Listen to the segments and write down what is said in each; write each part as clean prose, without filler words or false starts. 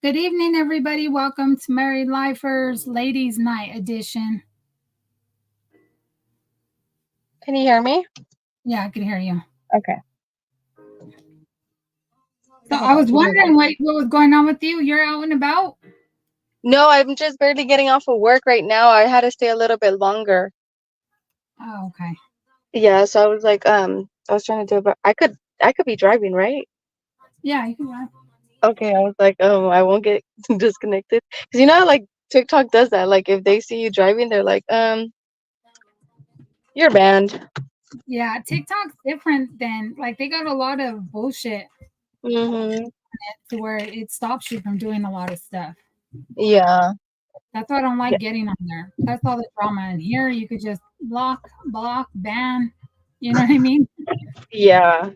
Good evening, everybody. Welcome to Married Lifers Ladies Night Edition. Can you hear me? Yeah, I can hear you. Okay. So Hold I on. was wondering what was going on with you. You're out and about? No, I'm just barely getting off of work right now. I had to stay a little bit longer. Oh, okay. Yeah, so I was like, I was trying to do it, but I could be driving, right? Yeah, you can go. Okay, I was like, I won't get disconnected. Because you know how, like, TikTok does that. Like, if they see you driving, they're like, you're banned. Yeah, TikTok's different than they got a lot of bullshit Mm-hmm. to where it stops you from doing a lot of stuff. Yeah. That's why I don't Yeah. like getting on there. That's all the drama. And here you could just block, ban. You know what I mean? Yeah.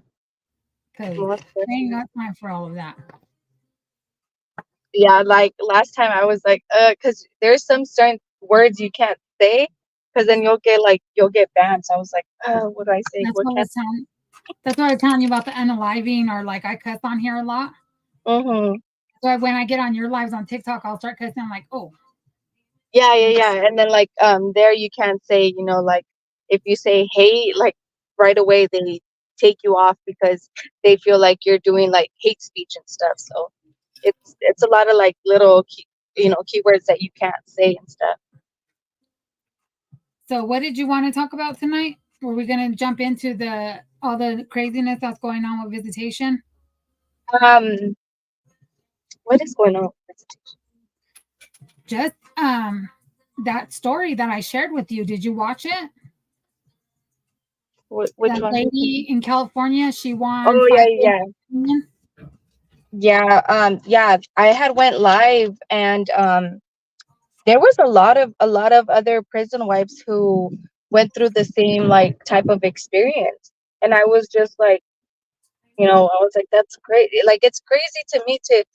Because Most they ain't definitely. got time for all of that. Yeah, like last time I was like, because there's some certain words you can't say, because then you'll get banned. So I was like, what do I say? That's What what I can't? was telling. That's what I was telling you about the unaliving, or I cuss on here a lot. Mm-hmm. So when I get on your lives on TikTok, I'll start cussing. I'm like, oh, Yeah, yeah, yeah. And then like there you can't say, like if you say hey, like right away they take you off because they feel like you're doing like hate speech and stuff. So it's a lot of like little keywords that you can't say and stuff. so what did you want to talk about tonight? Were we going to jump into the all the craziness that's going on with visitation? Um, what is going on? Just that story that I shared with you. Did you watch it? Which That one? lady in California, she won Oh yeah, yeah, million. yeah. Yeah. I had went live, and there was a lot of other prison wives who went through the same like type of experience, and I was just like, I was like, that's great. Like, it's crazy to me to.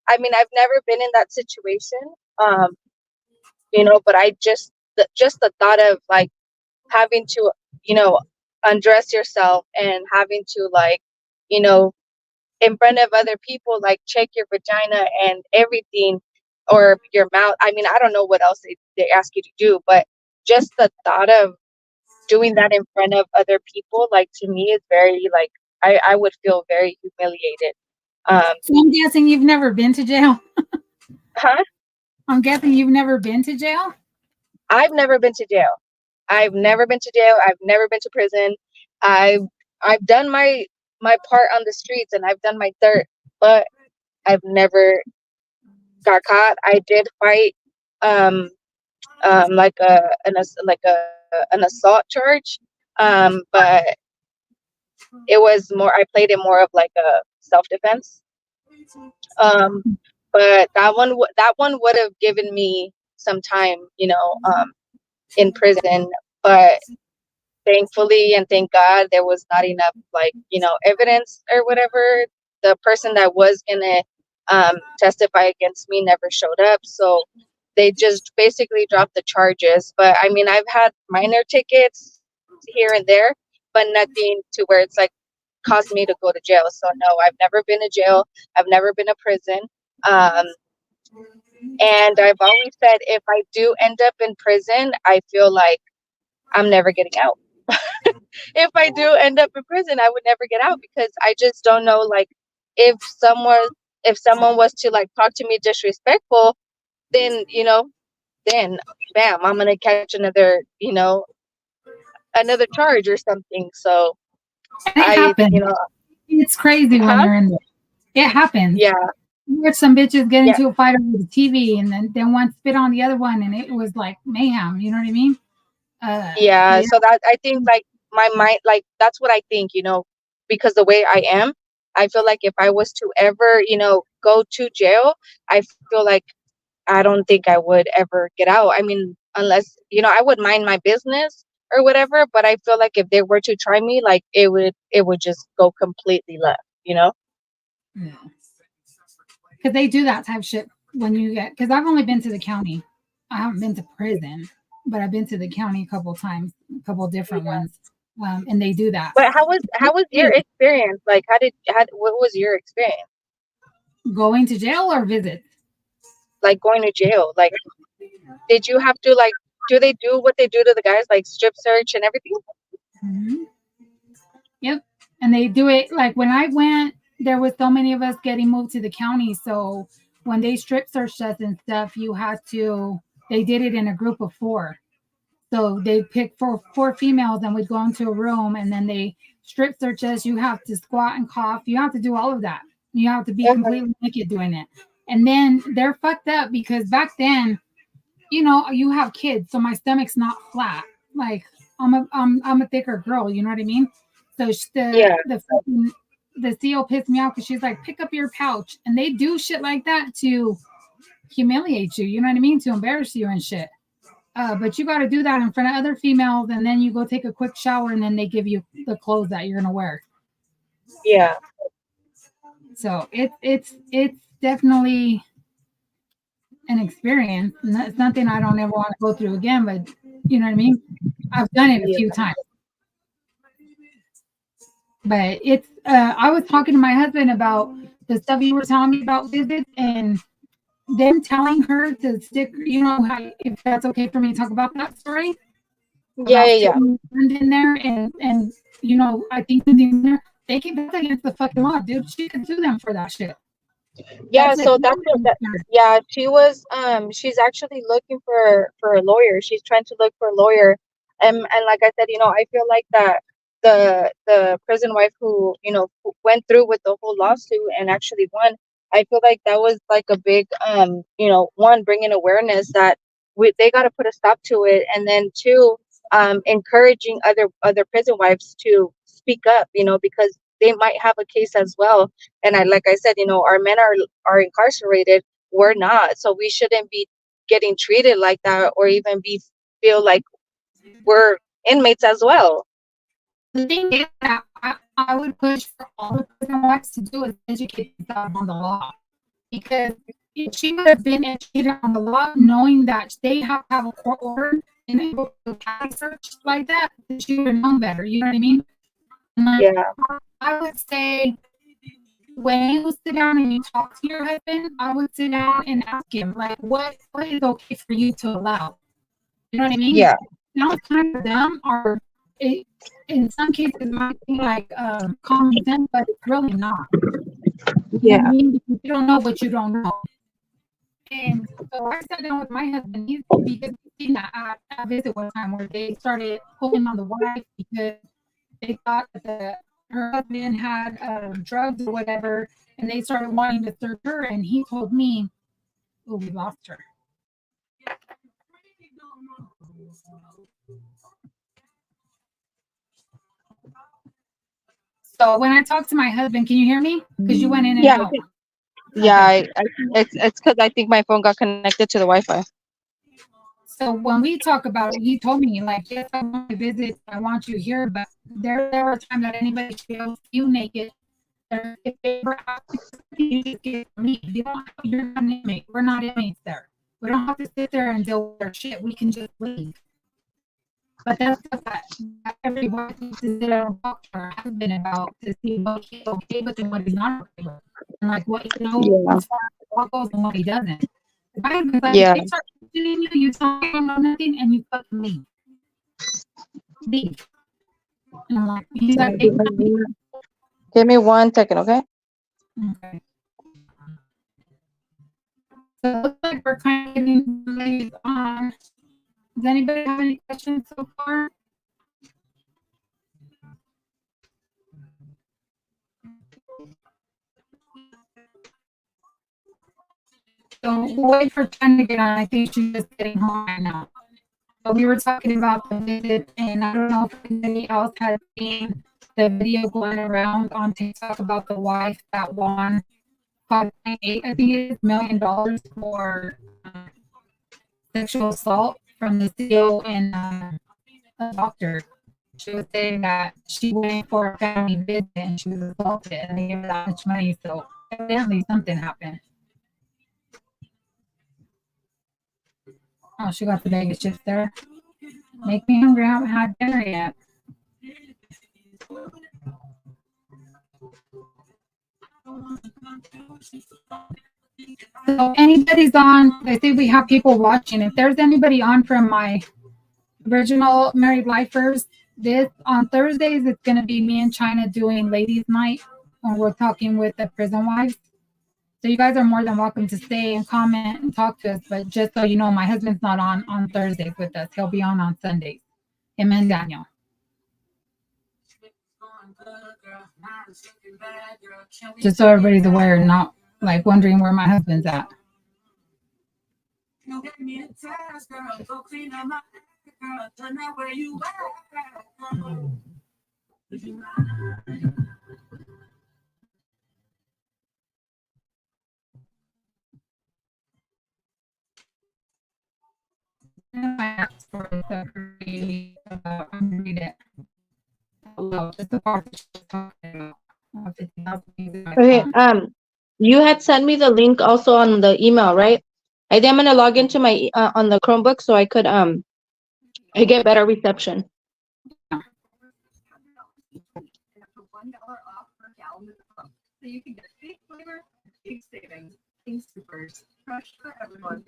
I mean, I've never been in that situation, um, but I just the thought of like having to, you know, undress yourself and having to like, you know, in front of other people, like check your vagina and everything, or your mouth. I mean, I don't know what else they ask you to do, but just the thought of doing that in front of other people, like to me, is very like I would feel very humiliated. Um, So I'm guessing you've never been to jail. huh? I'm guessing you've never been to jail. I've never been to jail. I've never been to jail. I've never been to prison. I've I've done my part on the streets and I've done my dirt, but I've never got caught. I did fight um like an assault charge. But it was more I played it more of like a self defense. Um but that one would have given me some time, in prison, but thankfully and thank God there was not enough like, evidence or whatever. The person that was gonna testify against me never showed up, so they just basically dropped the charges. But I mean, I've had minor tickets here and there, but nothing to where it's like caused me to go to jail. So no, I've never been to jail. I've never been to prison. Um, and I've always said if I do end up in prison, I feel like I'm never getting out. If I do end up in prison, I would never get out because I just don't know like if someone if someone was to like talk to me disrespectful, then then bam, I'm gonna catch another charge or something. So And it happens. It's crazy when huh? you're in there. It happens. Yeah, You watch some bitches get yeah, into a fight over the TV, and then one spit on the other one, and it was like mayhem. You know what I mean? yeah. But So that I think like my mind, like that's what I think, because the way I am, I feel like if I was to ever, go to jail, I feel like I don't think I would ever get out. I mean, unless, I would mind my business or whatever, but I feel like if they were to try me, like it would just go completely left. yeah, because they do that type of shit when you get. Because I've only been to the county. I haven't been to prison, but I've been to the county a couple of times, a couple of different Yeah. ones, and they do that. But how was your experience? Like what was your experience? Going to jail or visit? like going to jail? Like, did you have to like? Do they do what they do to the guys, like strip search and everything? Mhm. Yep. And they do it like when I went, there was so many of us getting moved to the county. So when they strip searched us and stuff, they did it in a group of four. So they picked four females and we'd go into a room and then they strip search us. You have to squat and cough. You have to do all of that. You have to be Okay. completely naked doing it. And then they're fucked up because back then, you have kids, so my stomach's not flat. Like I'm a thicker girl, you know what I mean? So Yeah. the CO pissed me off because she's like, pick up your pouch, and they do shit like that to humiliate you. You know what I mean? To embarrass you and shit. But you got to do that in front of other females, and then you go take a quick shower, and then they give you the clothes that you're gonna wear. Yeah. So it's definitely an experience. It's nothing I don't ever want to go through again. But you know what I mean? I've done it a Yeah. few times. But it's I was talking to my husband about the stuff you were telling me about visits and them telling her to stick. If that's okay for me to talk about that story Yeah. about Yeah. Yeah. sticking your hand in there and I think in there they can that's against the fucking law, dude. She could sue them for that shit. Yeah, That's it. so that's what that, yeah, she's actually looking for a lawyer. She's trying to look for a lawyer. And like I said, I feel like that the prison wife who, who went through with the whole lawsuit and actually won, I feel like that was like a big one, bringing awareness that they got to put a stop to it, and then two, encouraging other prison wives to speak up, because they might have a case as well. And like I said, our men are incarcerated. We're not, so we shouldn't be getting treated like that, or even feel like we're inmates as well. The thing is that I would push for all the prison wives to do is educate themselves on the law. Because if she would have been educated on the law, knowing that they have to have a court order and able to do a search like that, then she would have known better. You know what I mean? And like, Yeah, I would say when you sit down and you talk to your husband, I would sit down and ask him, like, what is okay for you to allow? You know what I mean? yeah, Now it's time for them, or it, in some cases, it might be like common sense, but it's really not. You know what I yeah, mean? Because you don't know what you don't know. And so I sat down with my husband. Because we seen that at a visit one time where they started pulling on the wife because they thought that her husband had drugs or whatever, and they started wanting to search her. And he told me, "Oh, we lost her." So when I talk to my husband, can you hear me? Because you went in and yeah, out. yeah. Okay. It's because I think my phone got connected to the Wi-Fi. So when we talk about it, he told me like, yes, I want to visit, I want you here, but there are times that anybody should be able to see you naked. If they ever ask you something, you just give it to me. You don't have, you're not an inmate. We're not inmates there. We don't have to sit there and deal with their shit. We can just leave. But that's stuff that everybody needs to sit down and talk to our husband about to see what he's okay with and what he's not okay with. And like what he knows Yeah, as far as the law goes and what he doesn't. My husband's like, if yeah. they start questioning you, you tell them you don't know nothing and you fucking leave. Leave. And I'm like, he's like, take time. Give me 1 second, okay? Okay. So it looks like we're kind of getting late on. Does anybody have any questions so far? So we'll wait for Jen to get on. I think she's just getting home right now. So we were talking about the visit, and I don't know if anybody else has seen the video going around on TikTok about the wife that won 5.8, I think it is, $1 million for sexual assault from the CEO and a doctor. She was saying that she went for a family visit and she was assaulted and they gave her that much money. So evidently something happened. Oh, she got the Vegas chips there. Make me hungry. I haven't had dinner yet. So anybody's on, I think we have people watching. If there's anybody on from my original Married Lifers, this on Thursdays, it's going to be me and China doing ladies' night when we're talking with the prison wives. So you guys are more than welcome to stay and comment and talk to us. But just so you know, my husband's not on Thursdays with us. He'll be on Sundays. Him and Daniel. Just so everybody's aware, not like wondering where my husband's at. Read it. Just the part that she's talking about. Okay. You had sent me the link also on the email, right? I think I'm gonna log into my on the Chromebook so I could I get better reception. Yeah. So you can get big flavor, big savings. King Supers, fresh for everyone.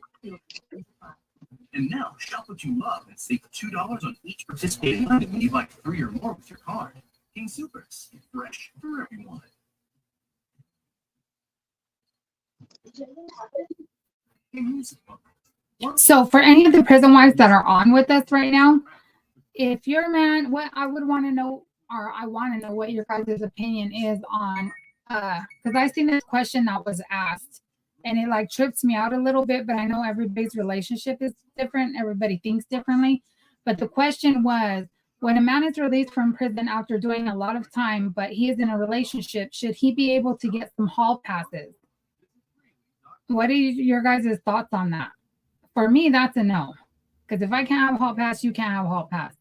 And now, shop what you love and save $2 on each participating item when you buy 3 or more with your card. King Supers, fresh for everyone. So for any of the prison wives that are on with us right now, if you're a man, what I would want to know, or I want to know what your guys' opinion is on, because I seen this question that was asked, and it like trips me out a little bit, but I know everybody's relationship is different. Everybody thinks differently. But the question was, when a man is released from prison after doing a lot of time, but he is in a relationship, should he be able to get some hall passes? What are your guys' thoughts on that? For me, that's a no. Because if I can't have a hall pass, you can't have a hall pass.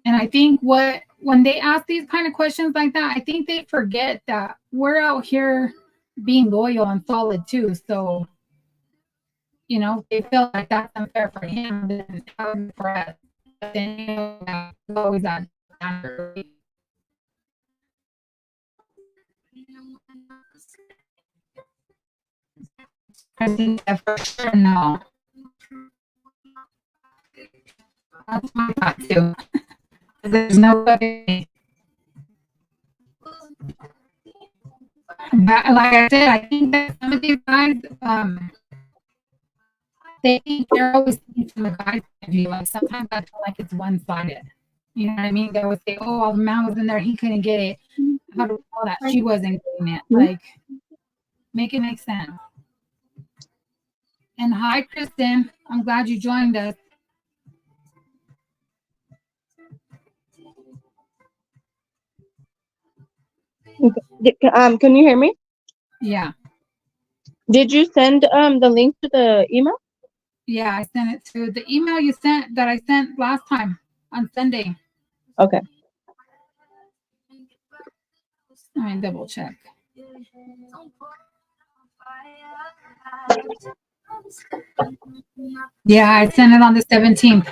And I think when they ask these kind of questions like that, I think they forget that we're out here being loyal and solid too. So, you know, they feel like that's unfair for him, then how is it for us? But then, you know, that's always that standard. I think that for sure, no. That's my thought too. There's no way. But like I said, I think that some of these guys, they think they're always thinking from the guy's point of view. Like sometimes I feel like it's one sided. You know what I mean? They would say, "Oh, well, the man was in there, he couldn't get it." How do we call that? She wasn't getting it. Like, make it make sense. And hi, Kristen. I'm glad you joined us. Can you hear me? Yeah. Did you send the link to the email? Yeah, I sent it to the email you sent that I sent last time on Sunday. Okay. Let me double check. Yeah, I sent it on the 17th.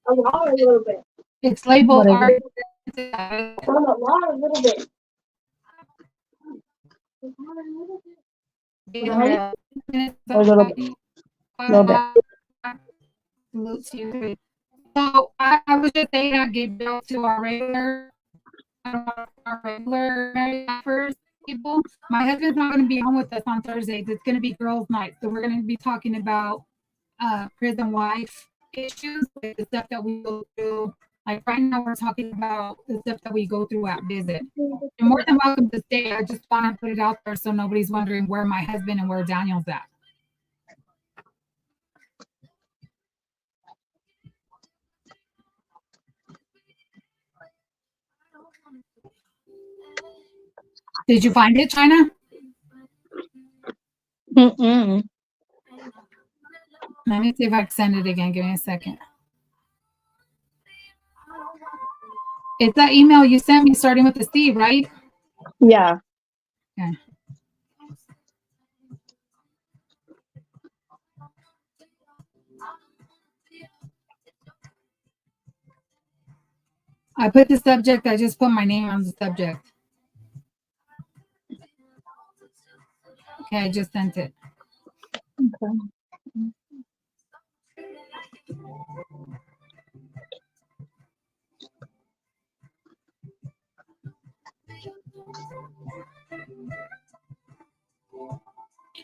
A lot, a little bit. It's labeled What is it? A lot, a little bit. Yeah. A little bit. Little bit. Salute to you. So I was just saying I gave out to our regular married lifers people. My husband's not going to be on with us on Thursdays. It's going to be girls' night, so we're going to be talking about prison wife issues, like the stuff that we go through. Like right now, we're talking about the stuff that we go through at visit. You're more than welcome to stay. I just want to put it out there so nobody's wondering where my husband and where Daniel's at. Did you find it, China? Mm-mm. Let me see if I can send it again. Give me a second. It's that email you sent me starting with the C, right? Yeah. Okay. I put the subject. I just put my name on the subject. Okay, I just sent it. Okay.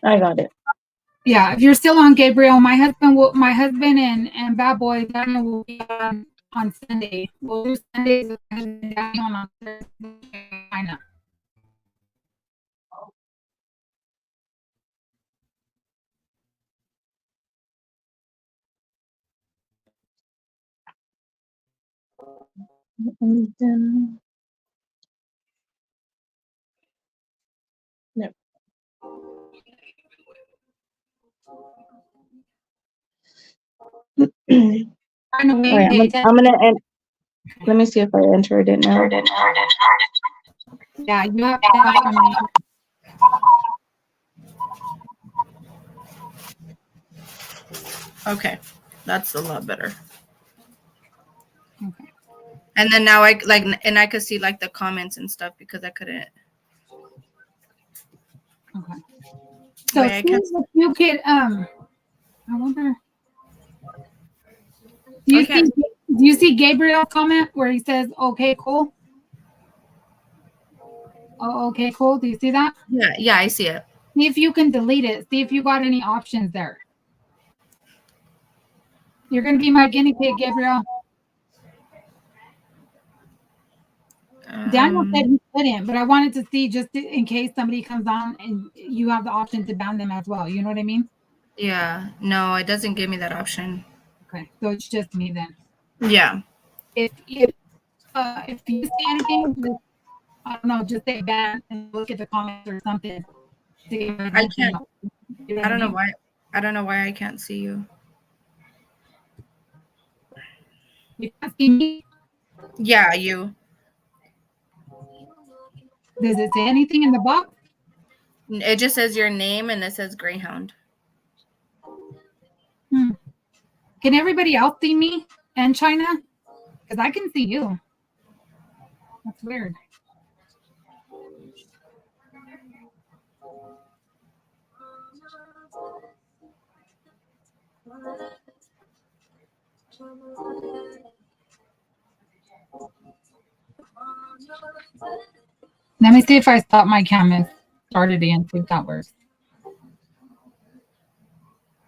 I got it. Yeah, if you're still on, Gabriel, my husband and Bad Boy Daniel will be on Sunday. We'll do Sundays with my husband Daniel and on Thursday. China. And then, yep. Trying to All wait, right, pay attention. I'm gonna end. Let me see if I entered it now. Yeah, you have to have some. Okay, that's a lot better. Okay. And then now I could see like the comments and stuff because I couldn't. Okay. So Wait, I can't. if you could I wonder. Do you Okay. see? Do you see Gabriel's comment where he says, "Okay, cool"? Oh, okay, cool. Do you see that? Yeah, I see it. See if you can delete it. See if you got any options there. You're going to be my guinea pig, Gabriel. Daniel said he couldn't, but I wanted to see just in case somebody comes on and you have the option to ban them as well. You know what I mean? Yeah. No, it doesn't give me that option. Okay, so it's just me then. Yeah. If you see anything, just, I don't know, just say ban and look at the comments or something. I can't. I don't know why. I don't know why I can't see you. You can't see me. Yeah, you. Does it say anything in the box? It just says your name and it says Greyhound. Can everybody else see me and China? Because I can see you. That's weird. Let me see if I stop my camera. Started again. See if that works.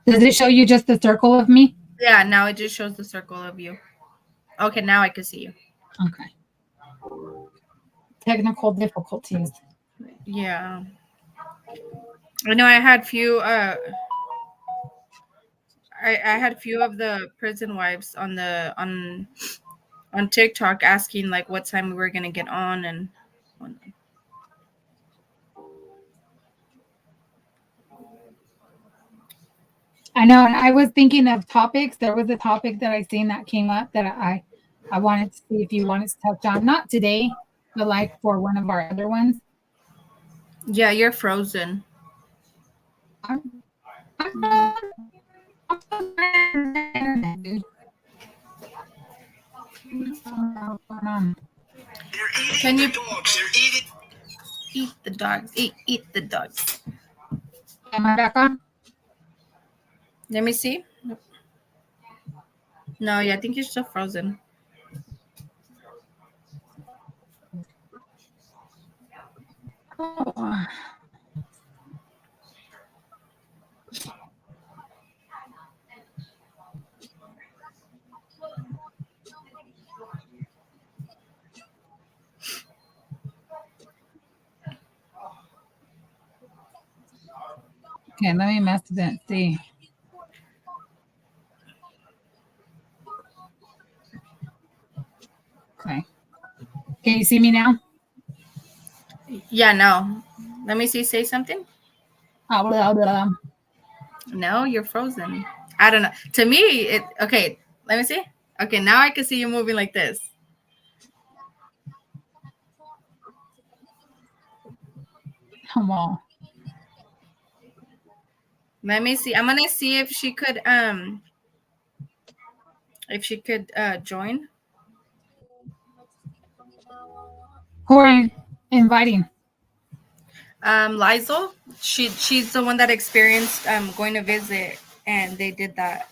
Does it show you just the circle of me? Yeah, now it just shows the circle of you. Okay, now I can see you. Okay. Technical difficulties. Yeah. I know I had few I had few of the prison wives on TikTok asking like what time we were gonna get on and I know, and I was thinking of topics. There was a topic that I seen that came up that I wanted to see if you wanted to touch on. Not today, but like for one of our other ones. yeah, you're frozen. Can you eat the dogs? Eat the dogs. Am I back on? Let me see. No, yeah, I think you're still frozen. Oh. Okay, let me mess with it. See. Okay. Can you see me now? Yeah, no. Let me see. Say something. Oh, blah, blah. No, you're frozen. I don't know. To me, it okay. Let me see. Okay, now I can see you moving like this. Come on. Let me see. I'm gonna see if she could join. Who are you inviting? Lizel, she's the one that experienced going to visit, and they did that.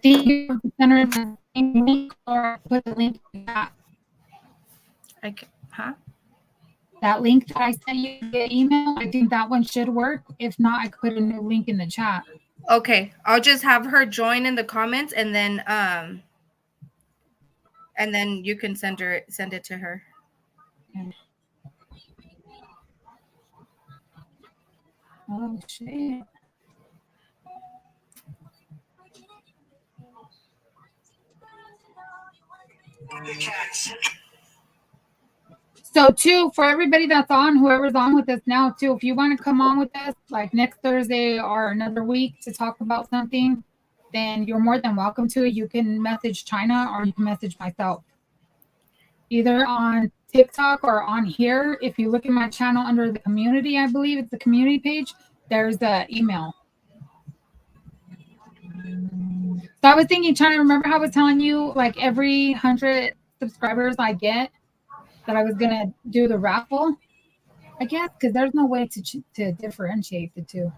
Do you have to send her the same link or put the link in that? Huh? That link that I sent you via email, I think that one should work. If not, I could put a new link in the chat. Okay, I'll just have her join in the comments, and then you can send it to her. Okay. Oh shit. So too, for everybody that's on, whoever's on with us now too, if you want to come on with us like next Thursday or another week to talk about something, then you're more than welcome to it. You can message China or you can message myself. Either on TikTok or on here. If you look at my channel under the community, I believe it's the community page, there's the email. So I was thinking, China, remember how I was telling you like every 100 subscribers I get that I was going to do the raffle? I guess because there's no way to differentiate the two.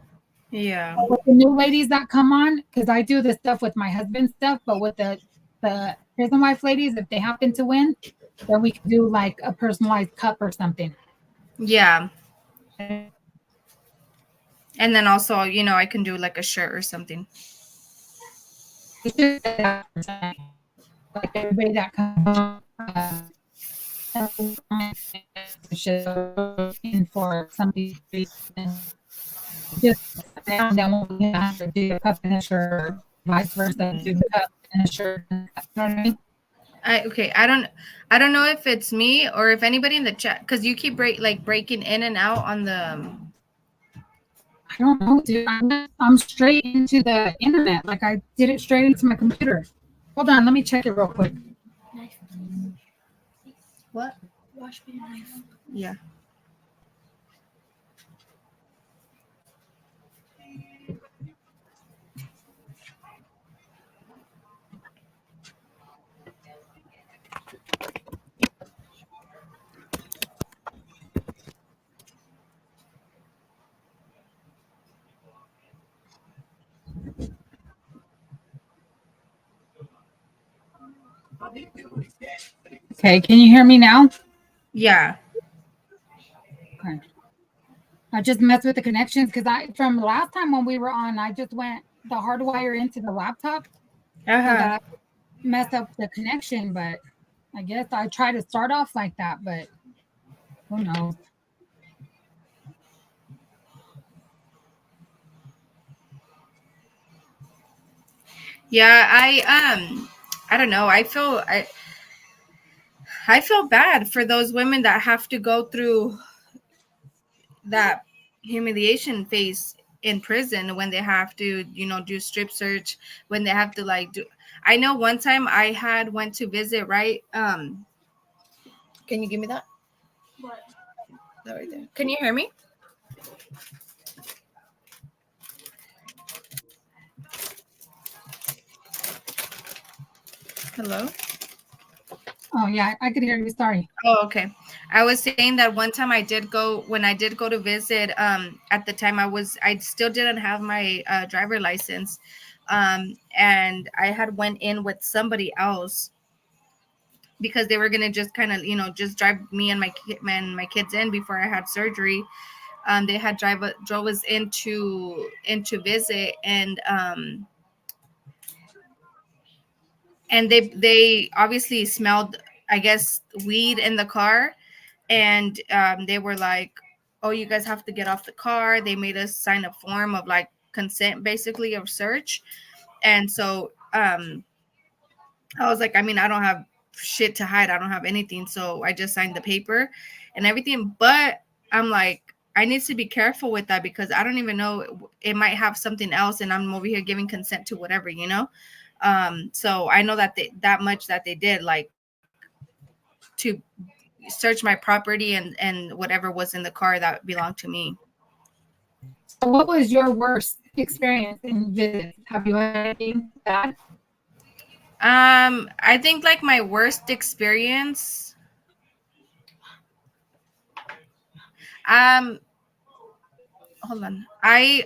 Yeah. But with the new ladies that come on, because I do this stuff with my husband's stuff, but with the prison wife ladies, if they happen to win, then we can do like a personalized cup or something. Yeah. And then also, I can do like a shirt or something. Like everybody that comes on, in for something, just now then we'll have to do a cup and a shirt, vice versa, do the cup and a shirt. You know what I mean? I don't know if it's me or if anybody in the chat, because you keep breaking in and out on the. I don't know, dude. I'm straight into the internet. Like I did it straight into my computer. Hold on, let me check it real quick. What? Wash me a knife. Yeah. Okay, can you hear me now? Yeah. Okay. I just messed with the connections because from last time when we were on, I just went the hardwire into the laptop so that I messed up the connection. But I guess I try to start off like that, but who knows? Yeah, I don't know. I feel bad for those women that have to go through that humiliation phase in prison when they have to, do strip search, when they have to do. I know one time I went to visit, right? Can you give me that? What? That right there. Can you hear me? Hello? Oh yeah, I could hear you. Sorry. Oh, okay. I was saying that one time when I did go to visit, at the time I still didn't have my driver license. And I had went in with somebody else because they were going to just kind of, just drive me and my kids in before I had surgery. They had drove us into visit, and they obviously smelled, I guess, weed in the car. And they were like, oh, you guys have to get off the car. They made us sign a form of consent, basically, of search. And so I was like, I mean, I don't have shit to hide. I don't have anything. So I just signed the paper and everything. But I'm like, I need to be careful with that because I don't even know, it might have something else. And I'm over here giving consent to whatever, So I know that that much that they did, to search my property and whatever was in the car that belonged to me. So what was your worst experience in visits? Have you had anything bad? I think like my worst experience. Um, hold on. I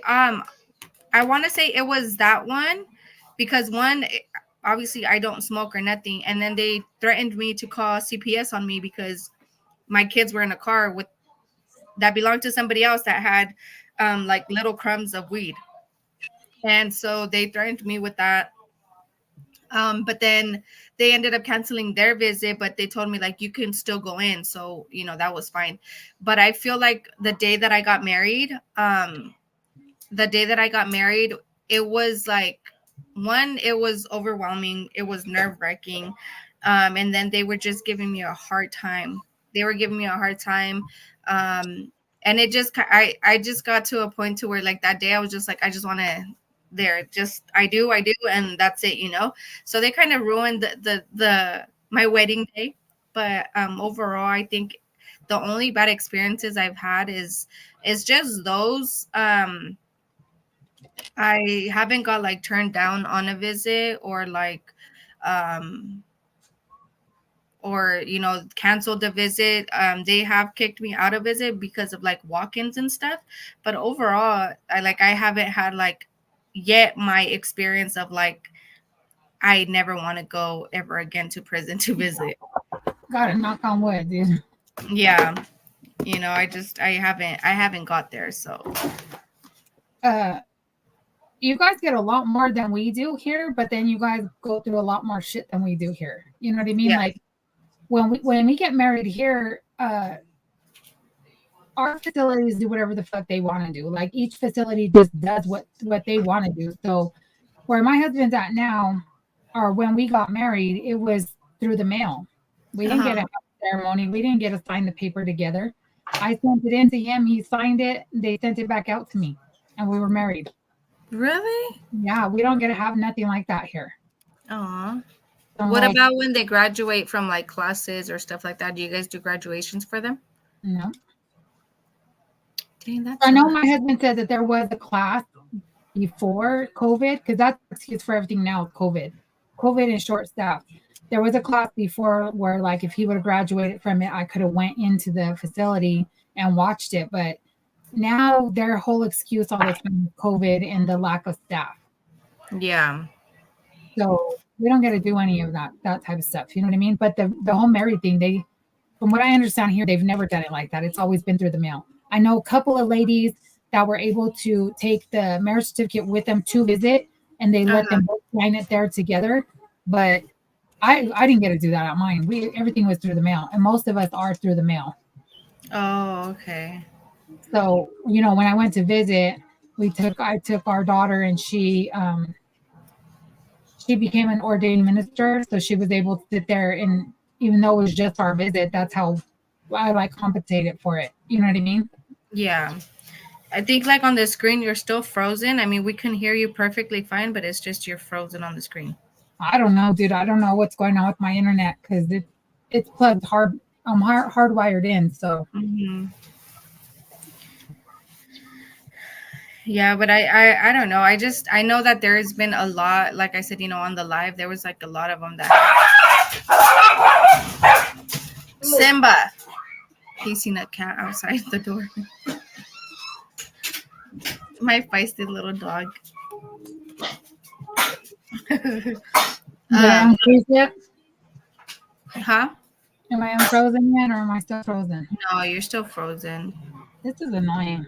want to say it was that one because obviously I don't smoke or nothing, and then they threatened me to call CPS on me because my kids were in a car with that belonged to somebody else that had like little crumbs of weed, and so they threatened me with that. But then they ended up canceling their visit, but they told me like you can still go in, so that was fine. But I feel like the day that I got married, it was like one, it was overwhelming, it was nerve-wracking. And then they were just giving me a hard time. They were giving me a hard time. And I just got to a point to where like that day I was just like, I just want to there. Just I do, and that's it. So they kind of ruined the my wedding day. But overall, I think the only bad experiences I've had is just those. I haven't got like turned down on a visit um or canceled the visit. They have kicked me out of visit because of like walk-ins and stuff. But overall, I haven't had like yet my experience of like I never want to go ever again to prison to visit. Gotta knock on wood, dude. Yeah. I haven't got there. So You guys get a lot more than we do here, but then you guys go through a lot more shit than we do here. You know what I mean? yeah. Like when we get married here, our facilities do whatever the fuck they want to do. Like each facility just does what they want to do. So where my husband's at now, or when we got married, it was through the mail. We didn't get a ceremony. We didn't get to sign the paper together. I sent it in to him. He signed it. They sent it back out to me, and we were married. Really? Yeah, we don't get to have nothing like that here. Aw. So What like, about when they graduate from like classes or stuff like that? Do you guys do graduations for them? no. Dang, that's I know my husband said that there was a class before COVID, because that's the excuse for everything now. COVID and short staff. There was a class before where, like, if he would have graduated from it, I could have went into the facility and watched it. But now their whole excuse all the time is COVID and the lack of staff. Yeah. So we don't get to do any of that type of stuff. You know what I mean? But the whole married thing, from what I understand here, they've never done it like that. It's always been through the mail. I know a couple of ladies that were able to take the marriage certificate with them to visit, and they let them both sign it there together. But I didn't get to do that at mine. Everything was through the mail, and most of us are through the mail. Oh, okay. So when I went to visit, I took our daughter, and she became an ordained minister, so she was able to sit there, and even though it was just our visit, that's how I like compensated for it. You know what I mean? Yeah. I think like on the screen you're still frozen. I mean, we can hear you perfectly fine, but it's just you're frozen on the screen. I don't know, dude. I don't know what's going on with my internet because it's plugged hard. I'm hardwired in, so. Mm-hmm. Yeah, but I don't know. I know that there has been a lot, like I said, on the live, there was like a lot of them that Simba. He's seen a cat outside the door. My feisty little dog. Did I unfreeze yet? Huh? Am I unfrozen yet, or am I still frozen? No, you're still frozen. This is annoying.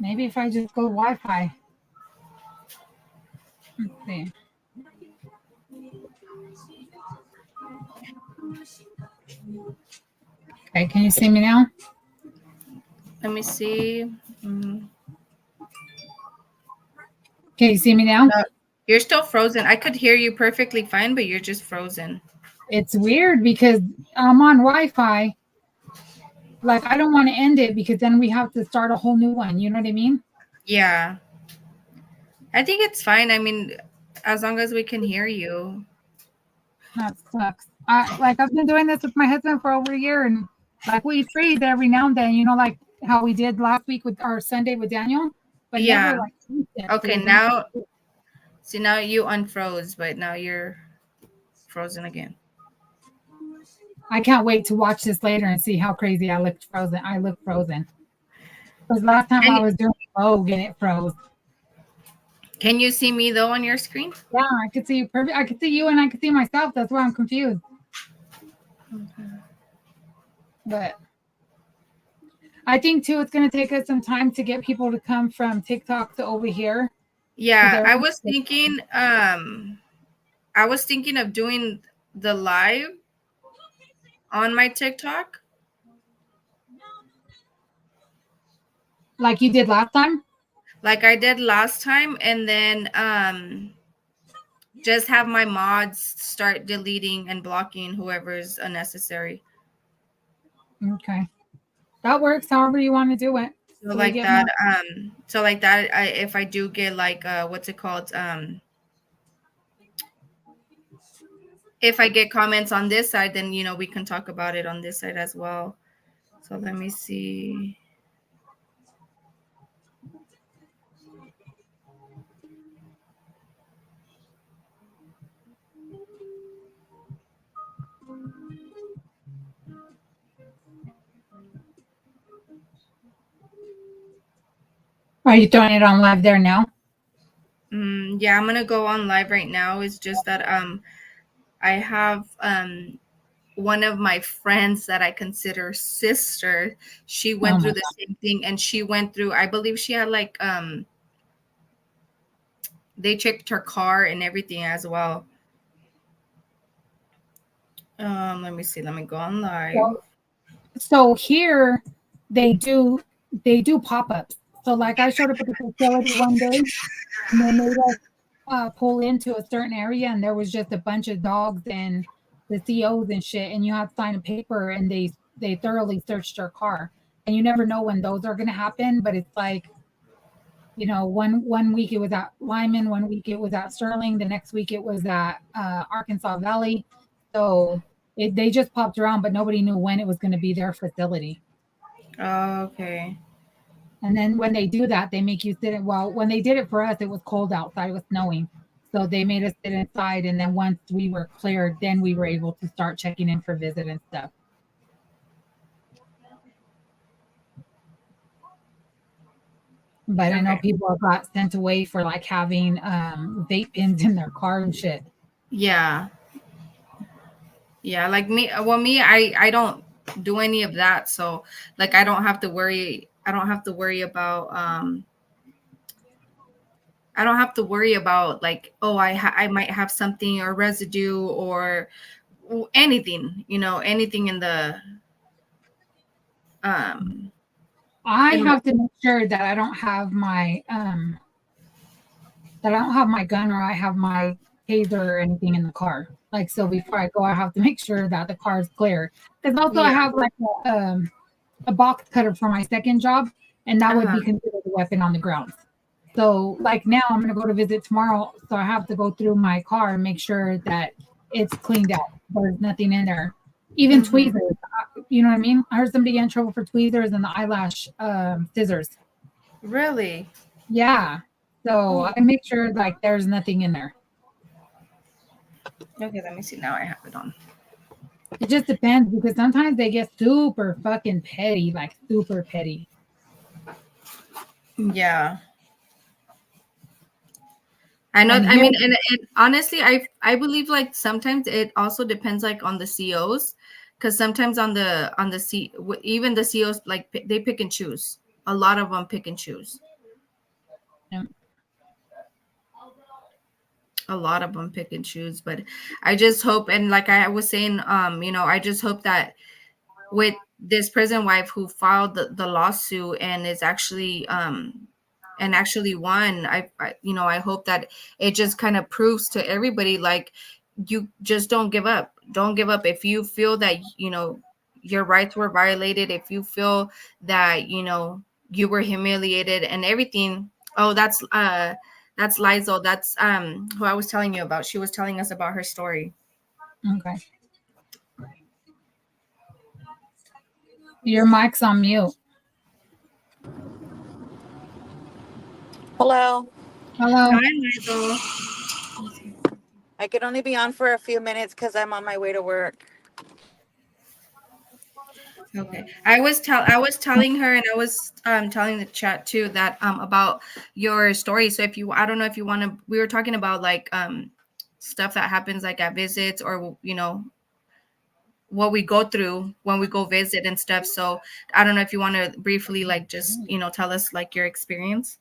Maybe if I just go Wi-Fi. Let's see. Okay, can you see me now? Let me see. Can you see me now? You're still frozen. I could hear you perfectly fine, but you're just frozen. It's weird because I'm on Wi-Fi. Like, I don't want to end it because then we have to start a whole new one. You know what I mean? Yeah. I think it's fine. I mean, as long as we can hear you. That sucks. I've been doing this with my husband for over a year, and like we freeze every now and then, like how we did last week with our Sunday with Daniel. But yeah. Never, like, okay, now See, now you unfroze, but now you're frozen again. I can't wait to watch this later and see how crazy I looked frozen. I look frozen. Because last time I was doing Vogue and it froze. Can you see me though on your screen? Yeah, I could see you perfect. I could see you and I could see myself. That's why I'm confused. But I think too, it's going to take us some time to get people to come from TikTok to over here. Yeah, I was thinking. I was thinking of doing the live on my TikTok, like you did last time. like I did last time, and then just have my mods start deleting and blocking whoever's unnecessary. Okay, that works. However you want to do it. So like that, if I do get like what's it called? If I get comments on this side, then we can talk about it on this side as well. So let me see. Are you throwing it on live there now? Yeah, I'm gonna go on live right now. It's just that I have one of my friends that I consider sister. She went through the same thing, and she went through, I believe she had like they checked her car and everything as well. Let me see. Let me go on live. So here they do pop-ups. So like I showed up at the facility one day and they made us pull into a certain area and there was just a bunch of dogs and the COs and shit, and you have to sign a paper and they thoroughly searched your car. And you never know when those are gonna happen, but it's like, one week it was at Lyman, one week it was at Sterling, the next week it was at Arkansas Valley. So they just popped around, but nobody knew when it was going to be their facility. Oh, okay. And then when they do that, they make you sit in. Well, when they did it for us, it was cold outside, it was snowing. So they made us sit inside. And then once we were cleared, then we were able to start checking in for visit and stuff. But I know people got sent away for like having vape pens in their car and shit. Yeah. Yeah, like me. Well, me, I don't do any of that. So like I don't have to worry. I don't have to worry about I don't have to worry about like, oh, I might have something or residue or anything, anything in the I have to make sure that I don't have my gun or I have my taser or anything in the car. Like, so before I go, I have to make sure that the car is clear. Because also I have like a box cutter for my second job, and that would be considered a weapon on the ground. So like now I'm going to go to visit tomorrow. So I have to go through my car and make sure that it's cleaned out. There's nothing in there. Even tweezers, you know what I mean? I heard somebody get in trouble for tweezers and the eyelash scissors. Really? Yeah. So I make sure like there's nothing in there. Okay, let me see. Now I have it on. It just depends because sometimes they get super fucking petty, like super petty. Yeah. I know. I mean, and honestly, I believe like sometimes it also depends like on the COs, because sometimes on the even the COs like they pick and choose. A lot of them pick and choose. Yeah. A lot of them pick and choose, but I just hope, and like I was saying, I just hope that with this prison wife who filed the lawsuit and is actually and actually won, I hope that it just kind of proves to everybody like you just don't give up. Don't give up if you feel that your rights were violated, if you feel that you were humiliated and everything. Oh, that's Lizel. That's who I was telling you about. She was telling us about her story. Okay. Your mic's on mute. Hello. Hello. Hi, Lizel. I could only be on for a few minutes because I'm on my way to work. Okay. I was telling her, and I was telling the chat too, that about your story. So if you, I don't know if you want to, we were talking about like stuff that happens like at visits, or what we go through when we go visit and stuff. So I don't know if you want to briefly like just tell us like your experience.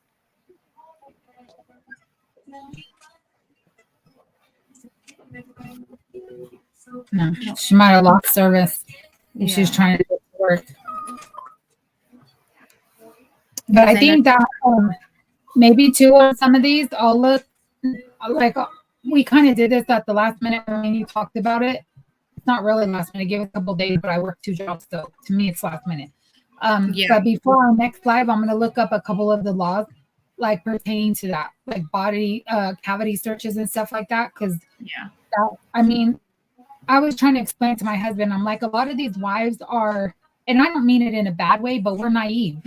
No, she might have lost service if she's Yeah. trying to get to work. But Yes, I I know. think that maybe too on some of these, I'll look like we kind of did this at the last minute when you talked about it. It's not really last minute. Give it a couple days, but I work 2 jobs, so to me it's last minute. Yeah. But before our next live, I'm going to look up a couple of the laws like pertaining to that, like body cavity searches and stuff like that. Because Yeah. I mean, I was trying to explain to my husband, I'm like, a lot of these wives are, and I don't mean it in a bad way, but we're naive.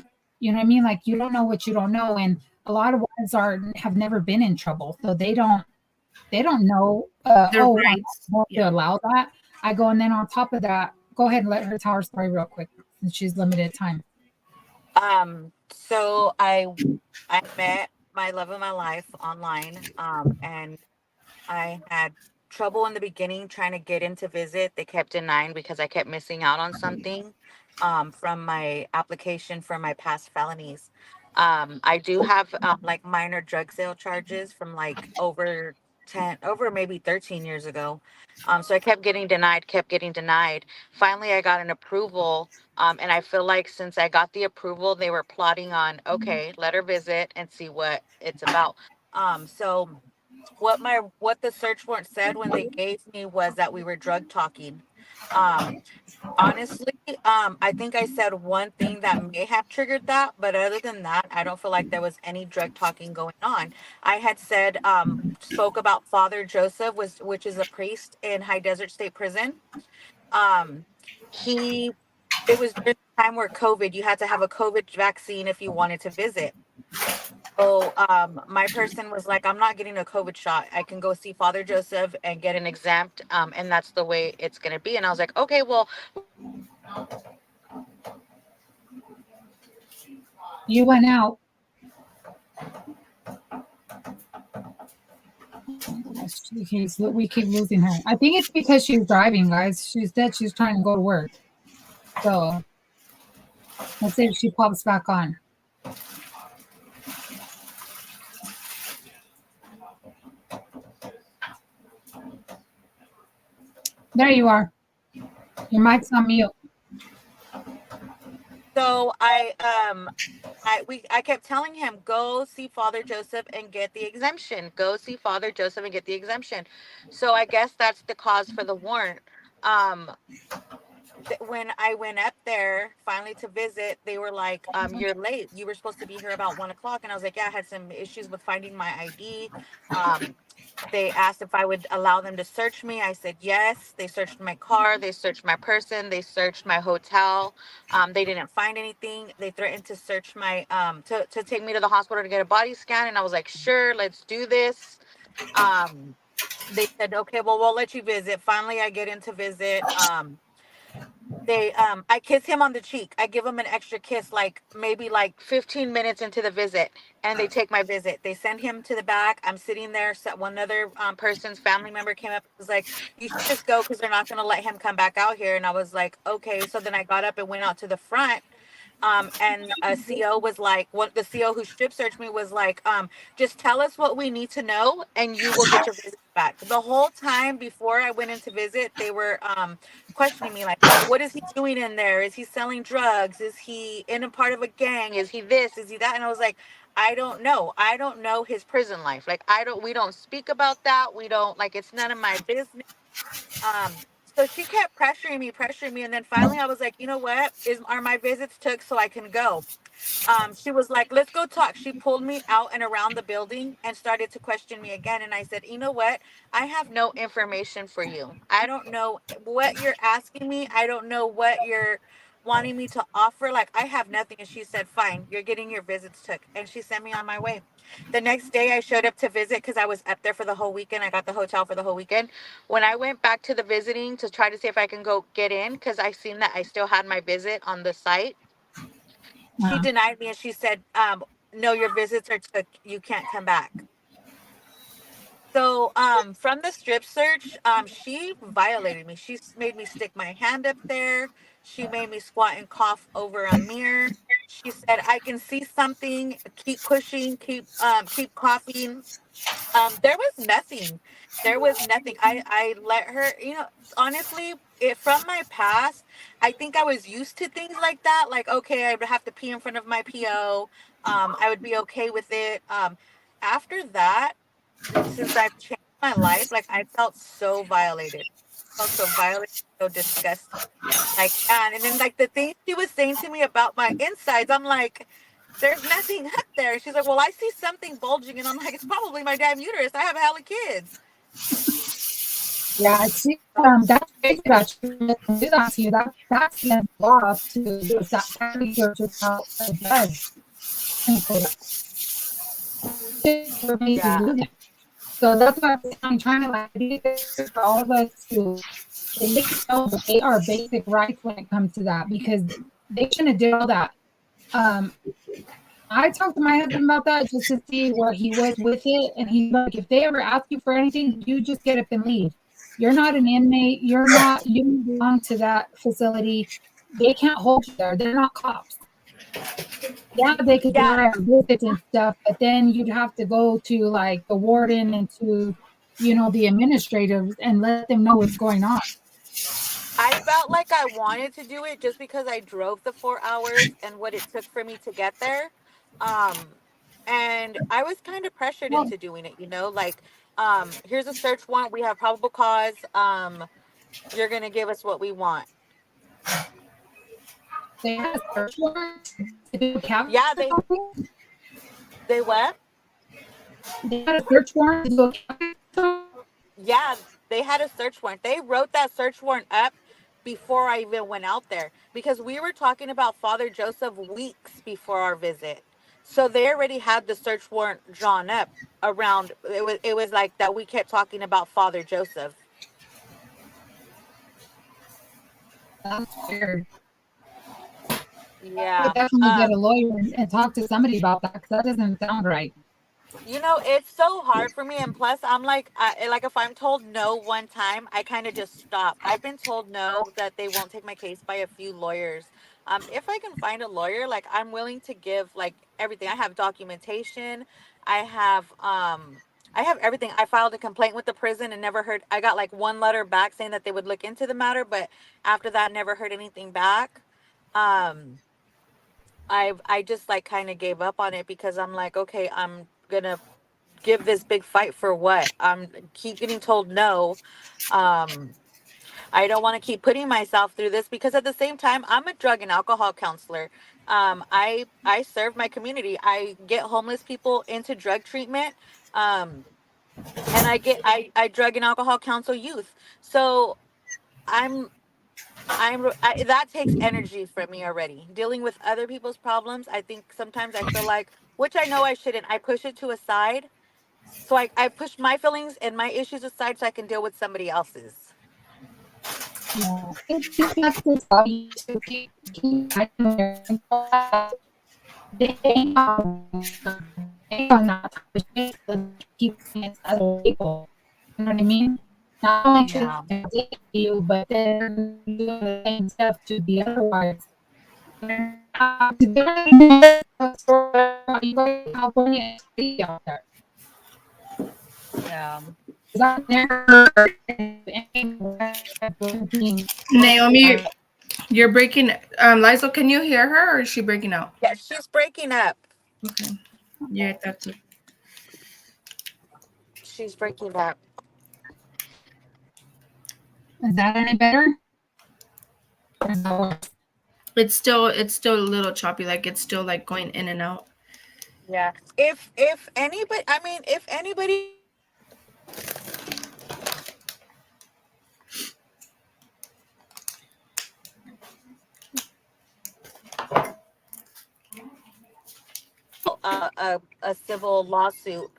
You know what I mean? Like you don't know what you don't know, and a lot of wives have never been in trouble, so they don't know. Their Oh, I'm rights. not going Yeah. to allow that. I go, and then on top of that, go ahead and let her tell her story real quick since she's limited time. So I met my love of my life online. And I had trouble in the beginning trying to get in to visit. They kept denying because I kept missing out on something from my application for my past felonies. I do have like minor drug sale charges from like over maybe 13 years ago. So I kept getting denied, kept getting denied. Finally, I got an approval. And I feel like since I got the approval, they were plotting on, okay, let her visit and see what it's about. So what the search warrant said when they gave me was that we were drug talking. Um, Honestly, I think I said one thing that may have triggered that, but other than that, I don't feel like there was any drug talking going on. I had said, spoke about Father Joseph, which is a priest in High Desert State Prison. Um, he, it was during the time where COVID, you had to have a COVID vaccine if you wanted to visit. So my person was like, I'm not getting a COVID shot. I can go see Father Joseph and get an exempt, and that's the way it's gonna be. And I was like, okay, well, You went out. We keep losing her. I think it's because she's driving, guys. She said she's trying to go to work. So let's see if she pops back on. There you are. Your mic's on mute. so I kept telling him, go see Father Joseph and get the exemption. Go see Father Joseph and get the exemption. So I guess that's the cause for the warrant. Um, when I went up there finally to visit, they were like, you're late. You were supposed to be here about 1 o'clock. And I was like, yeah, I had some issues with finding my ID. Um, they asked if I would allow them to search me. I said yes. They searched my car. They searched my person. They searched my hotel. They didn't find anything. They threatened to search my to take me to the hospital to get a body scan. And I was like, sure, let's do this. Um, they said, okay, well, we'll let you visit. Finally, I get in to visit. I kiss him on the cheek. I give him an extra kiss, like maybe like 15 minutes into the visit, and they take my visit. They send him to the back. I'm sitting there. So one other person's family member came up and was like, you should just go because they're not going to let him come back out here. And I was like, okay. So then I got up and went out to the front. And a CO was like, what the CO who strip searched me was like, just tell us what we need to know and you will get your visit back. The whole time before I went in to visit, they were questioning me like, what is he doing in there? Is he selling drugs? Is he in a part of a gang? Is he this? Is he that? And I was like, I don't know. I don't know his prison life. Like we don't speak about that. We don't, like, it's none of my business. So she kept pressuring me, and then finally I was like, you know what? Are my visits took so I can go? She was like, let's go talk. She pulled me out and around the building and started to question me again. And I said, you know what? I have no information for you. I don't know what you're asking me. I don't know wanting me to offer, like, I have nothing. And she said, fine, you're getting your visits took. And she sent me on my way. The next day I showed up to visit because I was up there for the whole weekend. I got the hotel for the whole weekend. When I went back to the visiting to try to see if I can go get in, because I seen that I still had my visit on the site, she Uh, denied me and she said, no, your visits are took. You can't come back. So from the strip search, she violated me. Made me stick my hand up there. She made me squat and cough over a mirror. She said, I can see something, keep pushing, keep coughing. There was nothing. There was nothing. I let her, honestly, from my past, I think I was used to things like that. Like, okay, I would have to pee in front of my PO. I would be okay with it. After that, since I've changed my life, like, I felt so violated. I felt so violated, so disgusted. Like, and then, like, the thing she was saying to me about my insides, I'm like, there's nothing up there. She's like, well, I see something bulging, and I'm like, it's probably my damn uterus. I have hella kids. yeah, see, that's crazy that you do that to you. That's against the law to do that kind of search without a judge. And so that's for me to Yeah. do that. So that's why I'm trying to like be there for all of us to at least know that they are basic rights when it comes to that because they shouldn't have did all that. Um, I talked to my husband about that just to see where he was with it, and he's like, if they ever ask you for anything, you just get up and leave. You're not an inmate. You don't belong to that facility. They can't hold you there. They're not cops. Yeah, they could Yeah. deny our visits and stuff, but then you'd have to go to like the warden and to, the administrators and let them know what's going on. I felt like I wanted to do it just because I drove the 4 hours and what it took for me to get there. Um, and I was kind of pressured Well, into doing it, like, here's a search warrant. We have probable cause. You're going to give us what we want. they had a search warrant to do a cabin Yeah, or something. they what? They had a search warrant to do a cabin or something. Yeah, they had a search warrant. They wrote that search warrant up before I even went out there because we were talking about Father Joseph weeks before our visit. So they already had the search warrant drawn up around it was like that we kept talking about Father Joseph. That's weird. I Yeah. would definitely get a lawyer and talk to somebody about that because that doesn't sound right. It's so hard for me, and plus, I'm like, like if I'm told no one time, I kind of just stop. I've been told no that they won't take my case by a few lawyers. If I can find a lawyer, like I'm willing to give like everything. I have documentation. I have I have everything. I filed a complaint with the prison and never heard. I got like one letter back saying that they would look into the matter, but after that, never heard anything back. Um, I just like kind of gave up on it because I'm like, okay, I'm gonna give this big fight for what? I'm keep getting told no. Um, I don't want to keep putting myself through this because at the same time, I'm a drug and alcohol counselor. I serve my community. I get homeless people into drug treatment. Um, and I drug and alcohol counsel youth. So I'm that takes energy from me already. Dealing with other people's problems, I think sometimes I feel like, which I know I shouldn't. I push it to a side, so I push my feelings and my issues aside so I can deal with somebody else's. Yeah, it's not to tell you to keep fighting there and all that. They ain't not to keep saying to other people. You know what I mean? Not only should Yeah. they take you, but they're doing the same stuff to the other wives. You guys in California, it's crazy out there. Yeah. 'Cause I've never heard of being Naomi, you're breaking. Liza, can you hear her, or is she breaking out? Yeah, she's breaking up. Okay. Yeah, that's it. She's breaking up. Is that any better? Or is that worse? It's still a little choppy. Like it's still like going in and out. Yeah. If anybody, I mean, if anybody a civil lawsuit.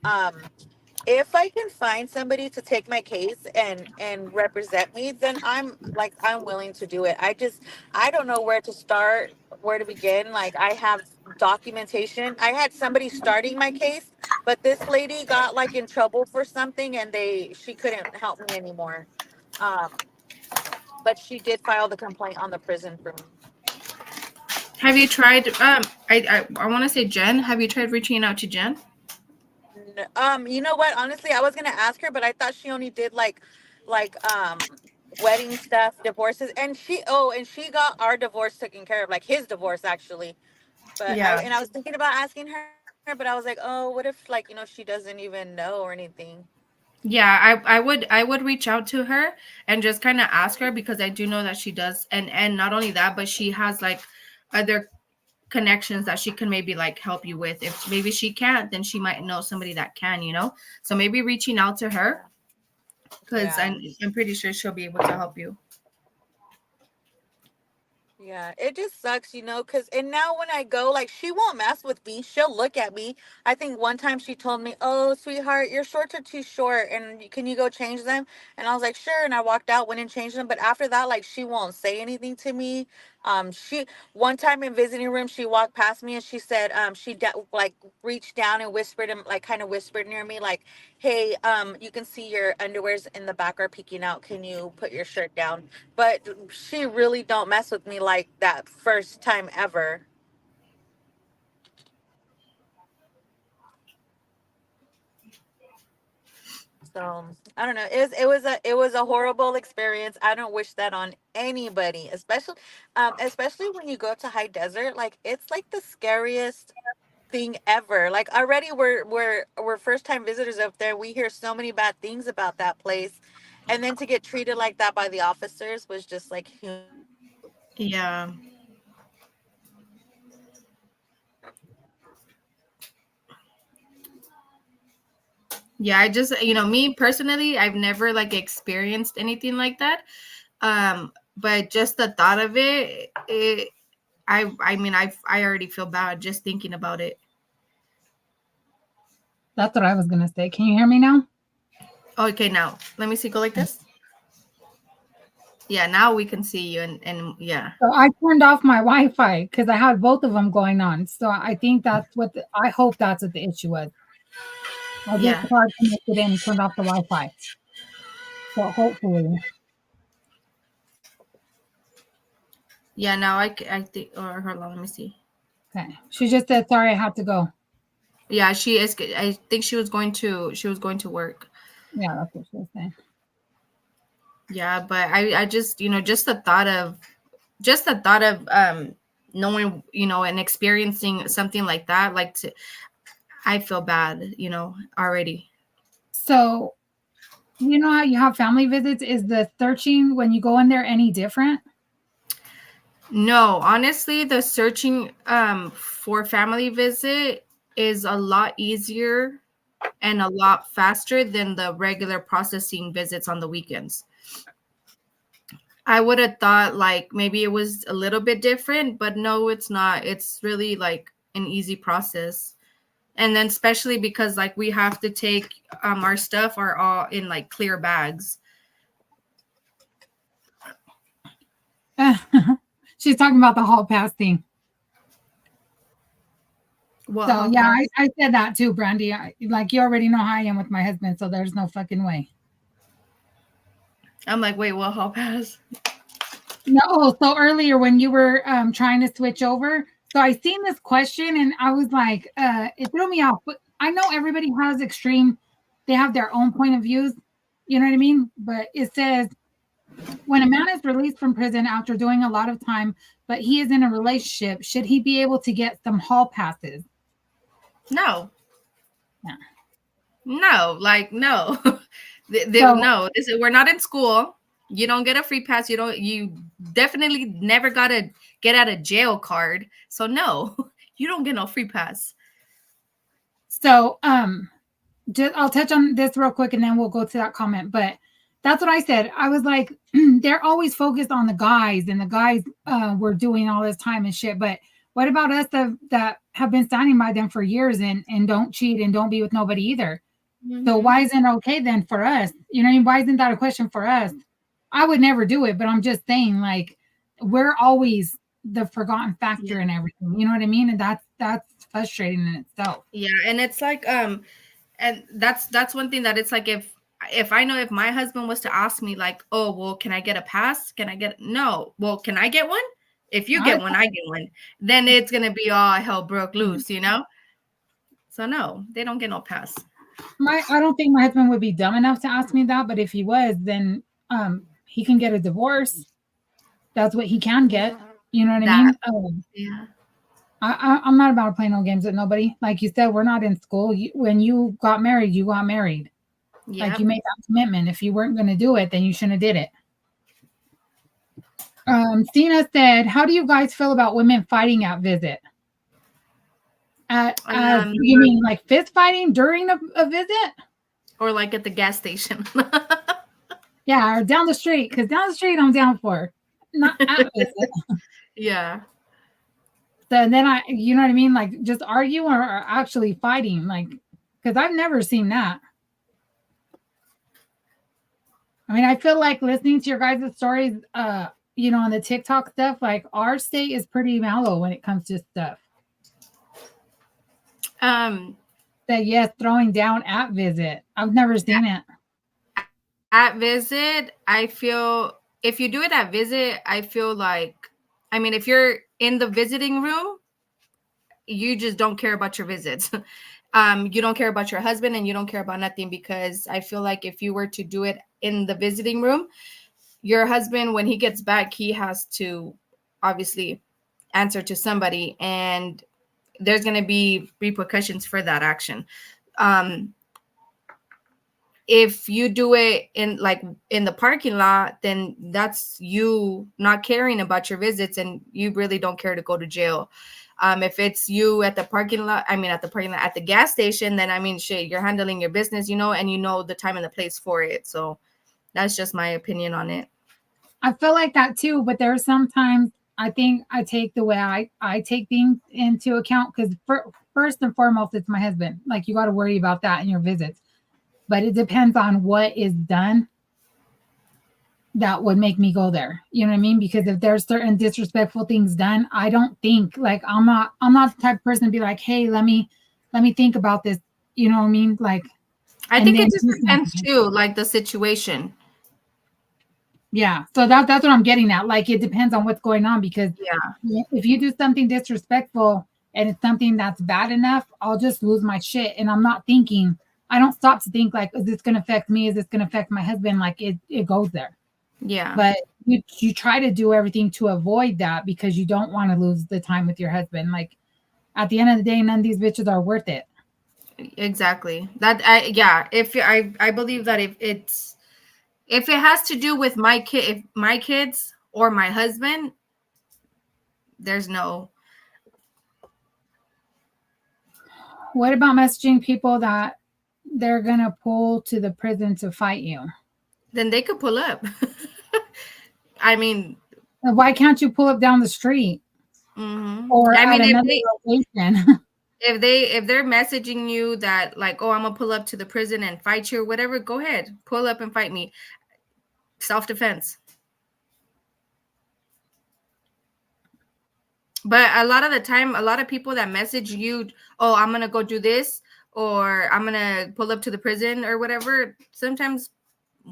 If I can find somebody to take my case and represent me, then I'm willing to do it. I don't know where to start, where to begin. Like, I have documentation. I had somebody starting my case, but this lady got like in trouble for something, and she couldn't help me anymore. Um, but she did file the complaint on the prison for me. Have you tried? I want to say Jen. Have you tried reaching out to Jen? You know what? Honestly, I was gonna ask her, but I thought she only did like wedding stuff, divorces, and she got our divorce taken care of, like his divorce actually. But Yeah. I was thinking about asking her, but I was like, oh, what if like she doesn't even know or anything. Yeah, I would reach out to her and just kind of ask her, because I do know that she does, and not only that, but she has like other connections that she can maybe like help you with. If maybe she can't, then she might know somebody that can, So maybe reaching out to her, because Yeah. I'm pretty sure she'll be able to help you. Yeah, it just sucks, because, and now when I go, like, she won't mess with me. She'll look at me. I think one time she told me, oh, sweetheart, your shorts are too short, and can you go change them? And I was like, sure. And I walked out, went and changed them. But after that, like, she won't say anything to me. One time in visiting room, she walked past me and she said, like, reached down and whispered, and like, kind of whispered near me, like, hey, you can see your underwears in the back are peeking out. Can you put your shirt down? But she really don't mess with me like that first time ever. So I don't know. It was a horrible experience. I don't wish that on anybody, especially when you go to high desert. Like, it's like the scariest thing ever. Like, already we're first time visitors up there. We hear so many bad things about that place, and then to get treated like that by the officers was just like Yeah. Yeah, I just, me personally, I've never like experienced anything like that. But just the thought of I already feel bad just thinking about it. That's what I was gonna say. Can you hear me now? Okay, now let me see. Go like this. Yeah, now we can see you, and yeah. So I turned off my Wi-Fi because I had both of them going on. So I think that's I hope that's what the issue was. I just Yeah. tried connected in and turned off the Wi-Fi. So hopefully. Yeah, now I think, or hold on, let me see. Okay. She just said sorry I had to go. Yeah, she is. I think she was going to work. Yeah, that's what she was saying. Yeah, but I just, just the thought of knowing, and experiencing something like that, I feel bad, already. So you know how you have family visits? Is the searching when you go in there any different? No, honestly, the searching for family visit is a lot easier and a lot faster than the regular processing visits on the weekends. I would have thought like maybe it was a little bit different, but no, it's not. It's really like an easy process. And then especially because like we have to take our stuff are all in like clear bags. She's talking about the hall pass thing. What So hall yeah, pass? I said that too, Brandy. Like, you already know how I am with my husband, so there's no fucking way. I'm like, wait, what hall pass? No, so earlier when you were trying to switch over, so I seen this question and I was like, it threw me off. But I know everybody has extreme, they have their own point of views, you know what I mean? But it says, when a man is released from prison after doing a lot of time, but he is in a relationship, should he be able to get some hall passes? No. Yeah. No, like no. So No, we're not in school. You don't get a free pass. You definitely never got a get out of jail card. So no, you don't get no free pass. So just I'll touch on this real quick and then we'll go to that comment. But that's what I said. I was like, they're always focused on the guys, and the guys were doing all this time and shit. But What about us that have been standing by them for years and don't cheat and don't be with nobody either? So Mhm. why isn't it okay then for us? You know what I mean? Why isn't that a question for us? I would never do it, but I'm just saying, like, we're always the forgotten factor Yeah. in everything. You know what I mean? And that's frustrating in itself. Yeah, and it's like and that's one thing that it's like if I know if my husband was to ask me like, "Oh, well, can I get a pass? Can I get no? Well, can I get one? If you I, get one, I get one." Then it's going to be all hell broke loose, you know? So no, they don't get no pass. I don't think my husband would be dumb enough to ask me that, but if he was, then he can get a divorce. That's what he can get. You know what I That mean? yeah. I'm not about playing no games with nobody. Like you said, we're not in school. When you got married, you got married. Like Yep. you made that commitment. If you weren't going to do it, then you shouldn't have did it. Stina said, "How do you guys feel about women fighting at visit? As Um you mean like fist fighting during a visit? or like at the gas station. Yeah, or down the street? Because down the street, I'm down for. Not at visit. Yeah. So then you know what I mean? Like just argue or actually fighting? Like, because I've never seen that. I mean, I feel like listening to your guys' stories, on the TikTok stuff, like our state is pretty mellow when it comes to stuff. Um That yes, throwing down at visit. I've never seen it. at visit, I feel if you do it at visit, I feel like I mean, if you're in the visiting room, you just don't care about your visits. You don't care about your husband and you don't care about nothing because I feel like if you were to do it in the visiting room, your husband, when he gets back, he has to obviously answer to somebody and there's going to be repercussions for that action. Um, if you do it in the parking lot, then that's you not caring about your visits and you really don't care to go to jail. If it's you at the parking lot, at the gas station, then I mean, shit, you're handling your business, and you know the time and the place for it. So that's just my opinion on it. I feel like that too, but there are sometimes I think I take the way I take things into account because first and foremost, it's my husband. Like you got to worry about that in your visits, but it depends on what is done that would make me go there. You know what I mean? Because if there's certain disrespectful things done, I don't think like I'm not the type of person to be like, hey, let me think about this. You know what I mean? Like, I and think then it just do depends something. too, like the situation. Yeah. So that's what I'm getting at. Like it depends on what's going on because Yeah. if you do something disrespectful and it's something that's bad enough, I'll just lose my shit. And I'm not thinking, I don't stop to think like, is this gonna affect me? Is this gonna affect my husband? Like it goes there. Yeah. But you try to do everything to avoid that because you don't want to lose the time with your husband. Like at the end of the day, none of these bitches are worth it. Exactly. I believe that if it has to do with if my kids or my husband, there's no. What about messaging people that they're gonna pull to the prison to fight you? Then they could pull up. I mean, Why can't you pull up down the street or I at mean, another location? if they're messaging you that like, oh, I'm gonna pull up to the prison and fight you or whatever, go ahead, pull up and fight me. Self-defense. But a lot of the time, a lot of people that message you, oh, I'm gonna go do this or I'm gonna pull up to the prison or whatever, sometimes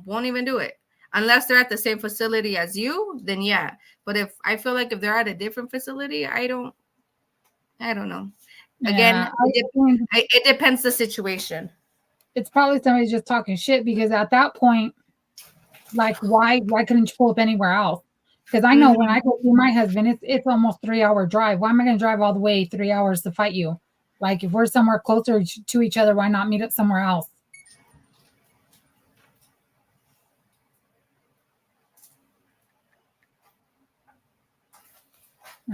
won't even do it unless they're at the same facility as you. Then yeah, but if I feel like if they're at a different facility, I don't know. Yeah, Again, I think it depends the situation. it's probably somebody just talking shit because at that point, like, why couldn't you pull up anywhere else? Because I know when I go see my husband, it's almost 3 hour drive. Why am I going to drive all the way 3 hours to fight you? Like, if we're somewhere closer to each other, why not meet up somewhere else?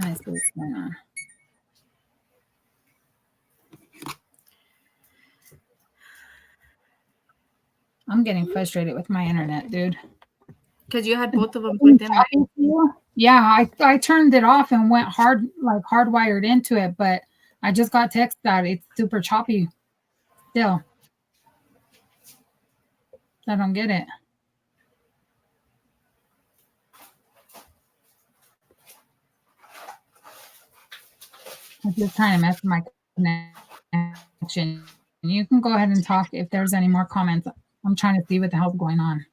I see what's going on. I'm getting frustrated with my internet, dude. Because you had both of them plugged in, right? Yeah, I turned it off and went hardwired into it, but I just got text that it's super choppy still. I don't get it. It's just kind of messing my connection. You can go ahead and talk if there's any more comments. I'm trying to see what the hell's going on.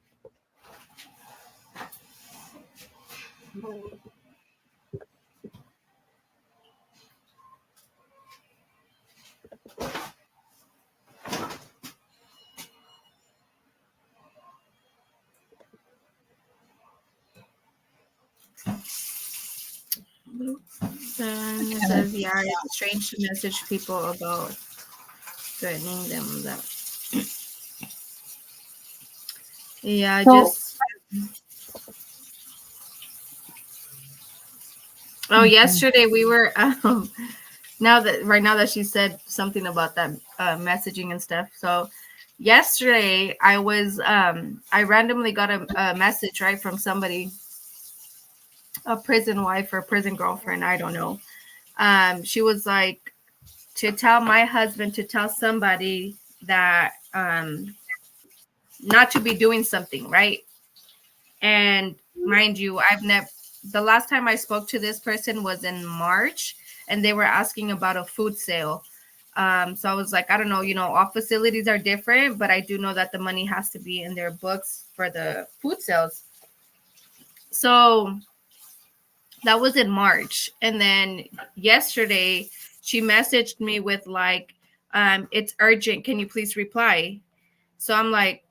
Then it says, yeah, it's strange to message people about threatening them. That yeah, So- just yesterday we were now that she said something about that messaging and stuff. So yesterday I was I randomly got a message right from somebody, a prison wife or prison girlfriend, I don't know. She was like, to tell my husband to tell somebody that not to be doing something, right? And mind you, the last time I spoke to this person was in March, and they were asking about a food sale. So I was like, I don't know, all facilities are different, but I do know that the money has to be in their books for the food sales. So that was in March. And then yesterday she messaged me with like, it's urgent. Can you please reply? So I'm like,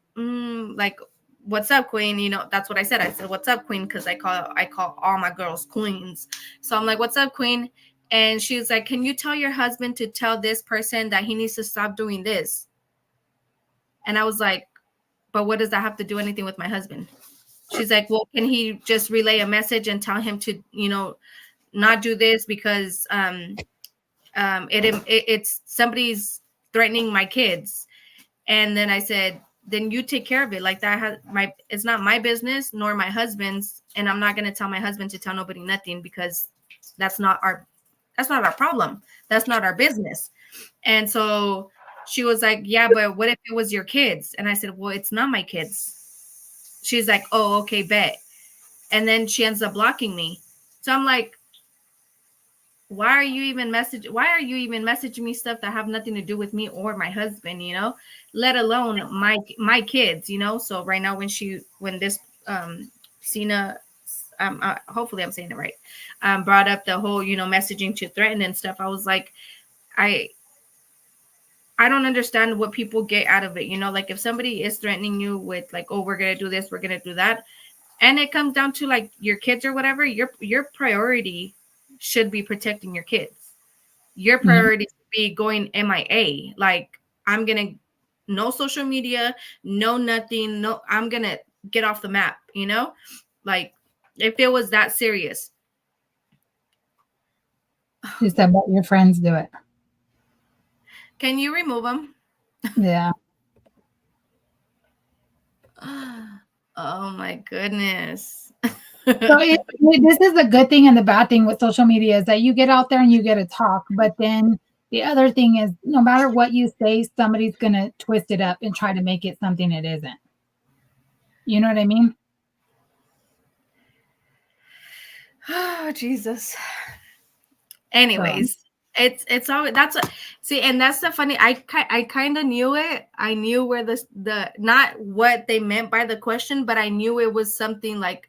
what's up, queen? That's what I said. I said, what's up, queen? Because I call all my girls queens. So I'm like, what's up, queen? And she was like, can you tell your husband to tell this person that he needs to stop doing this? And I was like, but what does that have to do anything with my husband? She's like, well, can he just relay a message and tell him to, not do this because it's somebody's threatening my kids. And then I said, then you take care of it. Like it's not my business nor my husband's, and I'm not going to tell my husband to tell nobody nothing because that's not our problem. That's not our business. And so she was like, yeah, but what if it was your kids? And I said, well, it's not my kids. She's like, oh, okay, bet. And then she ends up blocking me. So I'm like, why are you even messaging me stuff that have nothing to do with me or my husband, let alone my kids, So right now when this Cena, hopefully I'm saying it right, brought up the whole, messaging to threaten and stuff, I was like, I don't understand what people get out of it, like if somebody is threatening you with like, oh, we're gonna do this, we're gonna do that, and it comes down to like your kids or whatever, your priority should be protecting your kids. Your priority should be going MIA. Like, I'm gonna no social media, no nothing, no, I'm gonna get off the map, like if it was that serious. She said, but your friends do it. Can you remove them? Yeah. Oh my goodness. So this is a good thing and the bad thing with social media is that you get out there and you get to talk, but then the other thing is no matter what you say, somebody's going to twist it up and try to make it something it isn't. You know what I mean? Oh, Jesus. Anyways, it's always and that's the funny. I kind of knew it. I knew where the not what they meant by the question, but I knew it was something like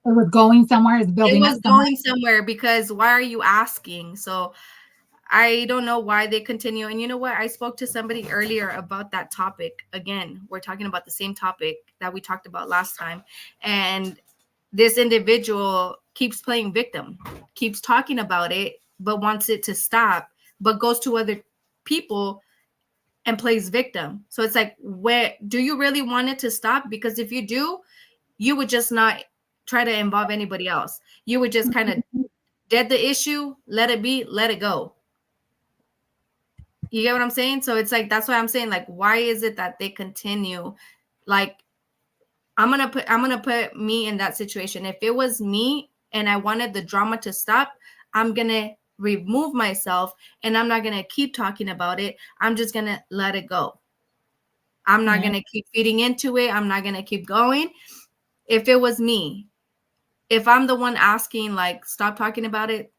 it was going somewhere. It's building. It was going somewhere because why are you asking? So I don't know why they continue. And you know what? I spoke to somebody earlier about that topic. Again, we're talking about the same topic that we talked about last time, and this individual keeps playing victim, keeps talking about it, but wants it to stop, but goes to other people and plays victim. So it's like, where do you really want it to stop? Because if you do, you would just not try to involve anybody else. You would just kind of dead the issue, let it be, let it go. You get what I'm saying? So it's like, that's why I'm saying, like, why is it that they continue? Like, I'm gonna put me in that situation. If it was me, and I wanted the drama to stop, I'm going to remove myself and I'm not going to keep talking about it. I'm just going to let it go. I'm not going to keep feeding into it. I'm not going to keep going. If it was me, if I'm the one asking, like, stop talking about it,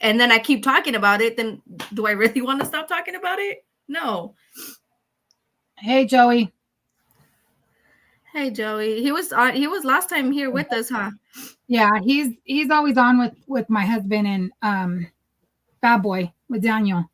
and then I keep talking about it, then do I really want to stop talking about it? No. Hey, Joey. Hey, Joey. He was last time here with us, huh? Yeah, he's always on with my husband and Bad Boy with Daniel.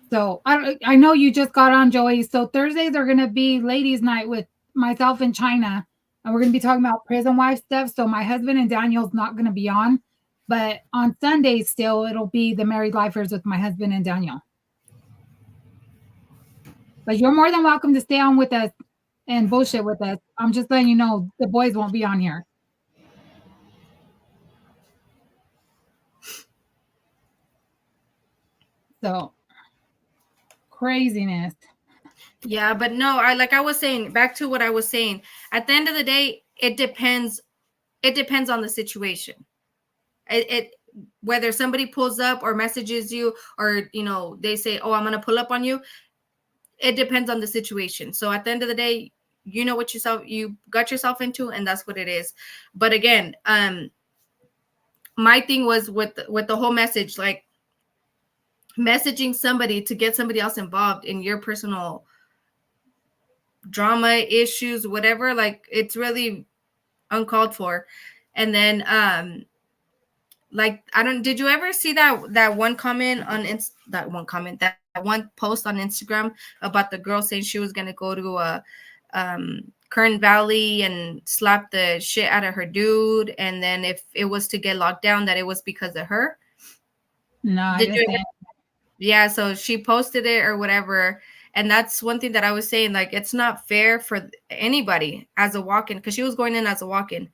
So I know you just got on, Joey. So Thursdays are gonna be ladies' night with myself and China, and we're gonna be talking about prison wife stuff. So my husband and Daniel's not gonna be on, but on Sundays still it'll be the married lifers with my husband and Daniel. But you're more than welcome to stay on with us and bullshit with us. I'm just letting you know the boys won't be on here. So craziness. Yeah, but no, I was saying, back to what I was saying. At the end of the day, it depends on the situation. It whether somebody pulls up or messages you, or they say, oh, I'm gonna pull up on you. It depends on the situation. So at the end of the day, you know what you got yourself into, and that's what it is. But again, my thing was with the whole message, like messaging somebody to get somebody else involved in your personal drama, issues, whatever, like it's really uncalled for. And then like, did you ever see that one comment on that one post on Instagram about the girl saying she was going to go to a Kern Valley and slap the shit out of her dude, and then if it was to get locked down, that it was because of her? No, Did you ever? Yeah, so she posted it or whatever. And that's one thing that I was saying, like, it's not fair for anybody as a walk-in, because she was going in as a walk-in.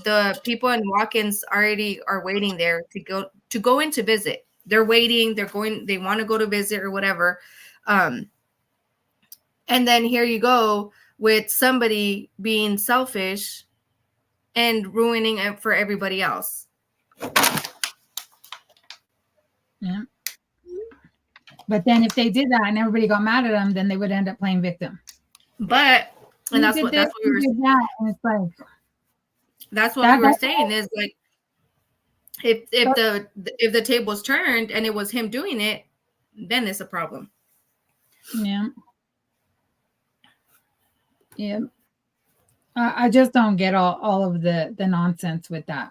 The people in walk-ins already are waiting there to go in to visit. They're waiting, they want to go to visit or whatever. And then here you go with somebody being selfish and ruining it for everybody else. Yeah. But then if they did that and everybody got mad at them, then they would end up playing victim. But and that's what we were saying. And it's like, that's what we were saying is, like, if the tables turned and it was him doing it, then it's a problem. Yeah. Yeah. I just don't get all of the nonsense with that.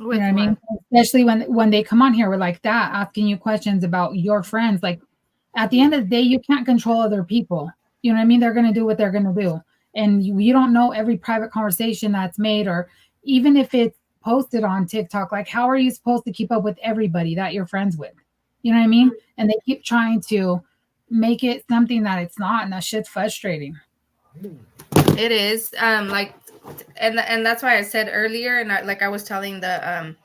You know what I mean? Especially when they come on here with like that, asking you questions about your friends. Like, at the end of the day, you can't control other people. You know what I mean? They're going to do what they're going to do. And you don't know every private conversation that's made, or even if it's posted on TikTok. Like, how are you supposed to keep up with everybody that you're friends with? You know what I mean? And they keep trying to make it something that it's not, and that shit's frustrating. It is. Like, and that's why I said earlier, and I was telling the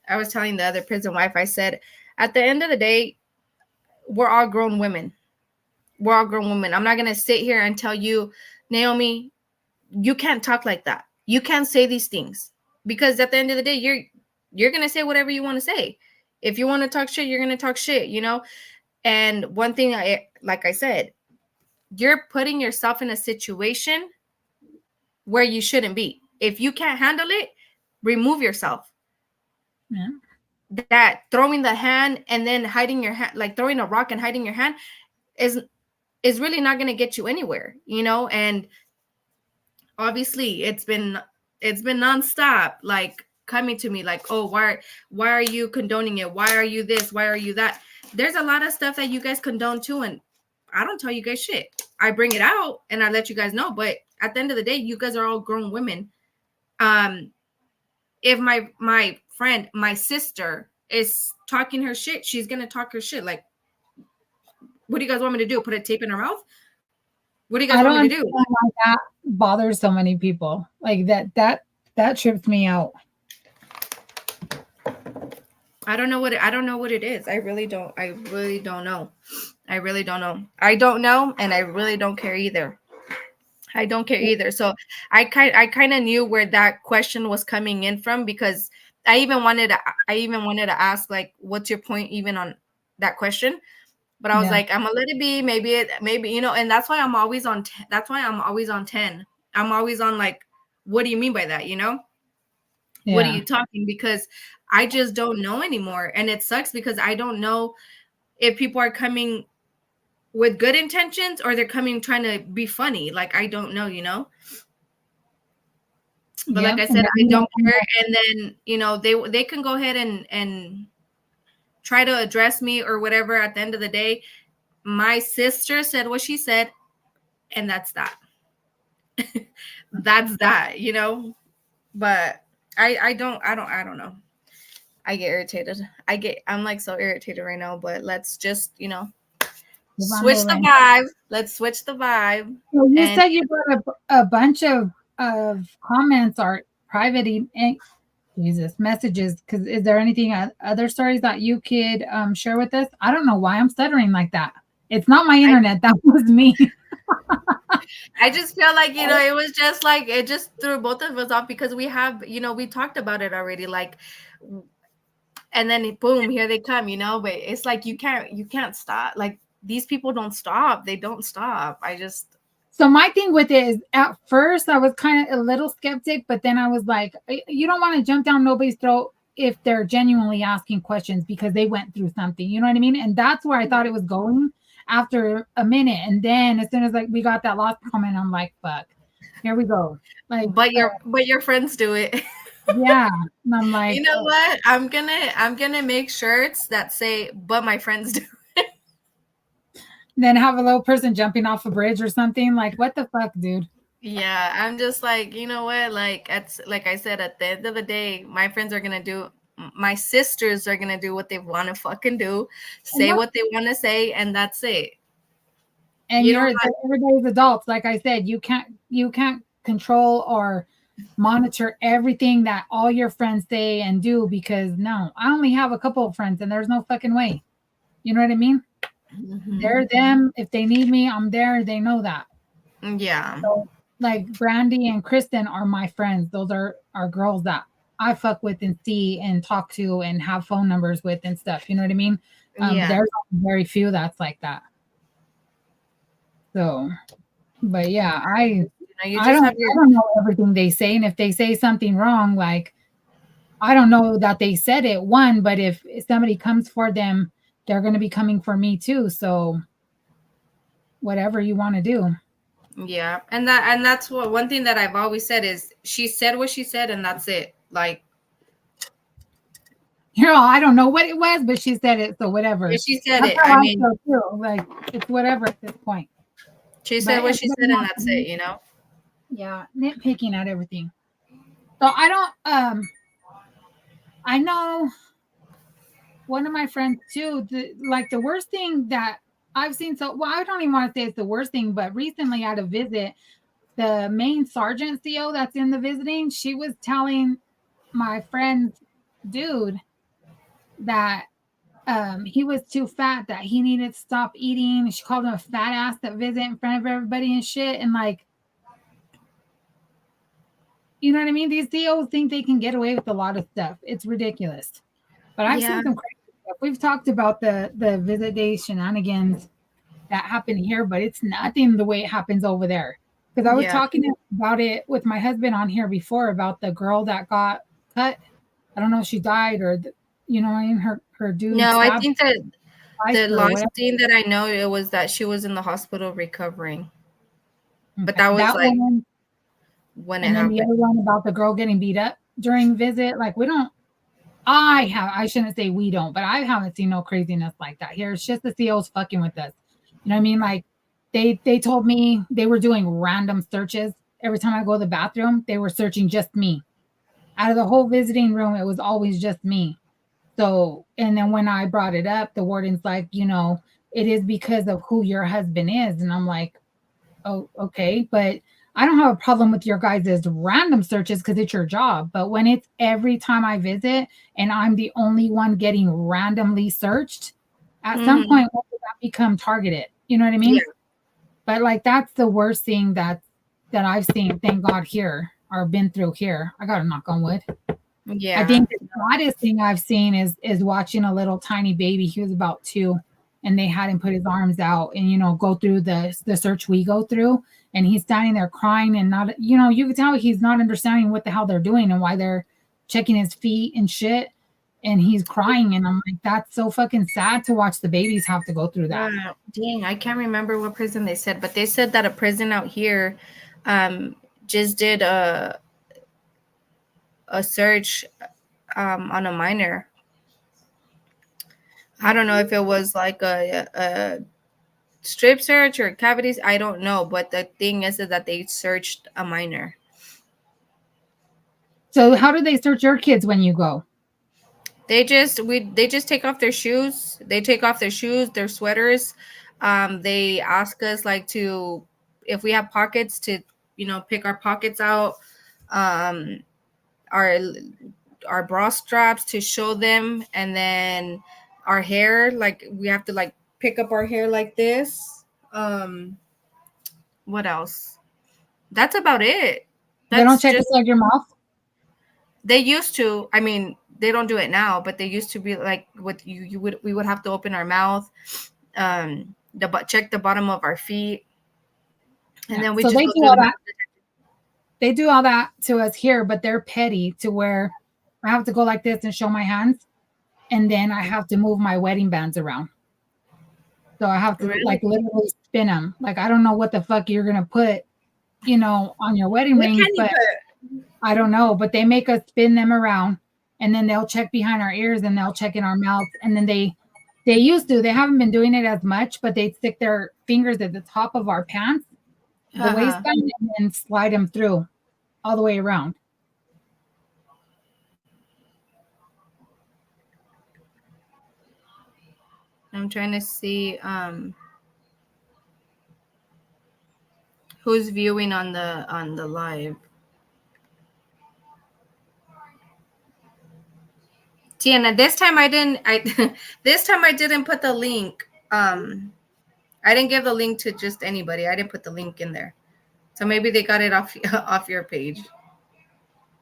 other prison wife, I said, at the end of the day, we're all grown women. We're all grown women. I'm not going to sit here and tell you, Naomi, you can't talk like that. You can't say these things, because at the end of the day, you're going to say whatever you want to say. If you want to talk shit, you're going to talk shit, And one thing, like I said, you're putting yourself in a situation where you shouldn't be. If you can't handle it, remove yourself. Yeah. That throwing the hand and then hiding your hand, like throwing a rock and hiding your hand, is really not going to get you anywhere, And obviously it's been nonstop, like, coming to me like, oh, why are you condoning it? Why are you this? Why are you that? There's a lot of stuff that you guys condone too, and I don't tell you guys shit. I bring it out and I let you guys know, but at the end of the day, you guys are all grown women. If my friend, my sister, is talking her shit, she's gonna talk her shit. Like, what do you guys want me to do? Put a tape in her mouth? What do you guys want me to do? Why that bothers so many people. Like that trips me out. I don't know what it is. I really don't know. I really don't know. I don't know, and I really don't care either. I don't care either. So I kind of knew where that question was coming in from, because I even wanted to ask, like, what's your point even on that question? But I was like, I'm gonna let it be. Maybe and that's why I'm always on. That's why I'm always on 10. I'm always on, like, what do you mean by that? What are you talking? Because I just don't know anymore, and it sucks because I don't know if people are coming with good intentions or they're coming trying to be funny. Like, I don't know. But like I said, I don't care. And then they can go ahead and try to address me or whatever. At the end of the day, my sister said what she said, and that's that. That's that. But I don't know. I get irritated. I'm like so irritated right now. But let's just switch the vibe. Let's switch the vibe. Well, you said you got a bunch of comments or private messages. Because is there anything other stories that you could share with us? I don't know why I'm stuttering like that. It's not my internet. That was me. I just feel like it was just like it just threw both of us off because we have we talked about it already, like, and then boom, here they come. But it's like you can't stop. Like, these people don't stop. They don't stop. So my thing with it is, at first I was kind of a little skeptic, but then I was like, you don't want to jump down nobody's throat if they're genuinely asking questions because they went through something. You know what I mean? And that's where I thought it was going after a minute. And then as soon as we got that last comment, I'm like, fuck, here we go. Like, but your friends do it. Yeah. And I'm like, you know what? I'm gonna make shirts that say, but my friends do. Then have a little person jumping off a bridge or something. Like, what the fuck, dude? Yeah, I'm just like, you know what? Like, like I said, at the end of the day, my friends are gonna do. My sisters are gonna do what they want to fucking do, say what they want to say, and that's it. And everybody's adults. Like I said, you can't control or monitor everything that all your friends say and do, because no, I only have a couple of friends and there's no fucking way. You know what I mean? Mm-hmm. They're them. If they need me, I'm there. They know that. Yeah. So, like, Brandy and Kristen are my friends. Those are girls that I fuck with and see and talk to and have phone numbers with and stuff. You know what I mean? There's very few that's like that. So, but yeah, I don't know everything they say. And if they say something wrong, like, I don't know that they said it, one, but if somebody comes for them, they're going to be coming for me too. So whatever you want to do. Yeah. And that's what, one thing that I've always said is, she said what she said and that's it. Like, I don't know what it was, but she said it. So whatever. She said it. I mean, like, it's whatever at this point. She said what she said and that's it, Yeah. Nitpicking at everything. So I don't, I know one of my friends too, the worst thing that I've seen. So, well, I don't even want to say it's the worst thing, but recently at a visit, the main sergeant CO that's in the visiting, she was telling my friend's dude that he was too fat, that he needed to stop eating. She called him a fat ass that visit in front of everybody and shit. And like, you know what I mean? These COs think they can get away with a lot of stuff. It's ridiculous. But I've seen some crazy stuff. We've talked about the visit day shenanigans that happen here, but it's nothing the way it happens over there. Because I was talking about it with my husband on here before, about the girl that got cut. I don't know if she died or, you know, in her dude. No, I think that the last thing that I know, it was that she was in the hospital recovering. Okay. But that was that like when it happened. And then the other one about the girl getting beat up during visit. Like, I shouldn't say we don't, but I haven't seen no craziness like that here. It's just the COs fucking with us. You know what I mean? Like, they told me they were doing random searches. Every time I go to the bathroom, they were searching just me. Out of the whole visiting room, it was always just me. So, and then when I brought it up, the warden's like, it is because of who your husband is. And I'm like, oh, okay. But I don't have a problem with your guys' random searches because it's your job. But when it's every time I visit and I'm the only one getting randomly searched, at some point, when does that become targeted? You know what I mean? Yeah. But like, that's the worst thing that's that I've seen, thank God, here or been through here. I got to knock on wood. I Yeah. think the saddest thing I've seen is watching a little tiny baby. He was about 2, and they had him put his arms out and go through the search we go through, and he's standing there crying and not you can tell he's not understanding what the hell they're doing and why they're checking his feet and shit, and he's crying, and I'm like, that's so fucking sad to watch the babies have to go through that. Dang, I can't remember what prison they said, but they said that a prison out here just did a search on a minor. I don't know if it was like a strip search or cavities. I don't know, but the thing is that they searched a minor. So how do they search your kids when you go? They just take off their shoes. They take off their shoes, their sweaters. They ask us like to, if we have pockets, to pick our pockets out. Our bra straps to show them, and then our hair, like we have to like pick up our hair like this. What else? That's about it. They don't That's check just, inside your mouth? they used to. I mean, they don't do it now, but they used to be like, with we would have to open our mouth, check the bottom of our feet, and then we So just they go do through all the that. They do all that to us here, but they're petty to where I have to go like this and show my hands, and then I have to move my wedding bands around. So I have to like literally spin them. Like, I don't know what the fuck you're gonna put, on your wedding rings, but I don't know. But they make us spin them around, and then they'll check behind our ears, and they'll check in our mouths, and then they used to. They haven't been doing it as much, but they stick their fingers at the top of our pants, the waistband, and then slide them through all the way around. I'm trying to see who's viewing on the live. Tiana, this time I didn't put the link. I didn't give the link to just anybody. I didn't put the link in there. So maybe they got it off your page.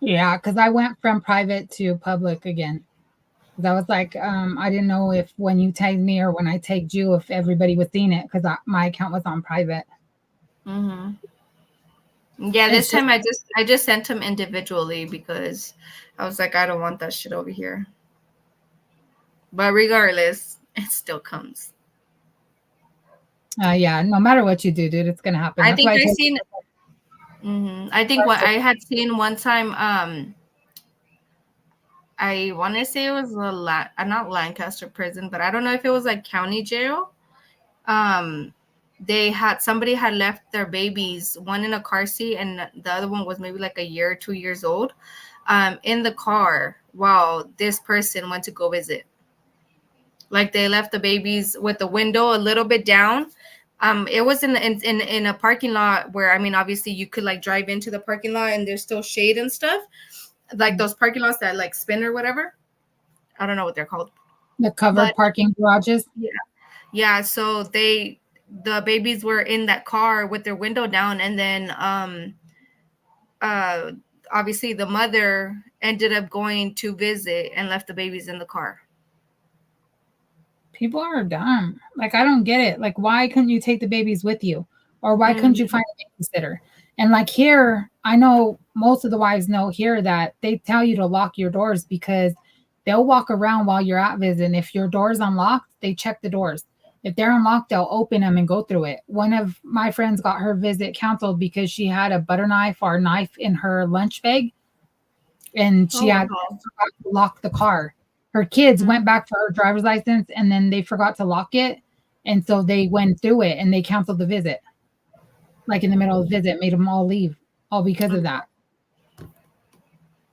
Yeah, because I went from private to public again. Because I was like, I didn't know if when you tagged me or when I tagged you, if everybody was seeing it, because my account was on private. Mm-hmm. Yeah, this time I just sent them individually because I was like, I don't want that shit over here. But regardless, it still comes. Yeah, no matter what you do, dude, it's gonna happen. I think I seen. Mm-hmm. I think what I had seen one time. I want to say it was not Lancaster prison, but I don't know if it was like county jail. Somebody had left their babies, one in a car seat and the other one was maybe like a year or 2 years old, in the car while this person went to go visit. Like they left the babies with the window a little bit down. It was in a parking lot where, I mean, obviously you could like drive into the parking lot and there's still shade and stuff. Like those parking lots that like spin or whatever. I don't know what they're called. The covered parking garages. Yeah. So the babies were in that car with their window down, and then obviously the mother ended up going to visit and left the babies in the car. People are dumb. Like, I don't get it. Like, why couldn't you take the babies with you? Or why couldn't you find a babysitter? And like here, I know most of the wives know here that they tell you to lock your doors because they'll walk around while you're at visit. And if your door's unlocked, they check the doors. If they're unlocked, they'll open them and go through it. One of my friends got her visit canceled because she had a butter knife or knife in her lunch bag, and she had forgot to lock the car. Her kids went back for her driver's license, and then they forgot to lock it. And so they went through it and they canceled the visit. Like in the middle of the visit, made them all leave, all because of that.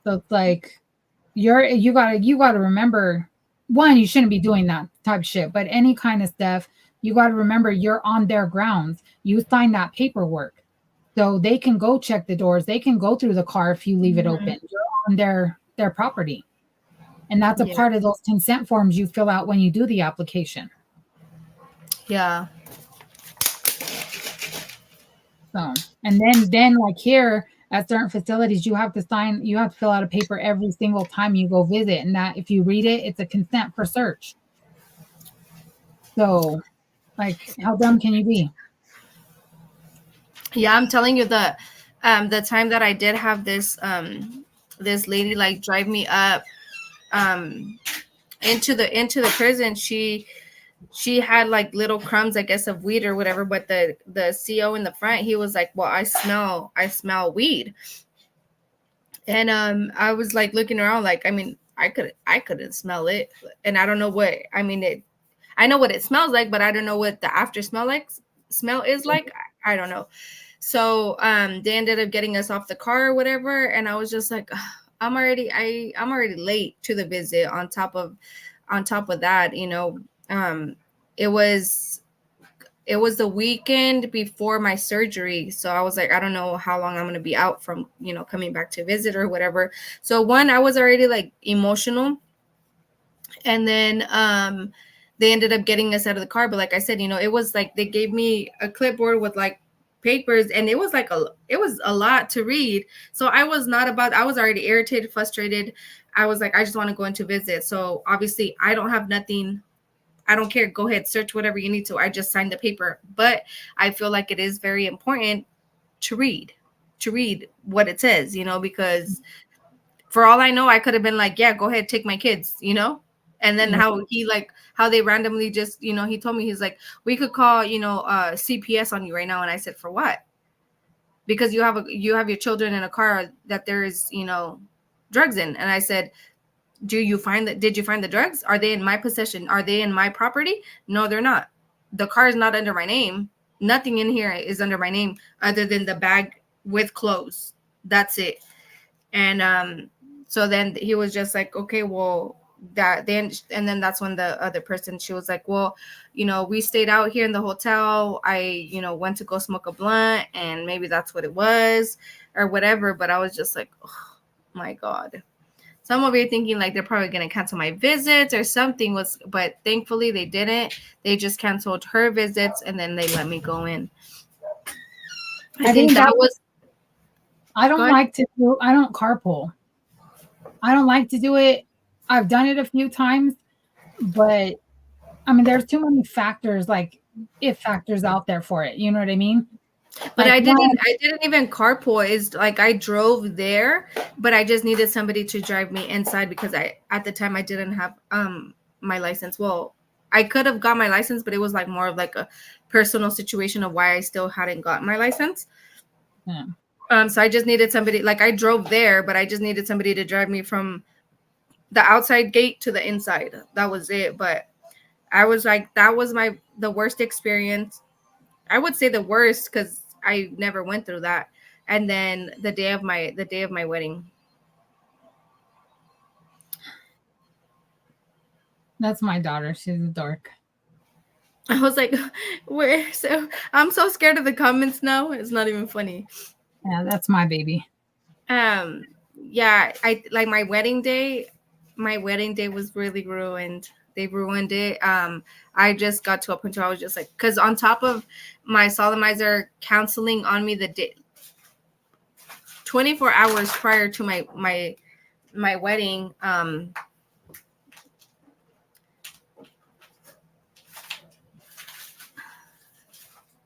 So it's like, you gotta remember, one, you shouldn't be doing that type of shit, but any kind of stuff, you gotta remember you're on their grounds. You sign that paperwork. So they can go check the doors. They can go through the car if you leave it open. You're on their property. And that's a part of those consent forms you fill out when you do the application. Yeah. So, and then like here at certain facilities, you have to fill out a paper every single time you go visit, and that if you read it, it's a consent for search. So, like, how dumb can you be? Yeah, I'm telling you, the time that I did have this lady like drive me up into the prison, she had like little crumbs, I guess, of weed or whatever, but the CO in the front, he was like, well, I smell weed. And I was like looking around, like, I mean, I couldn't smell it, and I don't know what, I mean, I know what it smells like, but I don't know what the after smell is like. I don't know. So they ended up getting us off the car or whatever, and I was just like, "Ugh, I'm already late to the visit. On top of that, um, it was the weekend before my surgery, so I was like, I don't know how long I'm gonna be out from coming back to visit or whatever. So one, I was already like emotional, and then they ended up getting us out of the car. But like I said, it was like they gave me a clipboard with like papers, and it was a lot to read. So I was already irritated, frustrated. I was like, I just want to go into visit. So obviously I don't have nothing. I don't care. Go ahead, search whatever you need to. I just signed the paper. But I feel like it is very important to read what it says, because for all I know, I could have been like, yeah, go ahead, take my kids, And then how they randomly just, he told me, he's like, we could call, CPS on you right now. And I said, for what? Because you have your children in a car that there is, drugs in. And I said, did you find the drugs? Are they in my possession? Are they in my property? No, they're not. The car is not under my name. Nothing in here is under my name other than the bag with clothes. That's it. And so then he was just like, okay, well, and then that's when the other person, she was like, well, we stayed out here in the hotel. I went to go smoke a blunt, and maybe that's what it was or whatever. But I was just like, oh my God. So I'm over here thinking like they're probably going to cancel my visits or something, but thankfully they didn't. They just canceled her visits, and then they let me go in. I think that was. I don't carpool. I don't like to do it. I've done it a few times, but I mean, there's too many factors, like if factors out there for it. You know what I mean? But like, I didn't even carpool. Is like I drove there, but I just needed somebody to drive me inside because at the time I didn't have my license. Well, I could have got my license, but it was like more of like a personal situation of why I still hadn't got my license. Yeah. So I just needed somebody, like I drove there, but I just needed somebody to drive me from the outside gate to the inside. That was it. But I was like, that was the worst experience. I would say the worst because I never went through that. And then the day of my wedding. That's my daughter. She's a dork. I was like, where? So I'm so scared of the comments now. It's not even funny. Yeah, that's my baby. Yeah, I like my wedding day. My wedding day was really ruined. They ruined it. I just got to a point where I was just like, because on top of my solemnizer counseling on me the day 24 hours prior to my wedding,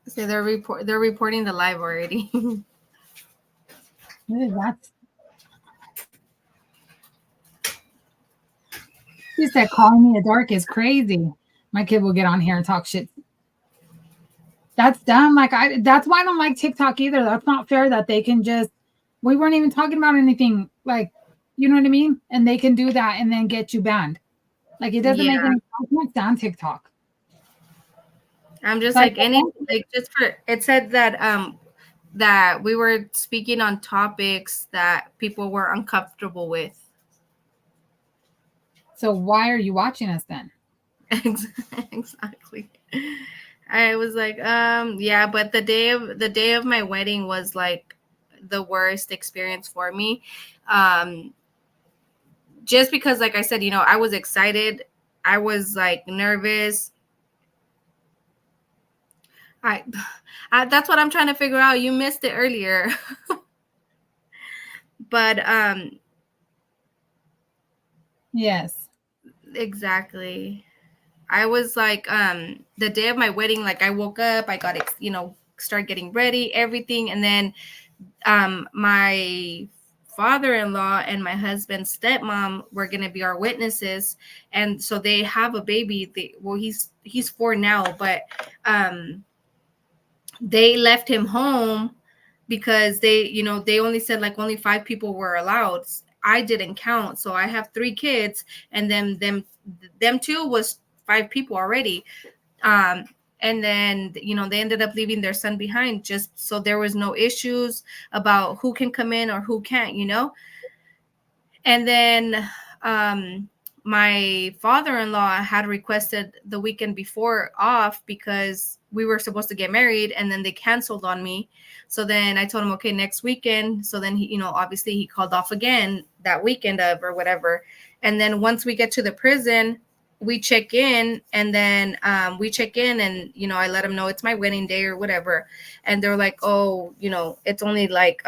so they're reporting the live already. That's. She said calling me a dork is crazy. My kid will get on here and talk shit. That's dumb. That's why I don't like TikTok either. That's not fair that they can just, we weren't even talking about anything, like, you know what I mean? And they can do that and then get you banned. Like, it doesn't make any sense. I can't stand TikTok. I'm just like just for, it said that we were speaking on topics that people were uncomfortable with. So why are you watching us then? Exactly. I was like, yeah, but the day of my wedding was like the worst experience for me. Just because, like I said, I was excited. I was like nervous. I, that's what I'm trying to figure out. You missed it earlier. But Yes. exactly. I was like the day of my wedding, like I woke up, I got start getting ready, everything, and then my father-in-law and my husband's stepmom were going to be our witnesses, and so they have a baby. He's 4 now, but they left him home because they only said like only 5 people were allowed. I didn't count, so I have 3 kids, and then them two was 5 people already. And then they ended up leaving their son behind, just so there was no issues about who can come in or who can't. And then my father-in-law had requested the weekend before off because we were supposed to get married, and then they canceled on me. So then I told him, okay, next weekend. So then he, obviously he called off again that weekend of or whatever. And then once we get to the prison, we check in, and then I let them know it's my wedding day or whatever. And they're like, oh, it's only like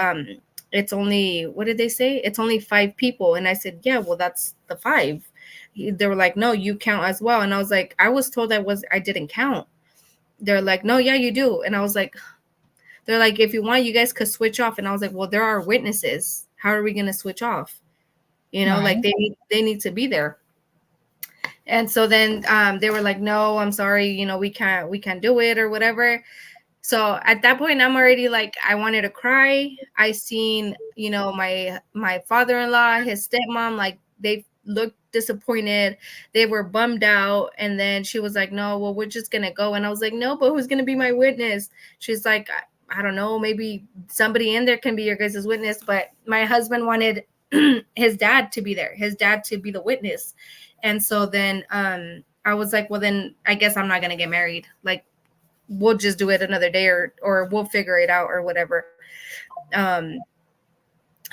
it's only, what did they say? It's only 5 people. And I said, yeah, well, that's the 5. They were like, no, you count as well. And I was like, I was told I didn't count. They're like, no, yeah, you do. And I was like, they're like, if you want, you guys could switch off. And I was like, well, there are witnesses. How are we going to switch off? Like Right. they need to be there. And so then they were like, no, I'm sorry, we can't do it or whatever. So at that point, I'm already like, I wanted to cry. I seen, my father-in-law, his stepmom, like they looked disappointed. They were bummed out. And then she was like, no, well, we're just going to go. And I was like, no, but who's going to be my witness? She's like, I don't know, maybe somebody in there can be your guys' witness. But my husband wanted his dad to be there, his dad to be the witness. And so then I was like, well, then I guess I'm not going to get married. Like, we'll just do it another day, or we'll figure it out or whatever.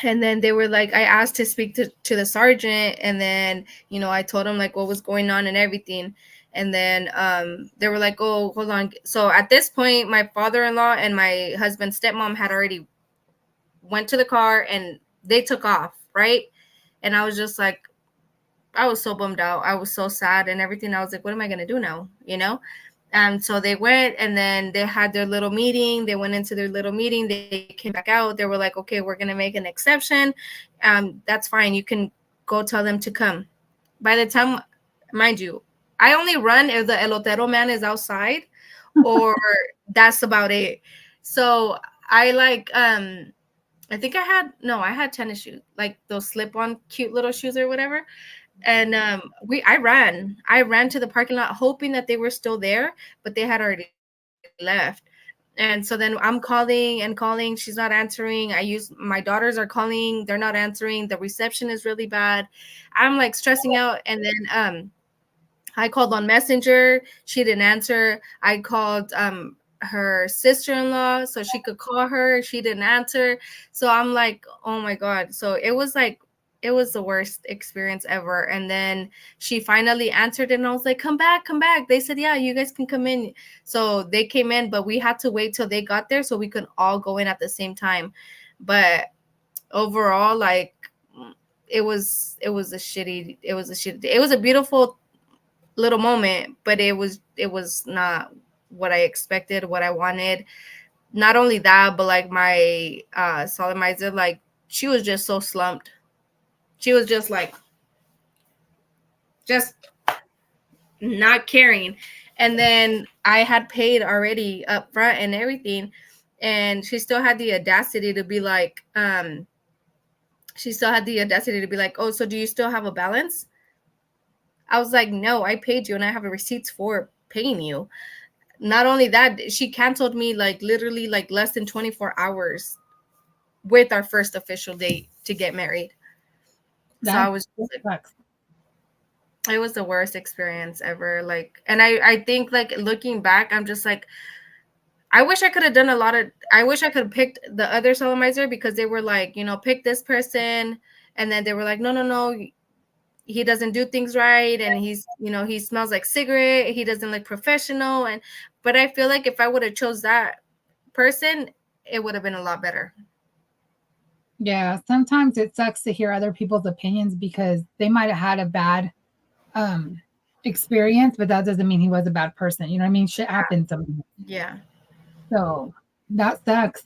And then they were like, I asked to speak to the sergeant, and then I told him like what was going on and everything. And then they were like, oh, hold on. So at this point, my father-in-law and my husband's stepmom had already went to the car and they took off, right? And I was just like, I was so bummed out. I was so sad and everything. I was like, what am I gonna do now? So they went, and then they had their little meeting. They went into their little meeting. They came back out. They were like, okay, we're going to make an exception. That's fine. You can go tell them to come. By the time, mind you, I only run if the elotero man is outside, or that's about it. So I I think I had tennis shoes, like those slip-on cute little shoes or whatever. And I ran to the parking lot hoping that they were still there, but they had already left. And so then I'm calling and calling, she's not answering. My daughters are calling, they're not answering. The reception is really bad. I'm like stressing out. And then I called on Messenger. She didn't answer. I called her sister-in-law so she could call her. She didn't answer. So I'm like, oh my God. So it was the worst experience ever. And then she finally answered, and I was like, come back, come back. They said, yeah, you guys can come in. So they came in, but we had to wait till they got there so we could all go in at the same time. But overall, like, it was a shitty, it was a beautiful little moment, but it was not what I expected, what I wanted. Not only that, but like my solemnizer, like she was just so slumped. She was just like just not caring. And then I had paid already up front and everything, and she still had the audacity to be like oh, so do you still have a balance? I was like, no, I paid you and I have a receipts for paying you. Not only that, she canceled me like literally like less than 24 hours with our first official date to get married. So I was sucks. It was the worst experience ever. Like, and I think like looking back, I'm just like, I wish I could have done I wish I could have picked the other solemnizer, because they were like, pick this person. And then they were like, no, he doesn't do things right, and he's, he smells like cigarette, he doesn't look professional. But I feel like if I would have chose that person, it would have been a lot better. Yeah, sometimes it sucks to hear other people's opinions because they might have had a bad experience, but that doesn't mean he was a bad person. You know what I mean? Shit happens sometimes. Yeah. So that sucks.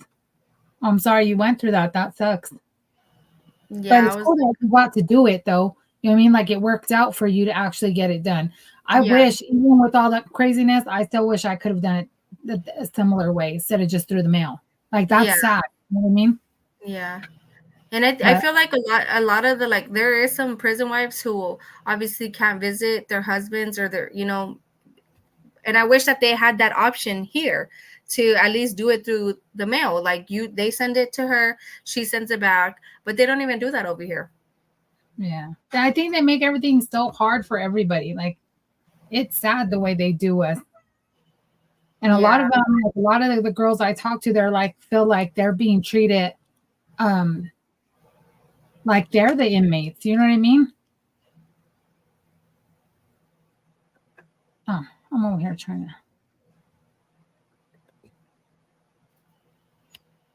I'm sorry you went through that. That sucks. Yeah, But it's cool that you got to do it though. You know what I mean? Like it worked out for you to actually get it done. I wish, even with all that craziness, I still wish I could have done it a similar way instead of just through the mail. Like that's sad. You know what I mean? Yeah. And I feel like a lot of the, like, there is some prison wives who obviously can't visit their husbands or their, and I wish that they had that option here to at least do it through the mail. Like they send it to her, she sends it back, but they don't even do that over here. Yeah. I think they make everything so hard for everybody. Like it's sad the way they do us. And a lot of them, like, a lot of the girls I talk to, they're like, feel like they're being treated like they're the inmates. You know what I mean? Oh, I'm over here trying to.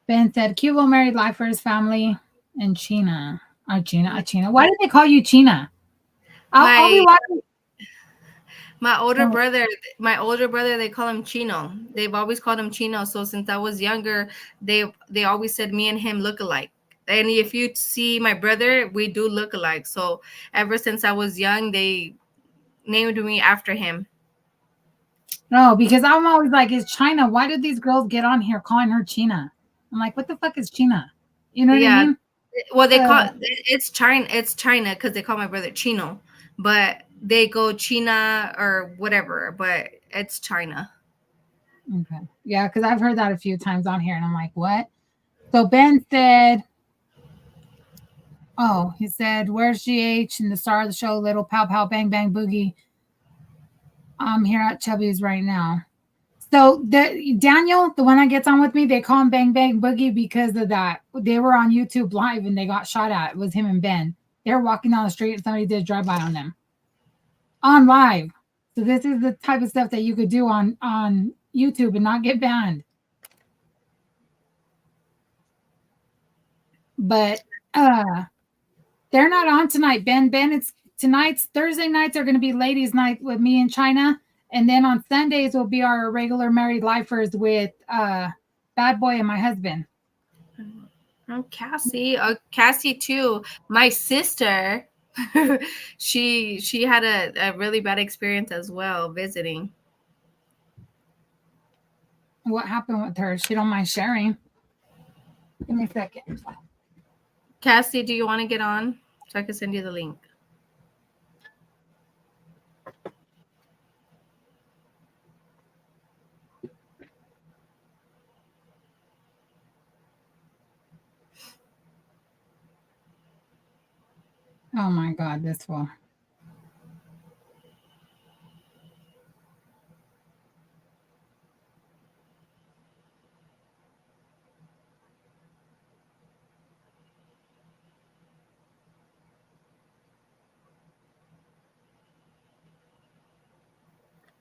Ben said, Cubo married life for his family and Chinaah. Chinaah. Why did they call you Chinaah? I'll be watching. My older brother, they call him Chino. They've always called him Chino. So since I was younger, they always said me and him look alike. And if you see my brother, we do look alike. So ever since I was young, they named me after him. No, because I'm always like, is China? Why did these girls get on here calling her China? I'm like, what the fuck is China? You know what I mean? Well, they call it's China. It's China because they call my brother Chino, but they go China or whatever. But it's China. Okay. Yeah, because I've heard that a few times on here, and I'm like, what? So Ben said, oh, he said, where's GH and the star of the show, Little Pow Pow Bang Bang Boogie? I'm here at Chubby's right now. So Daniel, the one that gets on with me, they call him Bang Bang Boogie because of that. They were on YouTube live and they got shot at. It was him and Ben. They were walking down the street and somebody did a drive-by on them. On live. So this is the type of stuff that you could do on YouTube and not get banned. But they're not on tonight, Ben. It's tonight's Thursday nights are going to be ladies' night with me and China. And then on Sundays will be our regular married lifers with Bad Boy and my husband. Oh, Cassie. Cassie too. My sister, she had a really bad experience as well visiting. What happened with her? She don't mind sharing. Give me a second. Cassie, do you want to get on so I can send you the link? Oh my God, this one.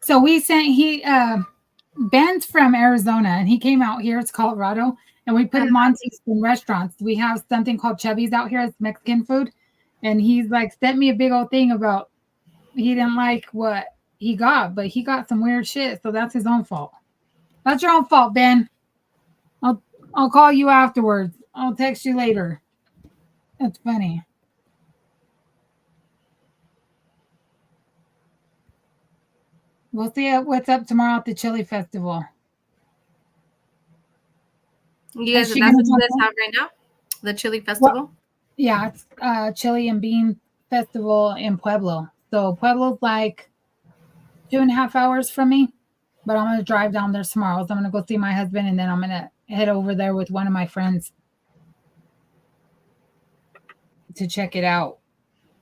So we sent Ben's from Arizona and he came out here. It's Colorado. And we put him on to some restaurants. We have something called Chubby's out here. It's Mexican food. And he's like sent me a big old thing about he didn't like what he got, but he got some weird shit. So that's his own fault. That's your own fault, Ben. I'll call you afterwards. I'll text you later. That's funny. We'll see what's up tomorrow at the Chili Festival. You guys, that's what you guys have right now? The Chili Festival? Well, yeah, it's Chili and Bean Festival in Pueblo. So Pueblo's like 2.5 hours from me, but I'm going to drive down there tomorrow. So I'm going to go see my husband, and then I'm going to head over there with one of my friends to check it out.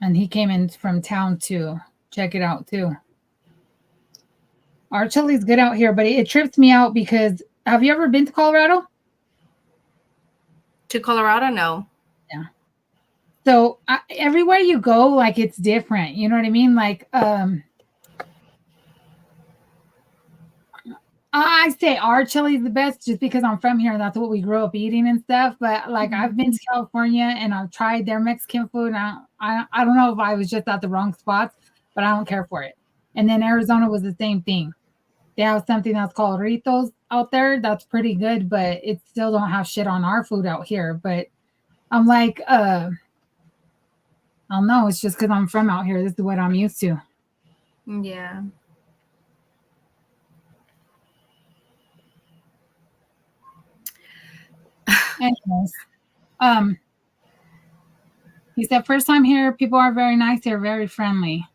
And he came in from town to check it out too. Our chili's good out here, but it trips me out because have you ever been to Colorado? To Colorado? No. Yeah. So everywhere you go, like it's different. You know what I mean? Like I say our chili is the best just because I'm from here and that's what we grew up eating and stuff. But like I've been to California and I've tried their Mexican food. And I don't know if I was just at the wrong spots, but I don't care for it. And then Arizona was the same thing. They have something that's called Ritos out there. That's pretty good, but it still don't have shit on our food out here. But I'm like, I don't know. It's just because I'm from out here. This is what I'm used to. Yeah. Anyways, um, he said, first time here, people are very nice. They're very friendly.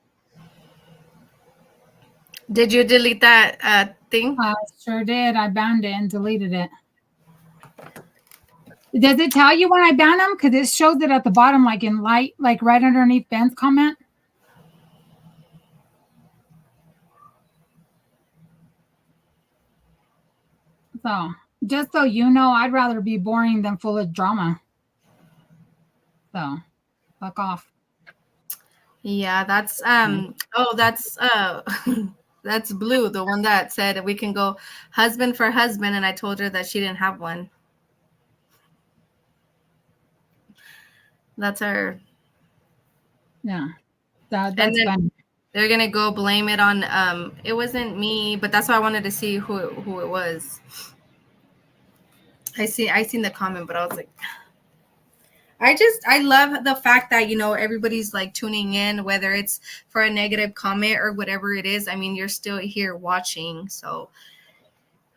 Did you delete that thing? I sure did. I banned it and deleted it. Does it tell you when I ban them? Because it shows it at the bottom, like in light, like right underneath Ben's comment. So, just so you know, I'd rather be boring than full of drama. So, fuck off. Yeah, that's that's that's Blue, the one that said we can go husband for husband, and I told her that she didn't have one. That's her. Yeah, that's And then funny. they're gonna go blame it on it wasn't me, but that's why I wanted to see who it was. I seen the comment, but I was like, I love the fact that everybody's like tuning in, whether it's for a negative comment or whatever it is. I mean, you're still here watching, so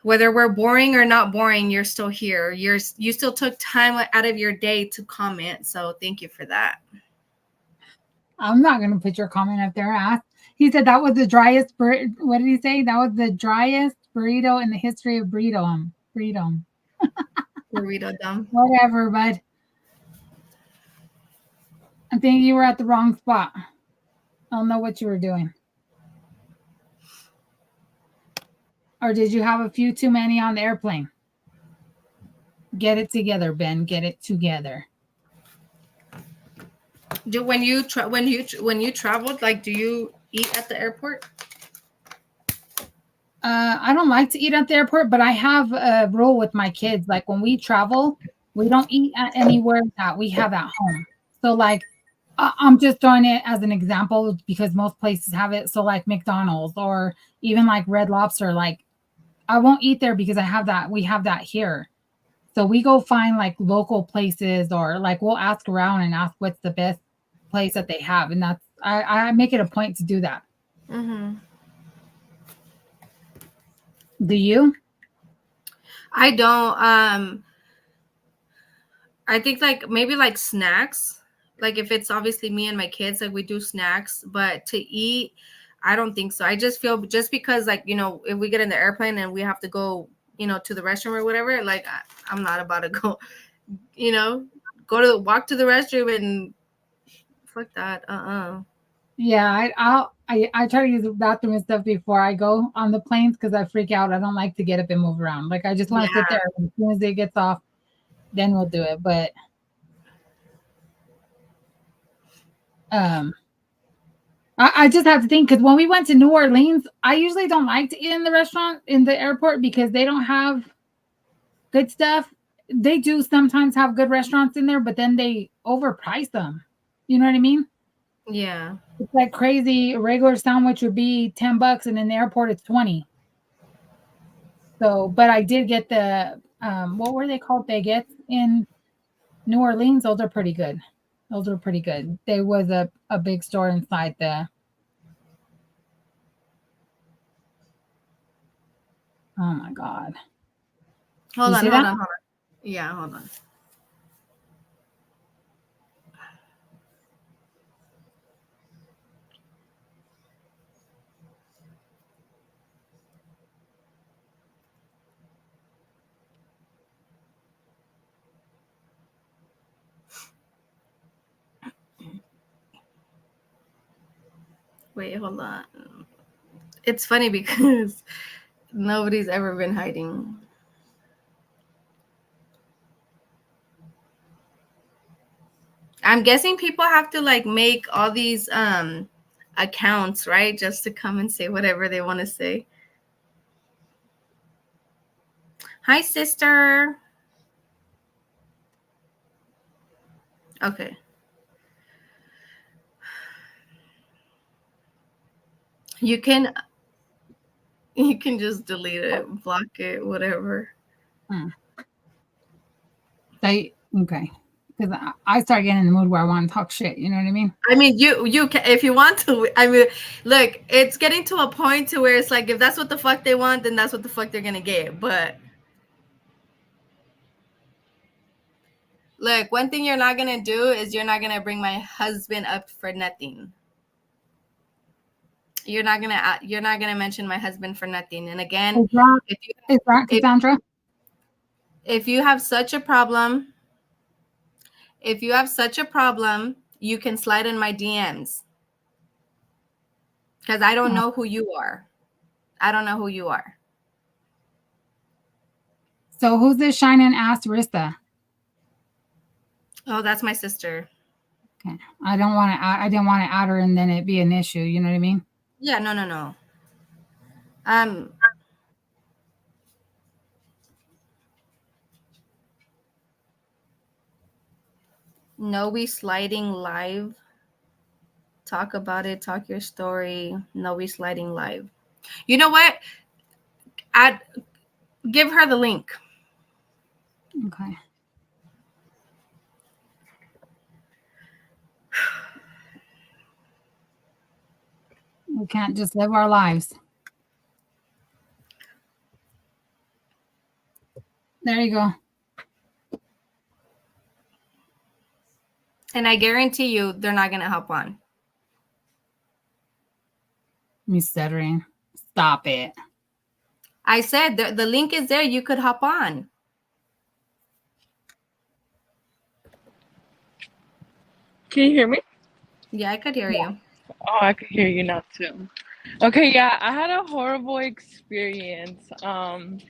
whether we're boring or not boring, you're still here. You still took time out of your day to comment, so thank you for that. I'm not going to put your comment up there. He said that was the driest. What did he say? That was the driest burrito in the history of burrito. Burrito dumb. Whatever, bud. I think you were at the wrong spot. I don't know what you were doing. Or did you have a few too many on the airplane? Get it together, Ben. Get it together. When you traveled, like, do you eat at the airport? I don't like to eat at the airport, but I have a rule with my kids. Like when we travel, we don't eat at anywhere that we have at home. So like, I'm just throwing it as an example because most places have it. So like McDonald's or even like Red Lobster, like I won't eat there because I have that. We have that here. So we go find like local places or like we'll ask around and ask what's the best place that they have. And that's, I make it a point to do that. Mm-hmm. Do you? I don't. I think like maybe like snacks. Like if it's obviously me and my kids, like we do snacks, but to eat, I don't think so. I just feel just because like, if we get in the airplane and we have to go, to the restroom or whatever, like I'm not about to go, walk to the restroom and fuck that. Yeah, I try to use the bathroom and stuff before I go on the planes because I freak out. I don't like to get up and move around. Like I just want to sit Yeah. there. As soon as it gets off, then we'll do it. But I just have to think because when we went to New Orleans, I usually don't like to eat in the restaurant in the airport because they don't have good stuff. They do sometimes have good restaurants in there, but then they overprice them. You know what I mean? Yeah. It's like crazy. A regular sandwich would be $10, and in the airport it's 20. So, but I did get the what were they called? Baguettes in New Orleans. Those are pretty good. Those were pretty good. There was a big store inside the. Oh my god! Hold You on, see hold that? on, hold on. Yeah, hold on. Wait, hold on. It's funny because nobody's ever been hiding. I'm guessing people have to like make all these accounts, right? Just to come and say whatever they want to say. Hi, sister. Okay. You can just delete it, block it, whatever. Okay. Because I start getting in the mood where I want to talk shit. You know what I mean? I mean, you can if you want to. I mean, look, it's getting to a point to where it's like if that's what the fuck they want, then that's what the fuck they're gonna get. But look, one thing you're not gonna do is you're not gonna bring my husband up for nothing. You're not gonna mention my husband for nothing. And again, Is that Cassandra? If you have such a problem, you can slide in my DMs. Because I don't know who you are. So who's this shining ass Rista? Oh, that's my sister. Okay. I didn't want to add her and then it be an issue. You know what I mean? Yeah, no. No, we sliding live. Talk about it. Talk your story. No, we sliding live. You know what? Give her the link. Okay. We can't just live our lives. There you go. And I guarantee you they're not going to hop on. Me stuttering. Stop it. I said the link is there. You could hop on. Can you hear me? Yeah, I could hear you. Oh, I could hear you now too. Okay, yeah, I had a horrible experience. And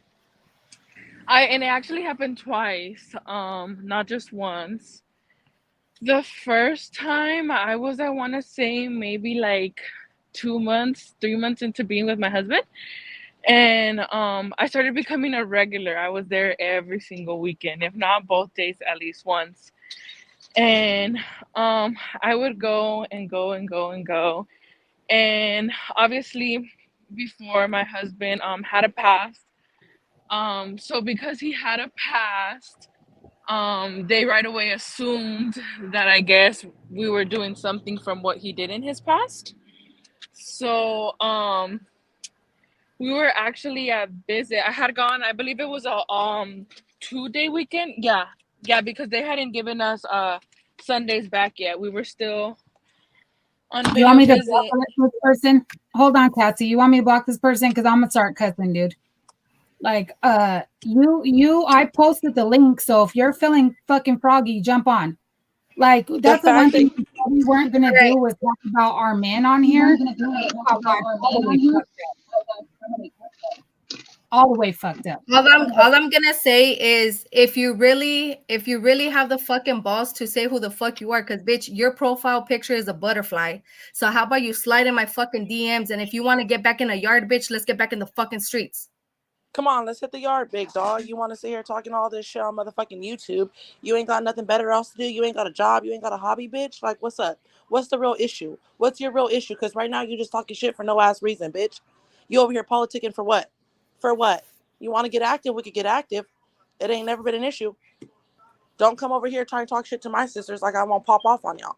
it actually happened twice, not just once. The first time I want to say maybe like 3 months into being with my husband. And I started becoming a regular. I was there every single weekend, if not both days, at least once. And I would go and go and go and go. And obviously, before my husband had a past, so because he had a past, they right away assumed that I guess we were doing something from what he did in his past. So we were actually at visit. I had gone, I believe it was a 2-day weekend. Yeah, because they hadn't given us Sundays back yet. We were still on You want me to visit. block this person? Hold on, Cassie. You want me to block this person? Because I'm gonna start cussing, dude. Like, I posted the link, so if you're feeling fucking froggy, jump on. Like, that's the one thing we weren't gonna do was talk about our men on here. All the way fucked up. All I'm gonna say is if you really have the fucking balls to say who the fuck you are, because bitch, your profile picture is a butterfly. So how about you slide in my fucking DMs, and if you want to get back in the yard, bitch, let's get back in the fucking streets. Come on, let's hit the yard, big dog. You want to sit here talking all this shit on motherfucking YouTube? You ain't got nothing better else to do. You ain't got a job. You ain't got a hobby, bitch. Like, what's up? What's the real issue? What's your real issue? Because right now you just talking shit for no ass reason, bitch. You over here politicking for what? For what? You want to get active? We could get active. It ain't never been an issue. Don't come over here trying to talk shit to my sisters like I won't pop off on y'all.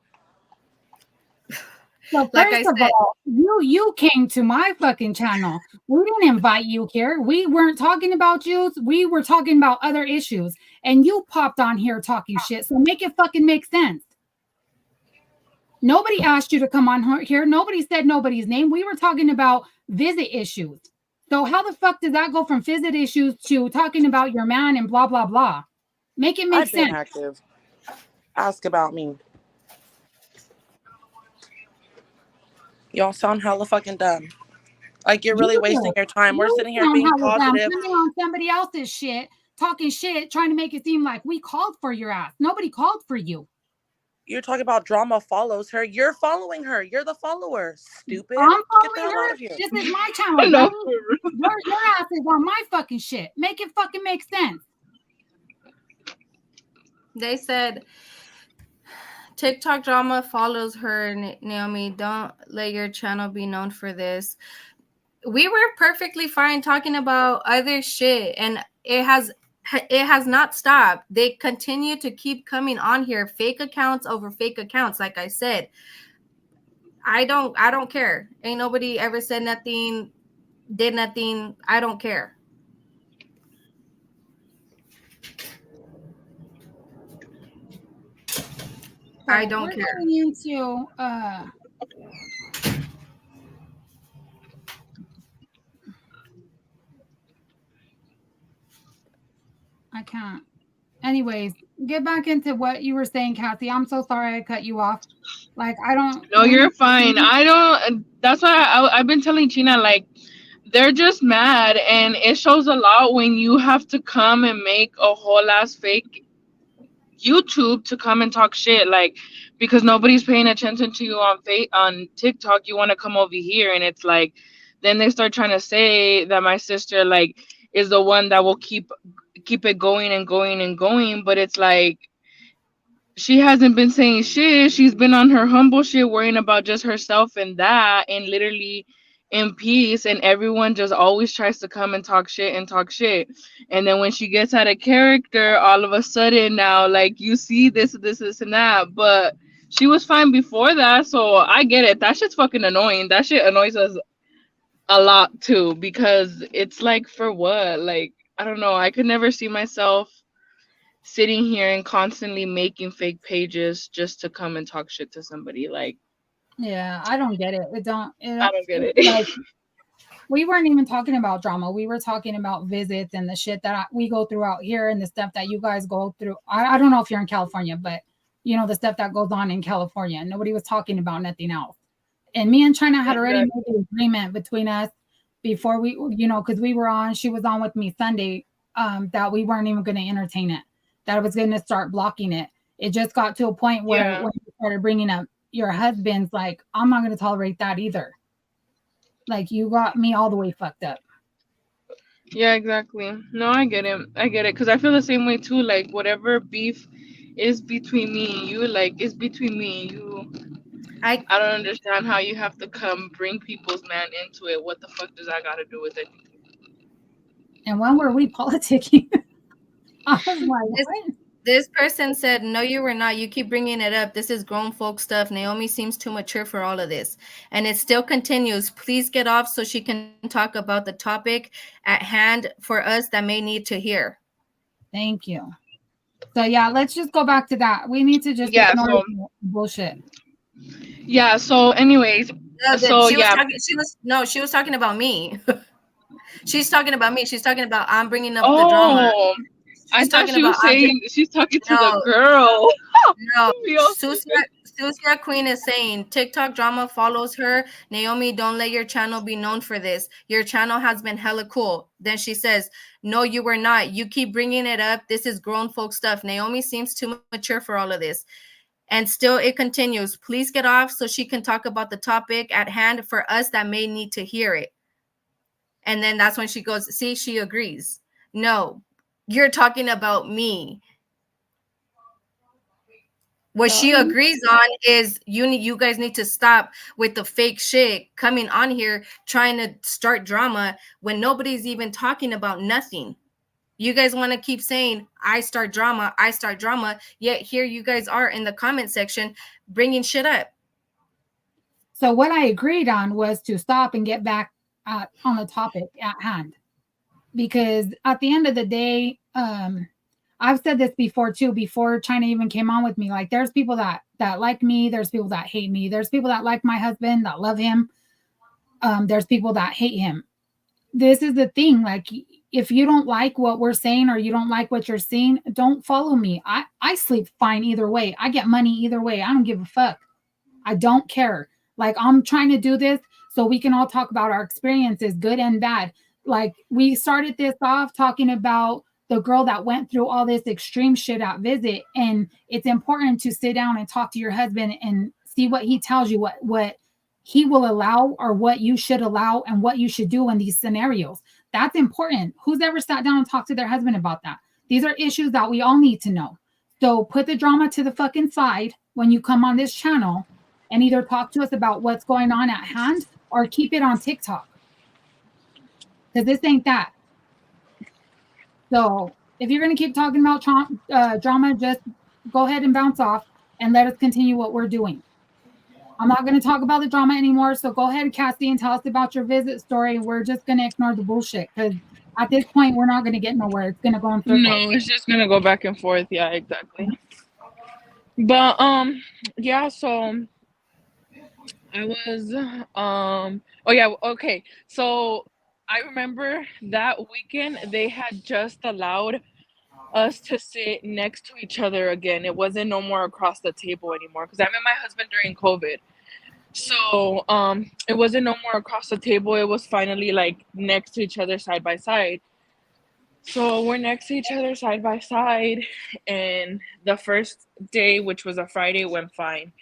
Well, first of all, you came to my fucking channel. We didn't invite you here. We weren't talking about you. We were talking about other issues. And you popped on here talking shit. So make it fucking make sense. Nobody asked you to come on here. Nobody said nobody's name. We were talking about visit issues. So how the fuck did that go from visit issues to talking about your man and blah, blah, blah? Make it make sense. I've been active. Ask about me. Y'all sound hella fucking dumb. Like you're really wasting your time. We're sitting here being positive. Coming on somebody else's shit, talking shit, trying to make it seem like we called for your ass. Nobody called for you. You're talking about drama follows her. You're following her. You're the follower. Stupid. I'm Get the following hell out her. of here. This is my channel, No, dummy. Your ass is on my fucking shit. Make it fucking make sense. They said TikTok drama follows her. Naomi, don't let your channel be known for this. We were perfectly fine talking about other shit, and it has not stopped. They continue to keep coming on here, fake accounts over fake accounts. Like I said, I don't care. Ain't nobody ever said nothing, did nothing. I don't care. I don't We're care. going into I can't. Anyways, get back into what you were saying, Kathy. I'm so sorry I cut you off. Like, I don't. no, you're fine. I don't. That's why I've been telling Gina, like, they're just mad, and it shows a lot when you have to come and make a whole ass fake YouTube to come and talk shit, like, because nobody's paying attention to you on TikTok. You want to come over here, and it's like, then they start trying to say that my sister, like, is the one that will keep it going and going and going, but it's like, she hasn't been saying shit. She's been on her humble shit, worrying about just herself and that, and literally in peace. And everyone just always tries to come and talk shit and talk shit. And then when she gets out of character, all of a sudden now, like, you see this, and that. But she was fine before that, so I get it. That shit's fucking annoying. That shit annoys us a lot too, because it's like, for what? Like, I don't know. I could never see myself sitting here and constantly making fake pages just to come and talk shit to somebody. Like, Yeah, I don't get it. I don't get it. Like, we weren't even talking about drama. We were talking about visits and the shit that we go through out here and the stuff that you guys go through. I don't know if you're in California, but you know, the stuff that goes on in California. Nobody was talking about nothing else. And me and China had already made the agreement between us before we, you know, because we were on, she was on with me Sunday, that we weren't even going to entertain it, that I was going to start blocking it. It just got to a point where when you started bringing up your husband's, like, I'm not going to tolerate that either. Like, you got me all the way fucked up. Yeah, exactly. No, I get it. I get it. Because I feel the same way too. Like, whatever beef is between me and you, like, it's between me and you. I don't understand how you have to come bring people's man into it. What the fuck does that got to do with it? And when were we politicking? I was like, what? This person said, no, you were not. You keep bringing it up. This is grown folk stuff. Naomi seems too mature for all of this. And it still continues. Please get off so she can talk about the topic at hand for us that may need to hear. Thank you. So, yeah, let's just go back to that. We need to just ignore bullshit. Yeah, so anyways. She was talking about me. She's talking about me. She's talking about I'm bringing up the drama. I thought she was saying she's talking to the girl. No, Susia Queen is saying TikTok drama follows her. Naomi, don't let your channel be known for this. Your channel has been hella cool. Then she says, no, you were not. You keep bringing it up. This is grown folk stuff. Naomi seems too mature for all of this. And still it continues. Please get off so she can talk about the topic at hand for us that may need to hear it. And then that's when she goes, see, she agrees. No, you're talking about me. What she agrees on is you guys need to stop with the fake shit coming on here trying to start drama when nobody's even talking about nothing. You guys want to keep saying I start drama, yet here you guys are in the comment section bringing shit up. So what I agreed on was to stop and get back on the topic at hand, because at the end of the day, I've said this before too, before China even came on with me, like, there's people that like me, there's people that hate me, there's people that like my husband, that love him, there's people that hate him. This is the thing, like, if you don't like what we're saying or you don't like what you're seeing, don't follow me. I sleep fine either way. I get money either way. I don't give a fuck. I don't care. Like, I'm trying to do this so we can all talk about our experiences, good and bad. Like, we started this off talking about the girl that went through all this extreme shit at Visit. And it's important to sit down and talk to your husband and see what he tells you, what he will allow, or what you should allow, and what you should do in these scenarios. That's important. Who's ever sat down and talked to their husband about that? These are issues that we all need to know. So put the drama to the fucking side when you come on this channel, and either talk to us about what's going on at hand, or keep it on TikTok. Because this ain't that. So if you're going to keep talking about drama, just go ahead and bounce off and let us continue what we're doing. I'm not going to talk about the drama anymore. So go ahead, Cassie, and tell us about your Visit story. We're just going to ignore the bullshit, because at this point, we're not going to get nowhere. It's going to go in circles. No, it's just gonna go back and forth. Yeah, exactly. But yeah. So I was oh yeah, okay. So I remember that weekend they had just allowed us to sit next to each other again. It wasn't no more across the table anymore, because I met my husband during COVID. So it wasn't no more across the table. It was finally like next to each other, side by side. So we're next to each other side by side, and the first day, which was a Friday, went fine.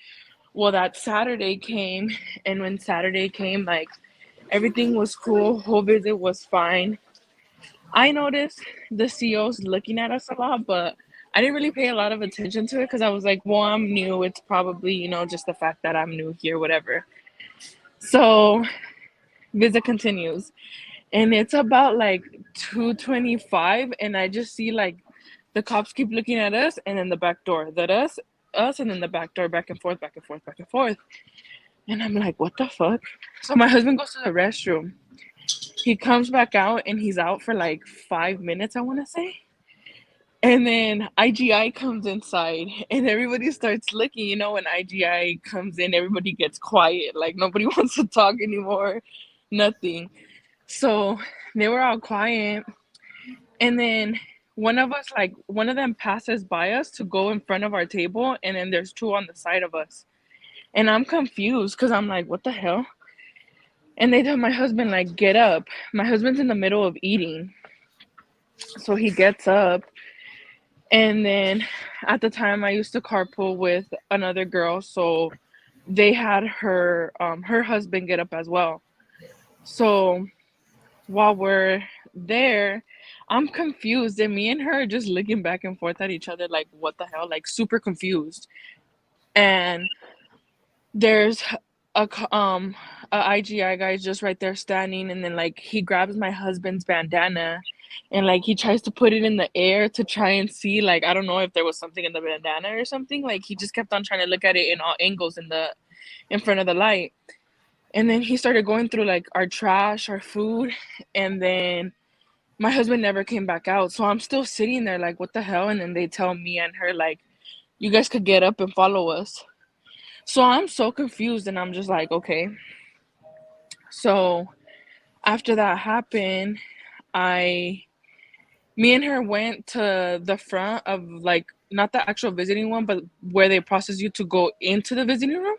Well, that Saturday came, and when Saturday came, like everything was cool, whole visit was fine. I noticed the CEOs looking at us a lot, but I didn't really pay a lot of attention to it, because I was like, well, I'm new. It's probably, just the fact that I'm new here, whatever. So visit continues. And it's about like 2:25, and I just see like the cops keep looking at us, and then the back door, that us, and then the back door, back and forth, back and forth, back and forth. And I'm like, what the fuck? So my husband goes to the restroom. He comes back out, and he's out for like 5 minutes, I want to say. And then IGI comes inside, and everybody starts looking. When IGI comes in, everybody gets quiet. Like nobody wants to talk anymore, nothing. So they were all quiet. And then one of them passes by us to go in front of our table, and then there's two on the side of us. And I'm confused, because I'm like, what the hell? And they tell my husband, like, get up. My husband's in the middle of eating. So he gets up. And then at the time, I used to carpool with another girl. So they had her husband get up as well. So while we're there, I'm confused, and me and her are just looking back and forth at each other like, what the hell? Like, super confused. And there's a IGI guy just right there standing, and then like he grabs my husband's bandana, and like he tries to put it in the air to try and see, like, I don't know if there was something in the bandana or something. Like he just kept on trying to look at it in all angles in front of the light. And then he started going through like our trash, our food, and then my husband never came back out. So I'm still sitting there like, what the hell? And then they tell me and her, like, you guys could get up and follow us. So I'm so confused, and I'm just like, okay. So after that happened, me and her went to the front of, like, not the actual visiting one, but where they process you to go into the visiting room.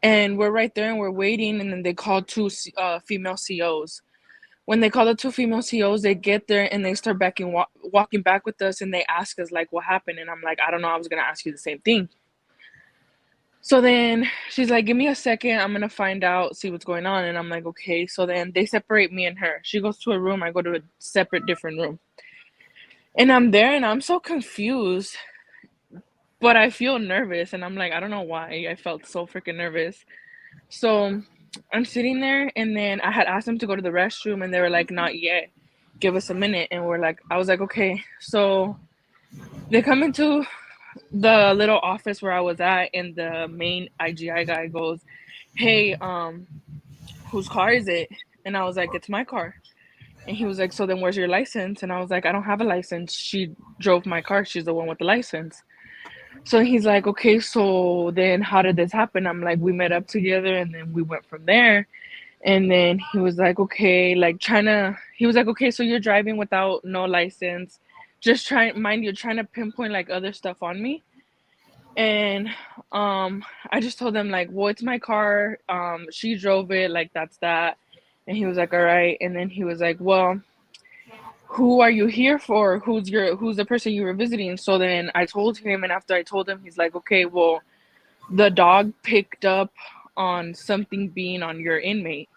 And we're right there, and we're waiting, and then they called two female COs. When they call the two female COs, they get there, and they start walking back with us, and they ask us, like, what happened? And I'm like, I don't know. I was going to ask you the same thing. So then she's like, give me a second. I'm going to find out, see what's going on. And I'm like, okay. So then they separate me and her. She goes to a room. I go to a separate, different room. And I'm there, and I'm so confused, but I feel nervous. And I'm like, I don't know why. I felt so freaking nervous. So I'm sitting there, and then I had asked them to go to the restroom, and they were like, not yet. Give us a minute. And I was like, okay. So they come into the little office where I was at, and the main IGI guy goes, hey, whose car is it? And I was like, it's my car. And he was like, so then where's your license? And I was like, I don't have a license. She drove my car. She's the one with the license. So he's like, okay, so then how did this happen? I'm like, we met up together, and then we went from there. And then he was like, okay, he was like, okay, so you're driving without no license. Just trying to pinpoint like other stuff on me. And I just told them, like, well, it's my car. She drove it, like, that's that. And he was like, all right. And then he was like, well, who are you here for? Who's the person you were visiting? So then I told him, and after I told him, he's like, okay, well, the dog picked up on something being on your inmate.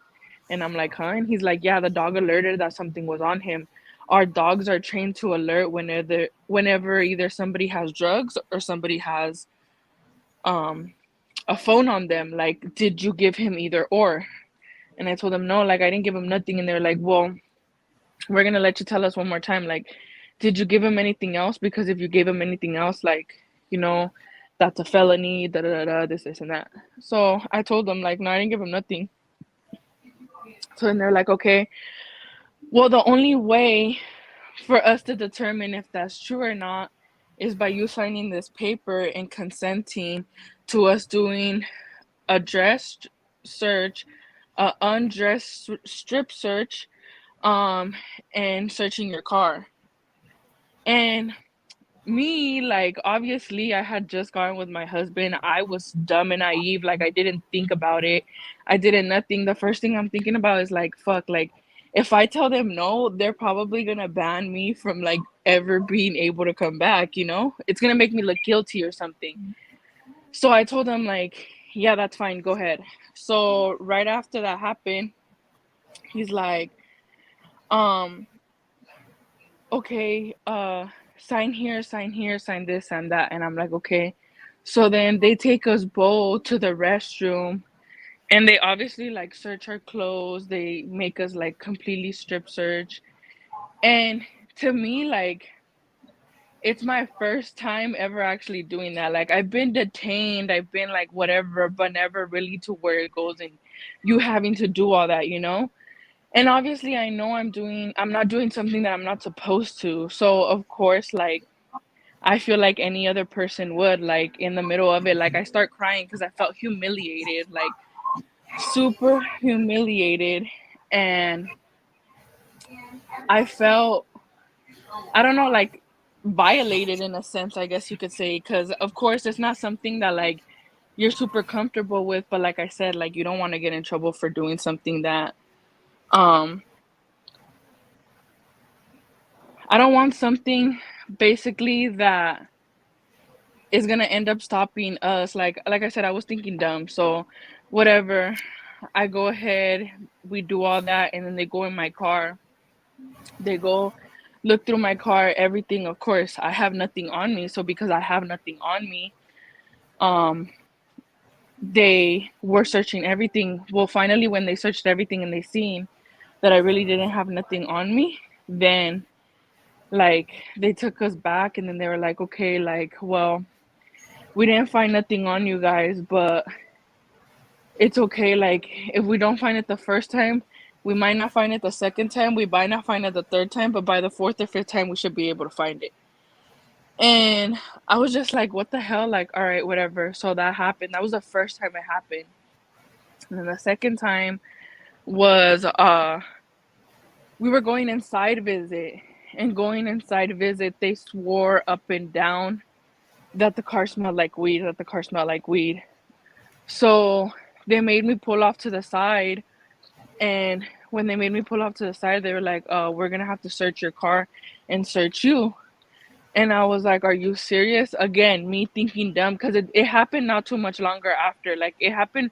And I'm like, huh? And he's like, yeah, the dog alerted that something was on him. Our dogs are trained to alert whenever either somebody has drugs or somebody has um a phone on them. Like, did you give him either or? And I told them no, like I didn't give him nothing. And they're like, well, we're gonna let you tell us one more time. Like, did you give him anything else? Because if you gave him anything else, like, you know, that's a felony, da da da, this and that. So I told them, like, no, I didn't give him nothing. So then they're like, okay, well, the only way for us to determine if that's true or not is by you signing this paper and consenting to us doing a dress search, a undress strip search, um, and searching your car. And me, like, obviously, I had just gone with my husband. I was dumb and naive. Like, I didn't think about it. I didn't nothing. The first thing I'm thinking about is, like, fuck, like, if I tell them no, they're probably gonna ban me from, like, ever being able to come back, you know? It's gonna make me look guilty or something. So I told them, like, yeah, that's fine, go ahead. So right after that happened, he's like, um, okay, sign here, sign here, sign this, sign that. And I'm like, okay. So then they take us both to the restroom and they obviously like search our clothes. They make us like completely strip search. And to me, like, it's my first time ever actually doing that. Like, I've been detained, I've been like whatever, but never really to where it goes and you having to do all that, you know? And obviously I know I'm not doing something that I'm not supposed to. So of course, like, I feel like any other person would, like, in the middle of it, like, I start crying because I felt humiliated, like, super humiliated. And I felt, I don't know, like, violated in a sense, I guess you could say, because of course it's not something that, like, you're super comfortable with, but like I said, like, you don't want to get in trouble for doing something that, um, I don't want something basically that is gonna end up stopping us. Like I said, I was thinking dumb. So whatever. I go ahead, we do all that, and then they go in my car. They go look through my car, everything. Of course, I have nothing on me. So because I have nothing on me, um, they were searching everything. Well, finally, when they searched everything and they seen that I really didn't have nothing on me, then like they took us back and then they were like, okay, like, well, we didn't find nothing on you guys, but it's okay. Like, if we don't find it the first time, we might not find it the second time, we might not find it the third time, but by the fourth or fifth time, we should be able to find it. And I was just like, what the hell? Like, all right, whatever. So that happened. That was the first time it happened. And then the second time was we were going inside visit. And going inside visit, they swore up and down that the car smelled like weed, that the car smelled like weed. So they made me pull off to the side. And when they made me pull off to the side, they were like, we're going to have to search your car and search you. And I was like, are you serious? Again, me thinking dumb, because it happened not too much longer after. Like, it happened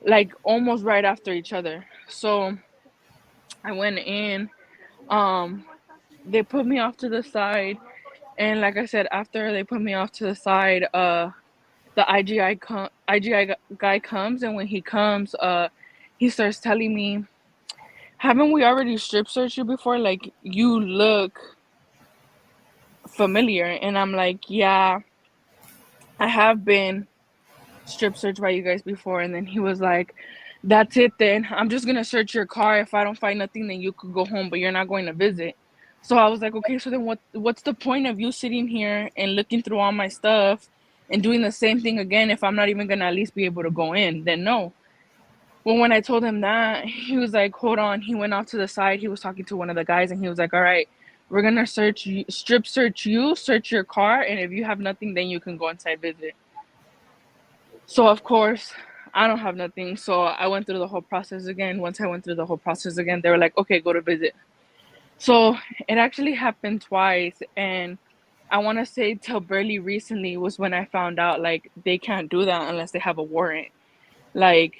like almost right after each other. So I went in. They put me off to the side. And like I said, after they put me off to the side, the IGI guy comes, and when he comes, he starts telling me, haven't we already strip searched you before? Like, you look familiar. And I'm like, yeah, I have been strip searched by you guys before. And then he was like, that's it then. I'm just gonna search your car. If I don't find nothing, then you could go home, but you're not going to visit. So I was like, okay, so then what's the point of you sitting here and looking through all my stuff and doing the same thing again if I'm not even gonna at least be able to go in? Then no. Well, when I told him that, he was like, hold on. He went off to the side. He was talking to one of the guys, and he was like, all right, we're gonna search you, strip search you, search your car, and if you have nothing, then you can go inside visit. So of course, I don't have nothing. So I went through the whole process again. Once I went through the whole process again, they were like, okay, go to visit. So it actually happened twice, and I want to say till barely recently was when I found out like they can't do that unless they have a warrant. Like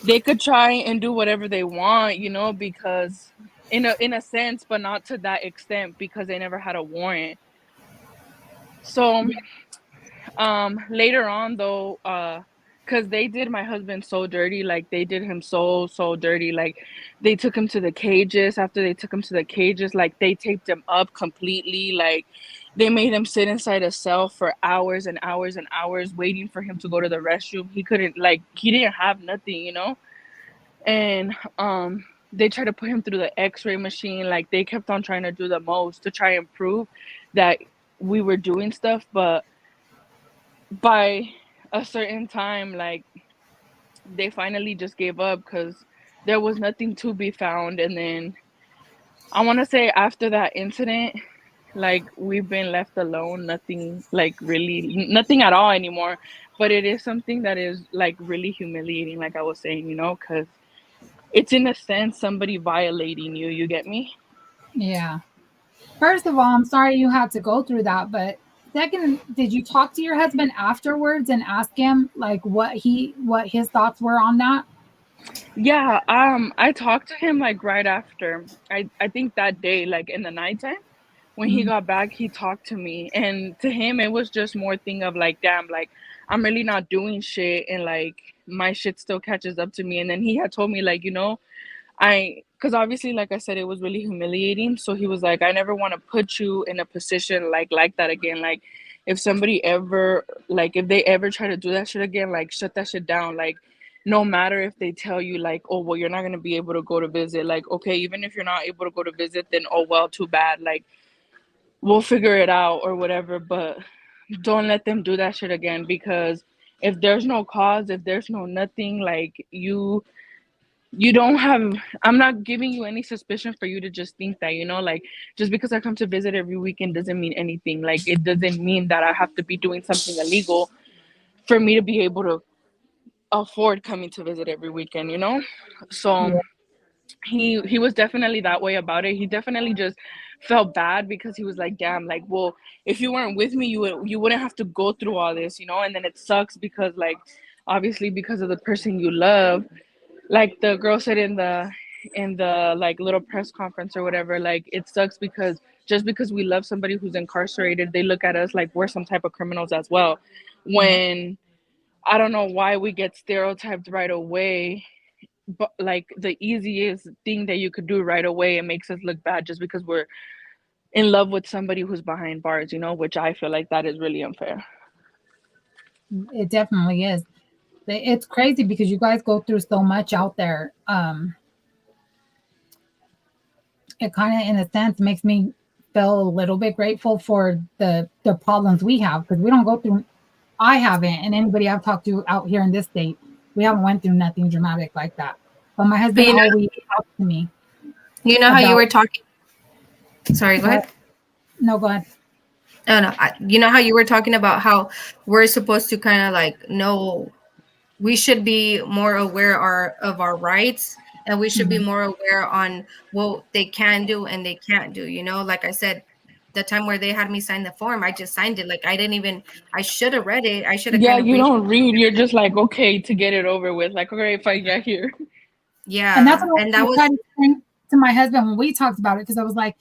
they could try and do whatever they want, you know, because in a sense, but not to that extent because they never had a warrant. So later on though, cuz they did my husband so dirty, like they did him so dirty, like they took him to the cages. After they took him to the cages, like they taped him up completely, like they made him sit inside a cell for hours and hours and hours waiting for him to go to the restroom. He couldn't, like he didn't have nothing, you know? And they tried to put him through the x-ray machine. Like they kept on trying to do the most to try and prove that we were doing stuff, but by a certain time, like they finally just gave up because there was nothing to be found. And then I want to say after that incident, like we've been left alone, nothing, like really nothing at all anymore. But it is something that is like really humiliating, like I was saying, you know, because it's in a sense somebody violating you, you get me? Yeah. First of all, I'm sorry you had to go through that, but second, did you talk to your husband afterwards and ask him like what his thoughts were on that? Yeah, I talked to him like right after. I think that day, like in the nighttime, when he Mhm. got back, he talked to me, and to him it was just more thing of like, damn, like I'm really not doing shit, and like my shit still catches up to me. And then he had told me like, you know, because obviously, like I said, it was really humiliating. So he was like, I never want to put you in a position like that again. Like, if somebody ever, like, if they ever try to do that shit again, like, shut that shit down. Like, no matter if they tell you, like, oh, well, you're not going to be able to go to visit. Like, okay, even if you're not able to go to visit, then, oh, well, too bad. Like, we'll figure it out or whatever. But don't let them do that shit again because if there's no cause, if there's no nothing, like, you don't have, I'm not giving you any suspicion for you to just think that, you know, like just because I come to visit every weekend doesn't mean anything. Like it doesn't mean that I have to be doing something illegal for me to be able to afford coming to visit every weekend, you know? So Yeah. he was definitely that way about it. He definitely just felt bad because he was like, damn, like, well, if you weren't with me, you wouldn't have to go through all this, you know? And then it sucks because like obviously because of the person you love, like the girl said in the like little press conference or whatever, like it sucks because just because we love somebody who's incarcerated, they look at us like we're some type of criminals as well, Yeah. when I don't know why we get stereotyped right away. But like the easiest thing that you could do right away, it makes us look bad just because we're in love with somebody who's behind bars, you know, which I feel like that is really unfair. It definitely is. It's crazy because you guys go through so much out there. It kind of, in a sense, makes me feel a little bit grateful for the problems we have because we don't go through. I haven't, and anybody I've talked to out here in this state, we haven't went through nothing dramatic like that. But my But husband always talks to me you know how you about were talking. Sorry, go what. ahead. No, go ahead. Oh no, you know how you were talking about how we're supposed to kind of like know we should be more aware of our rights, and we should be Mhm. more aware on what they can do and they can't do, you know. Like I said, the time where they had me sign the form, I just signed it. Like I didn't even, I should have read it. I should have Yeah, kind of you read. don't read, you're just like, okay, to get it over with, like, okay, if I get here. And that's Yeah, what and I that was tried to explain to my husband when we talked about it because I was like,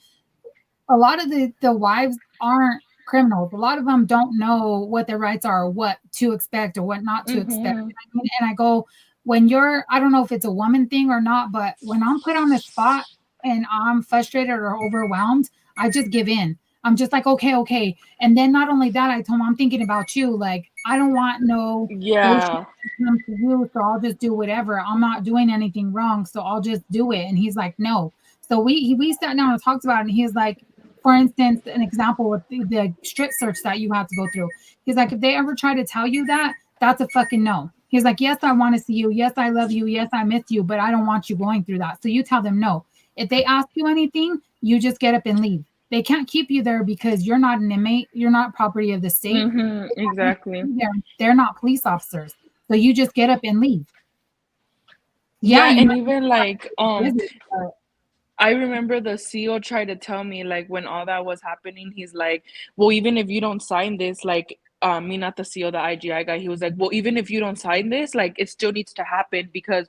a lot of the wives aren't criminals. A lot of them don't know what their rights are, or what to expect, or what not to expect. Mm-hmm. And I go, when you're, I don't know if it's a woman thing or not, but when I'm put on the spot and I'm frustrated or overwhelmed, I just give in. I'm just like, okay, okay. And then not only that, I told him I'm thinking about you. Like, I don't want no bullshit Yeah. to come to you, so I'll just do whatever. I'm not doing anything wrong, so I'll just do it. And he's like, no. So we sat down and talked about it, and he's like, for instance, an example with the strip search that you have to go through. He's like, if they ever try to tell you that, that's a fucking no. He's like, yes, I want to see you. Yes, I love you. Yes, I miss you, but I don't want you going through that. So you tell them no. If they ask you anything, you just get up and leave. They can't keep you there because you're not an inmate. You're not property of the state. Mm-hmm. They can't Exactly. keep you there. They're not police officers. So you just get up and leave. Yeah, Yeah, you and might even have like to visit, but I remember the CEO tried to tell me, like, when all that was happening, he's like, well, even if you don't sign this, like, me, not the CEO, the IGI guy, he was like, well, even if you don't sign this, like, it still needs to happen because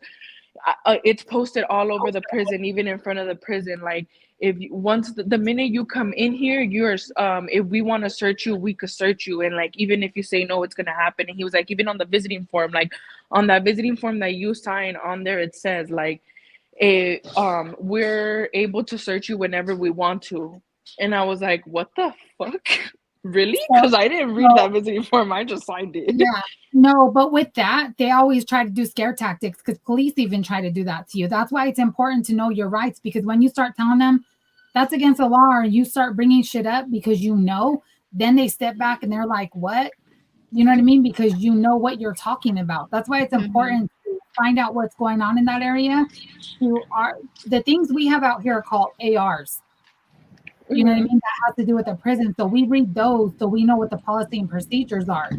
it's posted all over the prison, even in front of the prison. Like, if you, once the minute you come in here, you're if we want to search you, we could search you, and like, even if you say no, it's gonna happen. And he was like, even on the visiting form, like, on that visiting form that you sign on there, it says like, we're able to search you whenever we want to. And I was like, what the fuck? Really? So, Because I didn't read so that visiting form, I just signed it. yeah, no, but with that, they always try to do scare tactics because police even try to do that to you. That's why it's important to know your rights, because when you start telling them that's against the law, or you start bringing shit up because you know, then they step back and they're like, what? You know what I mean? Because you know what you're talking about. That's why it's Mhm. important to find out what's going on in that area. Who are the things we have out here are called ARs. You know what I Hmm. mean? That has to do with the prison. So we read those so we know what the policy and procedures are.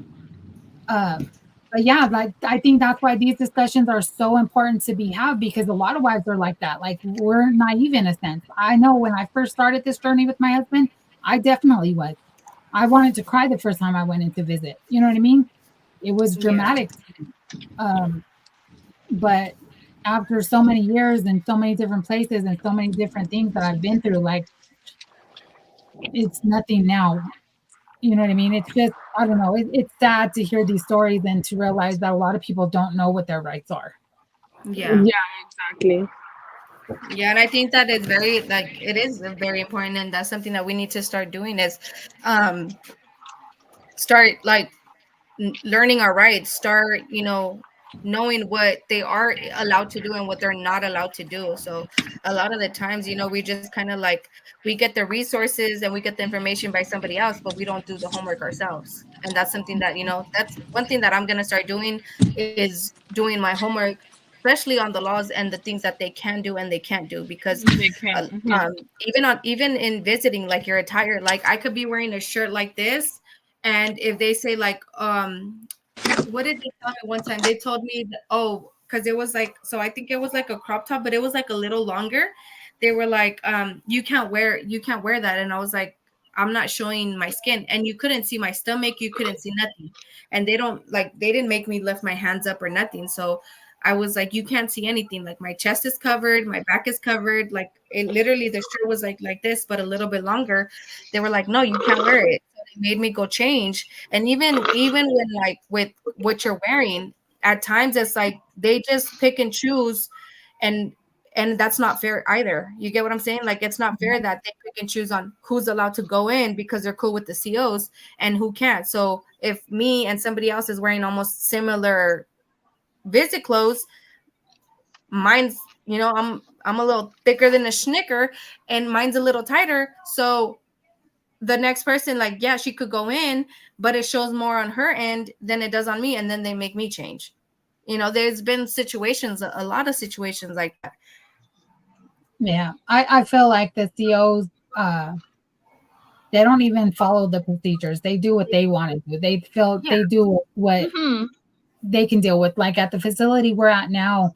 Um, but yeah, like I think that's why these discussions are so important to be had, because a lot of wives are like that. Like, we're naive in a sense. I know when I first started this journey with my husband, I definitely was. I wanted to cry the first time I went in to visit. You know what I mean? It was Yeah. dramatic. Um, but after so many years and so many different places and so many different things that I've been through, like, it's nothing now. You know what I mean? It's just, I don't know. It's sad to hear these stories and to realize that a lot of people don't know what their rights are. Yeah. Yeah, exactly. Yeah, and I think that it's very like it is very important, and that's something that we need to start doing is um start like learning our rights, start, knowing what they are allowed to do and what they're not allowed to do. So a lot of the times, we just kind of like we get the resources and we get the information by somebody else, but we don't do the homework ourselves. And that's something that, that's one thing that I'm going to start doing is doing my homework, especially on the laws and the things that they can do and they can't do. Because They uh, can't. Hmm. even in visiting, like your attire, like I could be wearing a shirt like this, and if they say like, what did they tell me one time? They told me, that, oh, because it was like, so I think it was like a crop top, but it was like a little longer. They were like, you can't wear that. And I was like, I'm not showing my skin. And you couldn't see my stomach, you couldn't see nothing. And they didn't make me lift my hands up or nothing. So I was like, you can't see anything. Like my chest is covered, my back is covered. Like it literally, the shirt was like this, but a little bit longer. They were like, no, you can't wear it. So they made me go change. And even when like with what you're wearing, at times it's like they just pick and choose, and that's not fair either. You get what I'm saying? Like it's not fair that they pick and choose on who's allowed to go in because they're cool with the COs and who can't. So if me and somebody else is wearing almost similar visit clothes, mine's, I'm a little thicker than a Snicker and mine's a little tighter. So the next person, like, yeah, she could go in, but it shows more on her end than it does on me, and then they make me change. There's been situations, a lot of situations like that. Yeah, I feel like the COs, they don't even follow the procedures. They do what they want to do. They feel Yeah. they do what Hmm. they can deal with. Like at the facility we're at now,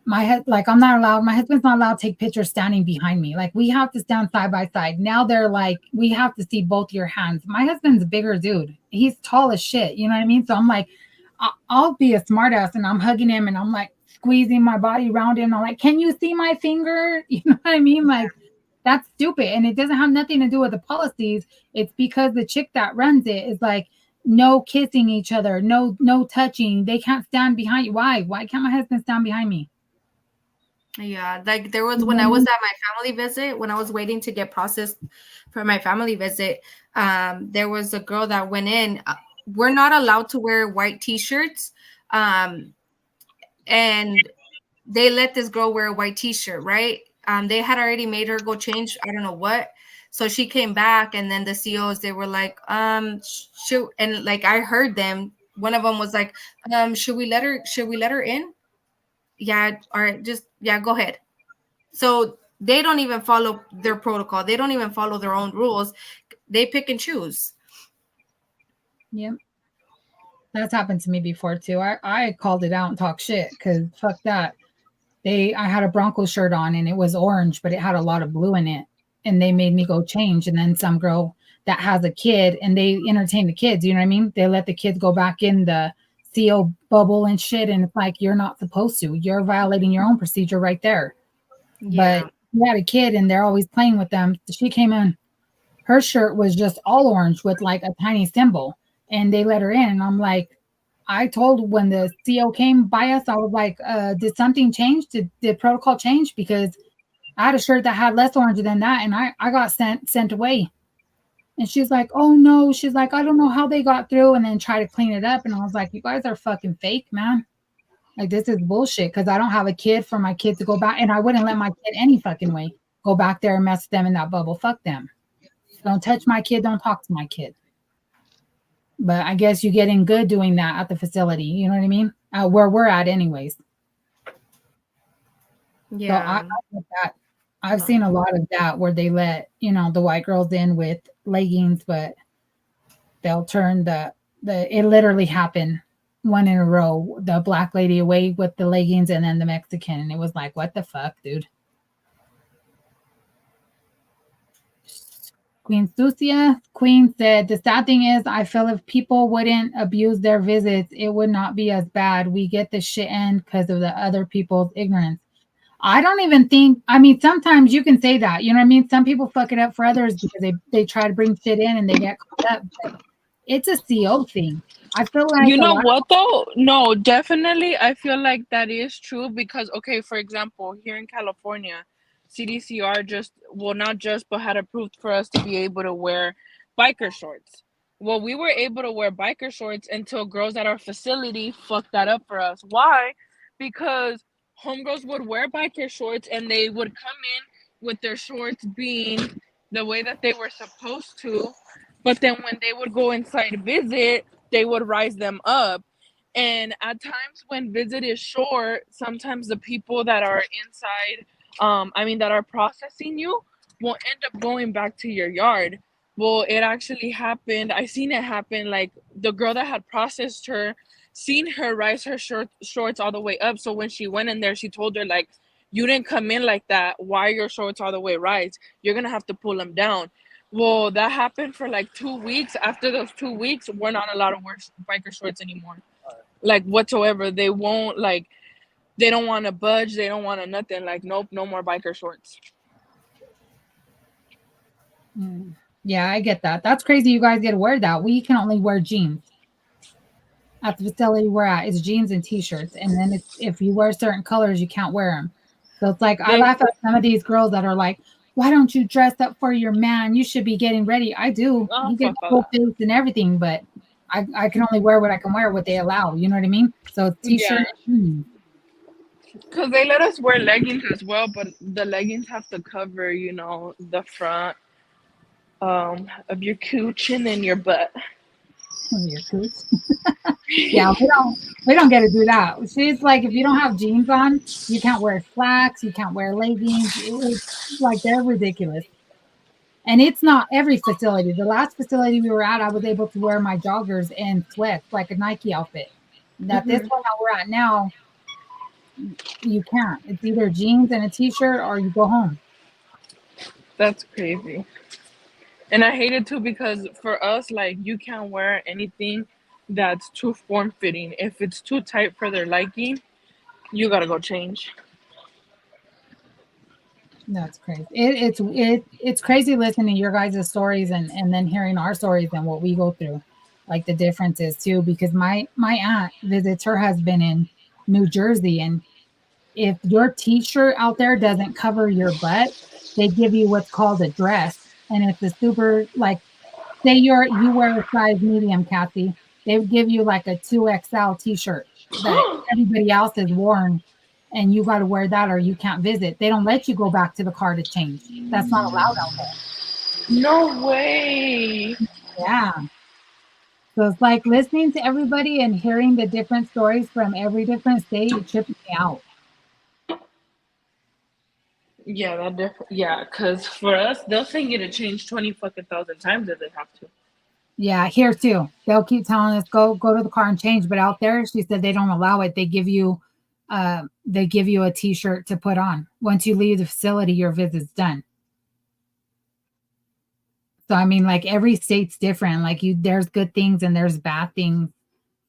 like I'm not allowed, my husband's not allowed to take pictures standing behind me. Like we have to stand side by side. Now they're like, we have to see both your hands. My husband's a bigger dude. He's tall as shit. You know what I mean? So I'm like, I'll be a smartass and I'm hugging him and I'm like squeezing my body around him. I'm like, can you see my finger? You know what I mean? Like that's stupid. And it doesn't have nothing to do with the policies. It's because the chick that runs it is like, no kissing each other, no touching. They can't stand behind you. Why? Why can't my husband stand behind me? Yeah, like there was You know when what I I was mean? at my family visit, when I was waiting to get processed for my family visit, there was a girl that went in. We're not allowed to wear white t-shirts, um, and they let this girl wear a white t-shirt, right? They had already made her go change, I don't know what. So she came back, and then the COs, they were like, should, and like I heard them. One of them was like, should we let her in? Yeah, all right, just yeah, go ahead. So they don't even follow their protocol. They don't even follow their own rules. They pick and choose. Yep. That's happened to me before too. I called it out and talked shit because fuck that. I had a Bronco shirt on and it was orange, but it had a lot of blue in it. And they made me go change. And then some girl that has a kid and they entertain the kids, you know what I mean? They let the kids go back in the CO bubble and shit. And it's like, you're not supposed to. You're violating your own procedure right there. Yeah. But we had a kid and they're always playing with them. She came in, her shirt was just all orange with like a tiny symbol. And they let her in. And I'm like, I told when the CO came by us, I was like, did something change? Did protocol change? Because I had a shirt that had less orange than that, and I got sent away. And she's like, oh no, she's like, I don't know how they got through, and then try to clean it up. And I was like, you guys are fucking fake, man. Like this is bullshit because I don't have a kid for my kid to go back, and I wouldn't let my kid any fucking way go back there and mess with them in that bubble. Fuck them. Don't touch my kid. Don't talk to my kid. But I guess you get in good doing that at the facility. You know what I mean? Where we're at, anyways. So I get that. I've seen a lot of that where they let the white girls in with leggings, but they'll turn the it literally happened one in a row. The black lady away with the leggings, and then the Mexican, and it was like, what the fuck, dude? Queen said, the sad thing is, I feel if people wouldn't abuse their visits, it would not be as bad. We get the shit in because of the other people's ignorance. I don't even think, I mean, sometimes you can say that, you know what I mean? Some people fuck it up for others because they try to bring shit in and they get caught up. But it's a CO thing. I feel like You know what though? No, definitely. I feel like that is true because, okay, for example, here in California, CDCR not just, but had approved for us to be able to wear biker shorts. Well, we were able to wear biker shorts until girls at our facility fucked that up for us. Why? Because homegirls would wear biker shorts and they would come in with their shorts being the way that they were supposed to. But then when they would go inside visit, they would rise them up. And at times when visit is short, sometimes the people that are inside, that are processing you, will end up going back to your yard. Well, it actually happened. I seen it happen. Like the girl that had processed her, seen her rise her shorts all the way up. So when she went in there, she told her like, "You didn't come in like that. Why are your shorts all the way rise? You're gonna have to pull them down." Well, that happened for like 2 weeks. After those 2 weeks, we're not allowed to wear biker shorts anymore, like whatsoever. They won't like. They don't want to budge. They don't want to nothing. Like, nope, no more biker shorts. Yeah, I get that. That's crazy. You guys get to wear that. We can only wear jeans at the facility we're at. It's jeans and t-shirts, and then if you wear certain colors, you can't wear them. So it's like I laugh at some of these girls that are like, why don't you dress up for your man? You should be getting ready. I do. He gets full face and everything, but I can only wear what I can wear, what they allow. You know what I mean? So it's t-shirt. Because they let us wear leggings as well, but the leggings have to cover, the front of your cooch and then your butt. Your cooch. Yeah, we don't get to do that. She's like, if you don't have jeans on, you can't wear slacks, you can't wear leggings. It's like they're ridiculous. And it's not every facility. The last facility we were at, I was able to wear my joggers and sweats like a Nike outfit. That this one that we're at now, you can't. It's either jeans and a t-shirt or you go home. That's crazy. And I hate it too because for us, like, you can't wear anything that's too form fitting. If it's too tight for their liking, you gotta go change. That's crazy. It's crazy listening to your guys' stories and then hearing our stories and what we go through, like the differences too. Because my aunt visits her husband in New Jersey, and if your t-shirt out there doesn't cover your butt, they give you what's called a dress, and it's a super like, say you wear a size medium, Kathy, they would give you like a 2XL t-shirt that everybody else has worn, and you got to wear that or you can't visit. They don't let you go back to the car to change. That's not allowed out there. No way. Yeah. So it's like listening to everybody and hearing the different stories from every different state, it trips me out. Yeah, because for us, they'll send you to change 20 fucking thousand times if they have to. Yeah, here too. They'll keep telling us go to the car and change, but out there, she said they don't allow it. They give you they give you a T-shirt to put on. Once you leave the facility, your visit's done. So I mean, like every state's different. Like there's good things and there's bad things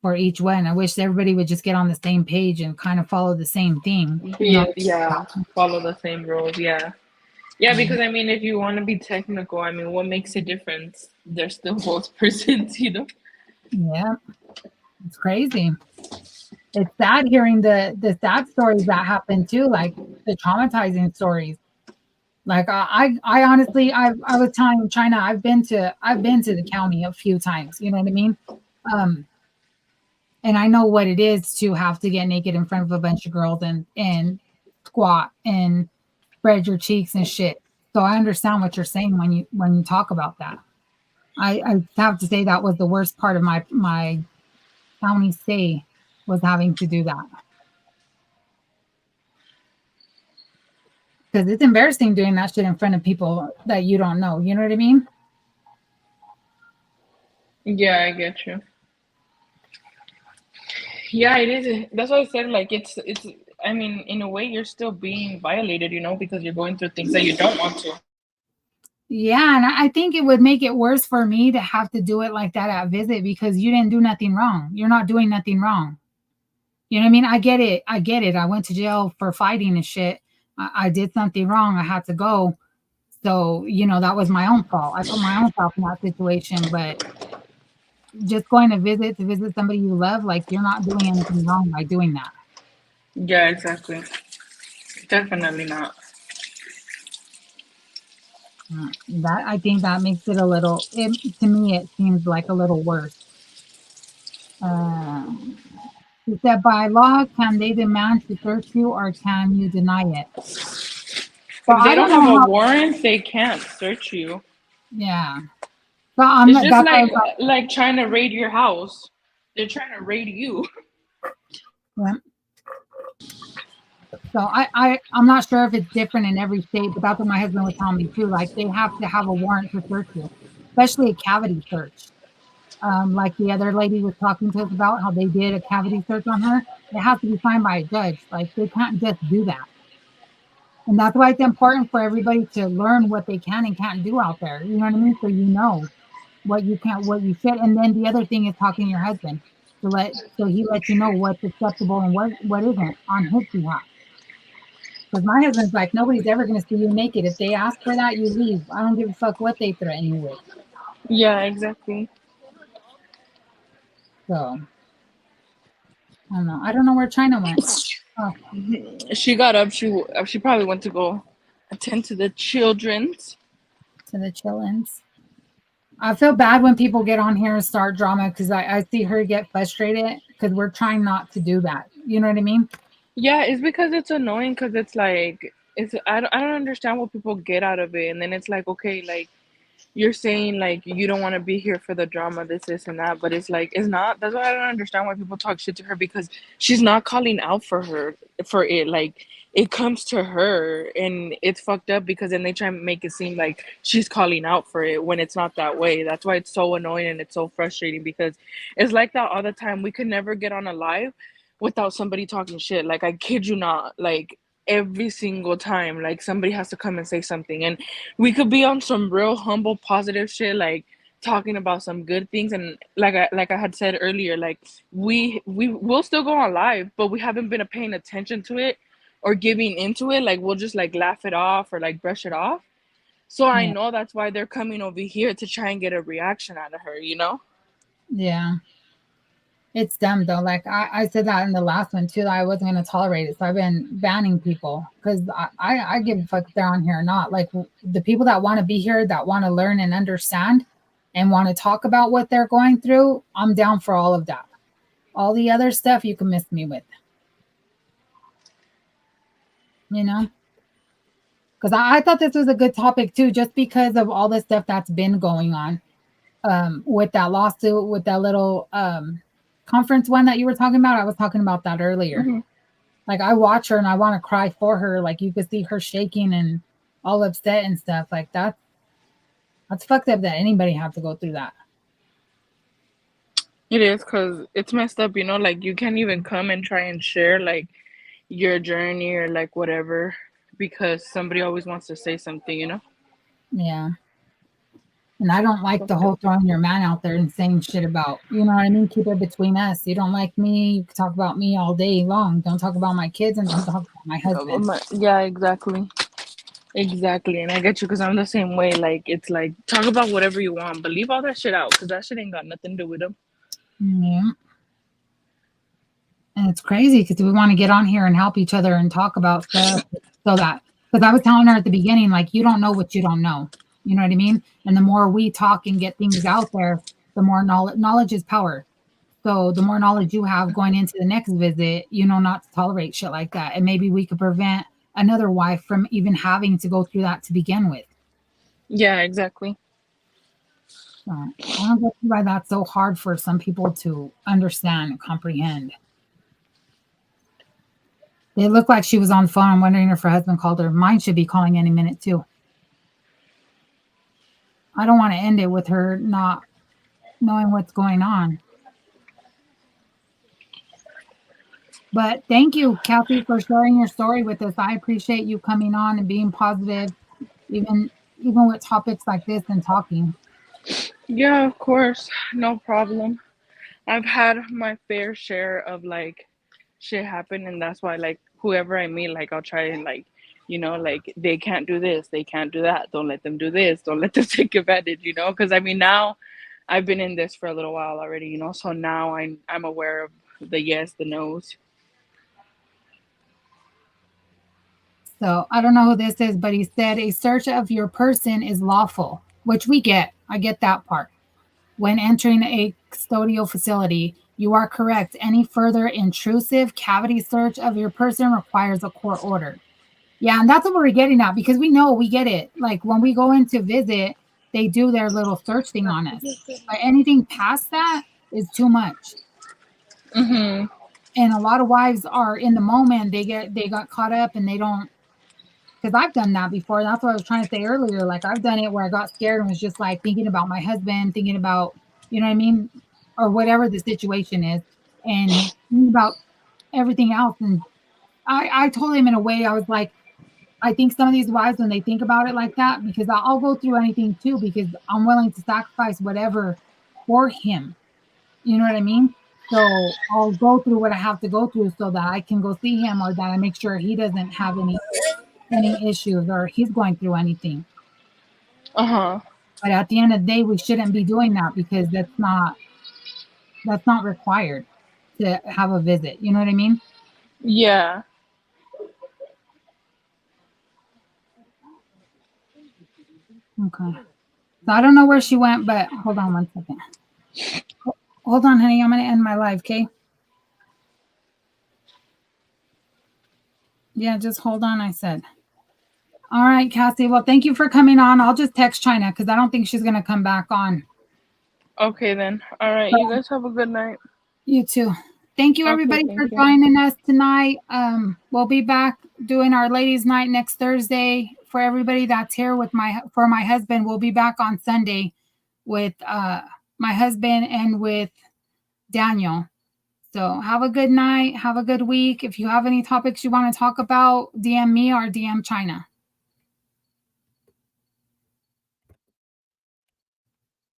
for each one. I wish everybody would just get on the same page and kind of follow the same thing. You know? Yeah, follow the same rules. Yeah. Yeah, Mhm. because I mean, if you want to be technical, I mean, what makes a difference? They're still both persons, you know? Yeah, it's crazy. It's sad hearing the sad stories that happen too, like the traumatizing stories. Like I honestly, I was telling China, I've been to the county a few times. You know what I mean? Um, and I know what it is to have to get naked in front of a bunch of girls and squat and spread your cheeks and shit. So I understand what you're saying when you talk about that. I have to say that was the worst part of my county stay was having to do that because it's embarrassing doing that shit in front of people that you don't know. You know what I mean? Yeah, I get you. Yeah, it is. That's why I said, like, it's, I mean, in a way, you're still being violated, you know, because you're going through things that you don't want to. Yeah, and I think it would make it worse for me to have to do it like that at visit because you didn't do nothing wrong. You're not doing nothing wrong. You know what I mean? I get it. I get it. I went to jail for fighting and shit. I did something wrong. I had to go. So, you know, that was my own fault. I put my own self in that situation. But just going to visit somebody you love, like you're not doing anything wrong by doing that. Yeah, exactly. Definitely not. That I think that makes it a little. To me, it seems like a little worse. Um, he said, by law, can they demand to search you or can you deny it? So If I they don't don't have know a how. warrant, they can't search you. Yeah. So I'm It's not. just That's why I was like trying to raid your house. They're trying to raid you. like, yeah. So I'm not sure if it's different in every state, but that's what my husband was telling me too. Like they have to have a warrant to search you, especially a cavity search. Like the other lady was talking to us about how they did a cavity search on her. It has to be signed by a judge. Like they can't just do that. And that's why it's important for everybody to learn what they can and can't do out there. You know what I mean? So you know what you can't, what you should. And then the other thing is talking to your husband to so he lets you know what's acceptable and what isn't on his behalf. Because my husband's like, nobody's ever going to see you naked. If they ask for that, you leave. I don't give a fuck what they threaten you with. Yeah, exactly. So I don't know. I don't know where China went. Oh, She got up. She probably went to go attend to the children's. to the chillins. I feel bad when people get on here and start drama because I see her get frustrated because we're trying not to do that. You know what I mean? Yeah, it's because it's annoying because it's like I don't understand what people get out of it, and then it's like, okay, like you're saying like you don't want to be here for the drama, this and that, but it's like it's not. That's why I don't understand why people talk shit to her because she's not calling out for her for it. Like it comes to her and it's fucked up because then they try and make it seem like she's calling out for it when it's not that way. That's why it's so annoying and it's so frustrating because it's like that all the time. We could never get on a live without somebody talking shit. Like I kid you not, like every single time like somebody has to come and say something, and we could be on some real humble positive shit, like talking about some good things, and like I had said earlier, like we will still go on live, but we haven't been paying attention to it or giving into it. Like we'll just like laugh it off or like brush it off. So I Yeah. know that's why they're coming over here to try and get a reaction out of her, you know. Yeah. It's dumb though. Like I said that in the last one too, that I wasn't going to tolerate it. So I've been banning people because I give a fuck if they're on here or not. Like the people that want to be here, that want to learn and understand and want to talk about what they're going through, I'm down for all of that. All the other stuff you can miss me with, you know? Because I thought this was a good topic too, just because of all the stuff that's been going on with that lawsuit, with that little conference one that you were talking about. I was talking about that earlier. Hmm. Like I watch her and I want to cry for her. Like you could see her shaking and all upset and stuff. Like that's fucked up that anybody have to go through that. It is because it's messed up, you know, like you can't even come and try and share like your journey or like whatever because somebody always wants to say something, you know? Yeah. And I don't like the whole throwing your man out there and saying shit about, you know what I mean? Keep it between us. You don't like me, you can talk about me all day long. Don't talk about my kids and don't talk about my husband. Yeah, exactly. Exactly. And I get you because I'm the same way. Like, it's like, talk about whatever you want, but leave all that shit out because that shit ain't got nothing to do with them. Yeah. And it's crazy because we want to get on here and help each other and talk about stuff so that, because I was telling her at the beginning, like, you don't know what you don't know. You know what I mean? And the more we talk and get things out there, the more knowledge is power. So the more knowledge you have going into the next visit, you know not to tolerate shit like that. And maybe we could prevent another wife from even having to go through that to begin with. Yeah, exactly. So I don't get why that's so hard for some people to understand and comprehend. It looked like she was on the phone. I'm wondering if her husband called her. Mine should be calling any minute too. I don't want to end it with her not knowing what's going on. But thank you, Kathy, for sharing your story with us. I appreciate you coming on and being positive, even with topics like this and talking. Yeah, of course. No problem. I've had my fair share of like shit happen, and that's why like whoever I meet, like I'll try and like, you know, like they can't do this, they can't do that. Don't let them do this. Don't let them take advantage. You know, because I mean now I've been in this for a little while already. You know, so now I'm aware of the yes, the no's. So I don't know who this is, but he said a search of your person is lawful, which we get. I get that part. When entering a custodial facility, you are correct. Any further intrusive cavity search of your person requires a court order. Yeah, and that's what we're getting at because we know we get it. Like when we go in to visit, they do their little search thing on us. But anything past that is too much. Mm-hmm. And a lot of wives are in the moment. They got caught up and they don't, because I've done that before. That's what I was trying to say earlier. Like I've done it where I got scared and was just like thinking about my husband, thinking about, you know what I mean, or whatever the situation is, and thinking about everything else. And I told him in a way, I was like, I think some of these wives, when they think about it like that, because I'll go through anything too, because I'm willing to sacrifice whatever for him. You know what I mean? So I'll go through what I have to go through so that I can go see him or that I make sure he doesn't have any issues or he's going through anything. Uh-huh. But at the end of the day, we shouldn't be doing that because that's not required to have a visit. You know what I mean? Yeah. Okay. So I don't know where she went, but hold on one second. Hold on, honey. I'm going to end my live, okay? Yeah, just hold on, I said. All right, Cassie. Well, thank you for coming on. I'll just text China because I don't think she's going to come back on. Okay, then. All right. So, You guys have a good night. you too. Thank you, Okay, everybody, thank for you. joining us tonight. We'll be back doing our ladies' night next Thursday. For everybody that's here with for my husband, we'll be back on Sunday with my husband and with Daniel. So have a good night. Have a good week. If you have any topics you want to talk about, DM me or DM China.